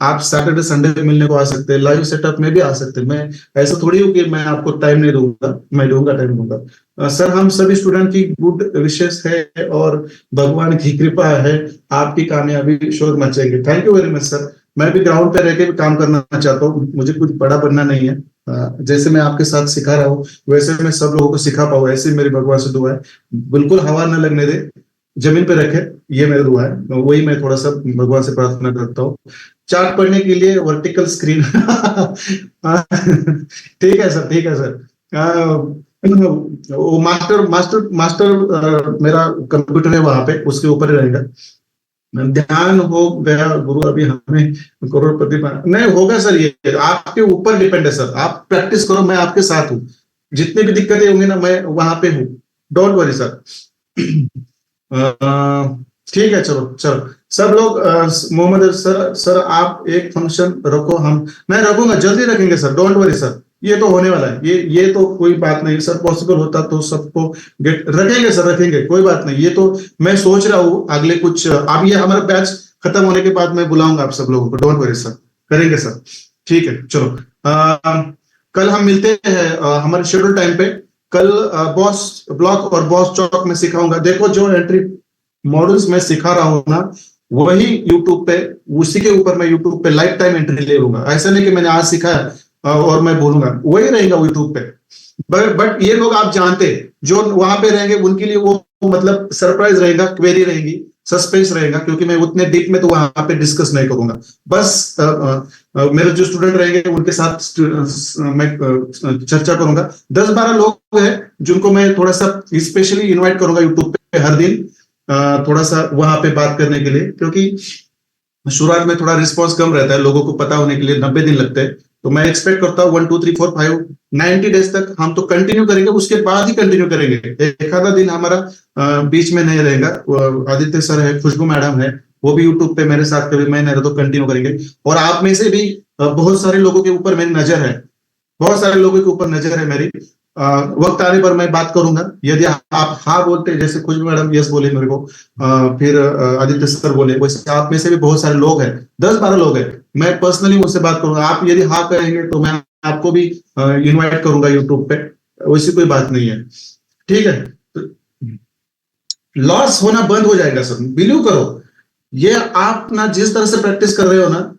आप सैटरडे संडे मिलने को आ सकते हैं, लाइव सेटअप में भी आ सकते हैं। मैं ऐसा थोड़ी हूँ कि मैं आपको टाइम नहीं दूंगा, मैं दूंगा, टाइम दूंगा। सर, हम सभी स्टूडेंट की गुड विशेष है और भगवान की कृपा है, आपकी कामयाबी शोर मचेंगे। Thank you very much sir. मैं भी ग्राउंड पे रह के भी काम करना चाहता हूँ, मुझे कुछ बड़ा बनना नहीं है। जैसे मैं आपके साथ सिखा रहा हूँ, वैसे मैं सब लोगों को सिखा पाऊँ, ऐसे मेरी भगवान से दुआ है। बिल्कुल हवा न लगने दे, जमीन पे रखे, ये मेरा दुआ है। वही मैं थोड़ा सा भगवान से प्रार्थना करता हूँ। चार्ट पढ़ने के लिए वर्टिकल स्क्रीन। ठीक है सर, ठीक है सर। वो मास्टर मास्टर मास्टर मेरा कंप्यूटर है वहां पे, उसके ऊपर ही रहेगा। ध्यान हो गया गुरु, अभी हमें करोड़पति नहीं होगा सर। ये आपके ऊपर डिपेंड है सर। आप प्रैक्टिस करो, मैं आपके साथ हूँ। जितनी भी दिक्कतें होंगी ना, मैं वहां पे हूँ। Don't worry sir. ठीक है, चलो चलो सब लोग। मोहम्मद सर आप एक फंक्शन रखो, हम मैं रखूंगा, जल्दी रखेंगे सर, डोंट वरी सर। ये तो होने वाला है, ये तो कोई बात नहीं सर। पॉसिबल होता तो सबको गेट रखेंगे सर, रखेंगे, कोई बात नहीं। ये तो मैं सोच रहा हूँ अगले कुछ, अब ये हमारा बैच खत्म होने के बाद मैं बुलाऊंगा आप सब लोगों को, डोंट वरी सर, करेंगे सर। ठीक है, चलो। कल हम मिलते हैं हमारे शेड्यूल टाइम पे। कल बॉस ब्लॉक और बॉस चौक में सिखाऊंगा। देखो, जो एंट्री मॉडल्स मैं सिखा रहा हूँ ना, वही यूट्यूब पे, उसी के ऊपर मैं यूट्यूब पे लाइफ टाइम एंट्री ले लूंगा। ऐसा नहीं कि मैंने आज सिखाया और मैं बोलूंगा, वही रहेगा यूट्यूब पे। बट ये लोग आप जानते, जो वहां पे रहेंगे उनके लिए वो मतलब सरप्राइज रहेगा, क्वेरी रहेगी, सस्पेंस रहेगा, क्योंकि मैं उतने डीप में तो वहां पे डिस्कस नहीं करूंगा। बस मेरे जो स्टूडेंट रहेंगे उनके साथ मैं चर्चा करूंगा। 10-12 लोग हैं जिनको मैं थोड़ा सा स्पेशली इनवाइट करूंगा यूट्यूब पे हर दिन, थोड़ा सा वहां पे बात करने के लिए, क्योंकि शुरुआत में थोड़ा रिस्पॉन्स कम रहता है, लोगों को पता होने के लिए 90 दिन लगते हैं। तो मैं एक्सपेक्ट करता हूँ 1 2 3 4 5 90 डेज तक हम तो कंटिन्यू करेंगे, उसके बाद ही कंटिन्यू करेंगे। एक आधा दिन हमारा बीच में नहीं रहेगा। आदित्य सर है, खुशबू मैडम है, वो भी यूट्यूब पे मेरे साथ, कभी मैं नहीं रहा तो कंटिन्यू करेंगे। और आप में से भी बहुत सारे लोगों के ऊपर मेरी नजर है, बहुत सारे लोगों के ऊपर नजर है मेरी। वक्त आने पर मैं बात करूंगा। यदि आप हाँ बोलते, जैसे खुशबू मैडम यस बोले मेरे को, फिर आदित्य सर बोले, वैसे आप में से भी बहुत सारे लोग हैं, 10-12 लोग हैं, मैं पर्सनली उनसे बात करूंगा। आप यदि हाँ कहेंगे तो मैं आपको भी इनवाइट करूंगा यूट्यूब पे, वैसी कोई बात नहीं है। ठीक है, लॉस होना बंद हो जाएगा सर, बिलीव करो। ये आप ना जिस तरह से प्रैक्टिस कर रहे हो ना,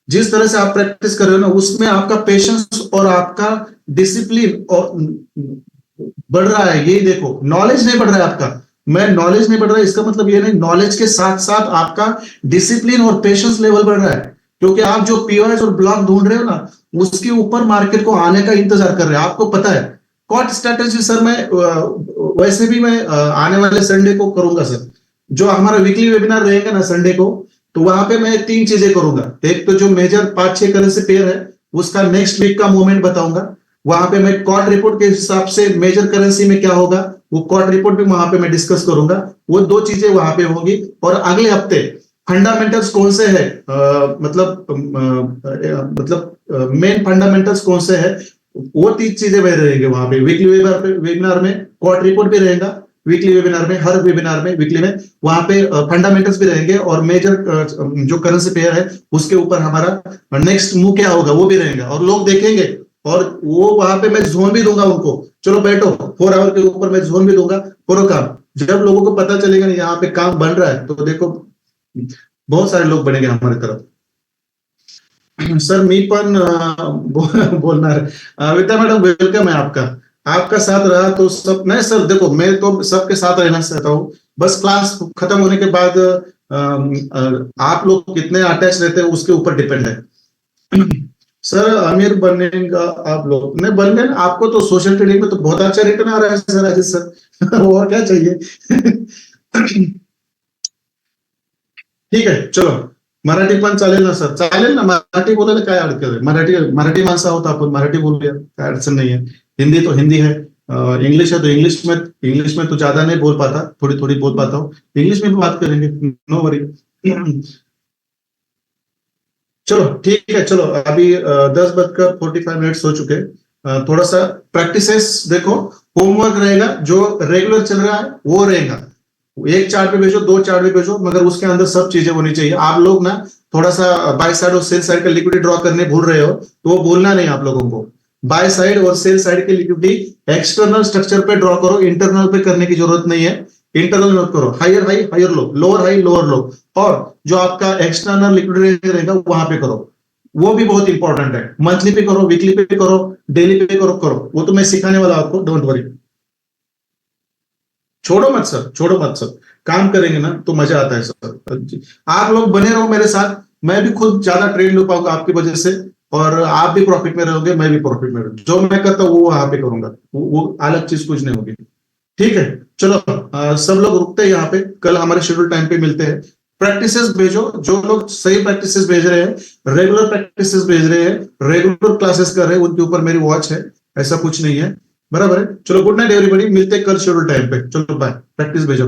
जिस तरह से आप प्रैक्टिस कर रहे हो ना, उसमें आपका पेशेंस और आपका डिसिप्लिन और बढ़ रहा है। यही देखो, नॉलेज नहीं बढ़ रहा है आपका। मैं नॉलेज नहीं बढ़ रहा है इसका मतलब ये नहीं, नॉलेज के साथ साथ आपका डिसिप्लिन और पेशेंस लेवल बढ़ रहा है। क्योंकि आप जो पीओएस और ब्लॉक ढूंढ रहे हो ना, उसके ऊपर मार्केट को आने का इंतजार कर रहे हैं। आपको पता है कॉट स्ट्रेटेजी सर, मैं वैसे भी मैं आने वाले संडे को करूंगा सर। जो हमारा वीकली वेबिनार रहेगा ना संडे को, तो वहां पे मैं 3 चीजें करूंगा। एक तो जो मेजर 5-6 करेंसी पेयर है उसका नेक्स्ट वीक का मूवमेंट बताऊंगा। वहां पे मैं कॉट रिपोर्ट के हिसाब से मेजर करेंसी में क्या होगा वो कॉट रिपोर्ट भी वहां पे मैं डिस्कस करूंगा। वो 2 चीजें वहां पे होगी। और अगले हफ्ते फंडामेंटल्स कौन से है, मतलब मेन फंडामेंटल्स कौन से है, वो 3 चीजें वह रहेंगे वहां पे। वीकली वेबिनार में कॉट रिपोर्ट भी रहेगा, वीकली वेबिनार में, हर वेबिनार में वीकली में वहां पे फंडामेंटल्स भी रहेंगे, और मेजर जो करेंसी पेयर है उसके ऊपर हमारा नेक्स्ट मूव क्या होगा वो भी रहेगा। और लोग देखेंगे, और वो वहां पे मैं जोन भी दूंगा उनको, चलो बैठो 4 आवर के ऊपर मैं जोन भी दूंगा, करो काम। जब लोगों को पता चलेगा ना यहाँ पे काम बन रहा है, तो देखो बहुत सारे लोग बनेंगे हमारी तरफ। सर मी पण बोलणार। विद्या मैडम वेलकम है आपका। आपका साथ रहा तो सब नहीं सर, देखो मैं तो सबके साथ रहना चाहता हूँ। बस क्लास खत्म होने के बाद आप लोग कितने अटैच रहते हैं उसके ऊपर डिपेंड है। सर अमीर बनने का आप लोग नहीं बन गए, आपको तो सोशल ट्रेडिंग में तो बहुत अच्छा रिटर्न आ रहा है सर, अजीत सर। और क्या चाहिए। ठीक आहे चलो, मराठी पण चालेल ना सर, चालेल ना, मराठी बोलायला काय अडचण आहे, मराठी मराठी माणसं आहोत आपण, मराठी बोलूया, काय अडचण नहीं है। हिंदी तो हिंदी है, इंग्लिश है तो इंग्लिश में तो ज्यादा नहीं बोल पाता, थोड़ी थोड़ी बोल पाता हूँ, इंग्लिश में भी बात करेंगे, नो वरी। चलो ठीक है, चलो अभी 10:45 हो चुके हैं। थोड़ा सा प्रैक्टिसेस देखो, होमवर्क रहेगा जो रेगुलर चल रहा है वो रहेगा। एक चार्ट पे भेजो, 2 चार्ट पे भेजो, मगर उसके अंदर सब चीजें होनी चाहिए। आप लोग ना थोड़ा सा बाय साइड और सेल साइड का लिक्विडिटी ड्रॉ करने भूल रहे हो, तो वो भूलना नहीं आप लोगों को। बाय साइड और सेल साइड की लिक्विडिटी एक्सटर्नल स्ट्रक्चर पे ड्रॉ करो, इंटरनल पे करने की जरूरत नहीं है। इंटरनल मत करो, higher high higher low, lower high lower low, और जो आपका एक्सटर्नल लिक्विडिटी रहेगा वहां पे करो। वो भी बहुत इंपॉर्टेंट है। मंथली पे करो, वीकली पे करो, डेली पे करो, करो वो तो मैं सिखाने वाला आपको, डोंट वरी। छोड़ो मत सर, छोड़ो मत सर, काम करेंगे ना तो मजा आता है सर। आप लोग बने रहो मेरे साथ, मैं भी खुद ज्यादा ट्रेड ले पाऊंगा आपकी वजह से, और आप भी प्रॉफिट में रहोगे, मैं भी प्रॉफिट में रहूंगा। जो मैं करता हूँ वो वहां पे करूंगा, वो अलग चीज कुछ नहीं होगी। ठीक है चलो, सब लोग रुकते हैं यहाँ पे, कल हमारे शेड्यूल टाइम पे मिलते हैं। प्रैक्टिसेस भेजो, जो लोग सही प्रैक्टिसेस भेज रहे हैं, रेगुलर प्रैक्टिसेस भेज रहे हैं, रेगुलर क्लासेस कर रहे हैं, उनके ऊपर मेरी वॉच है, ऐसा कुछ नहीं है। बराबर है, चलो गुड नाइट एवरीबॉडी, मिलते हैं कल शेड्यूल टाइम पे, चलो बाय, प्रैक्टिस भेजो।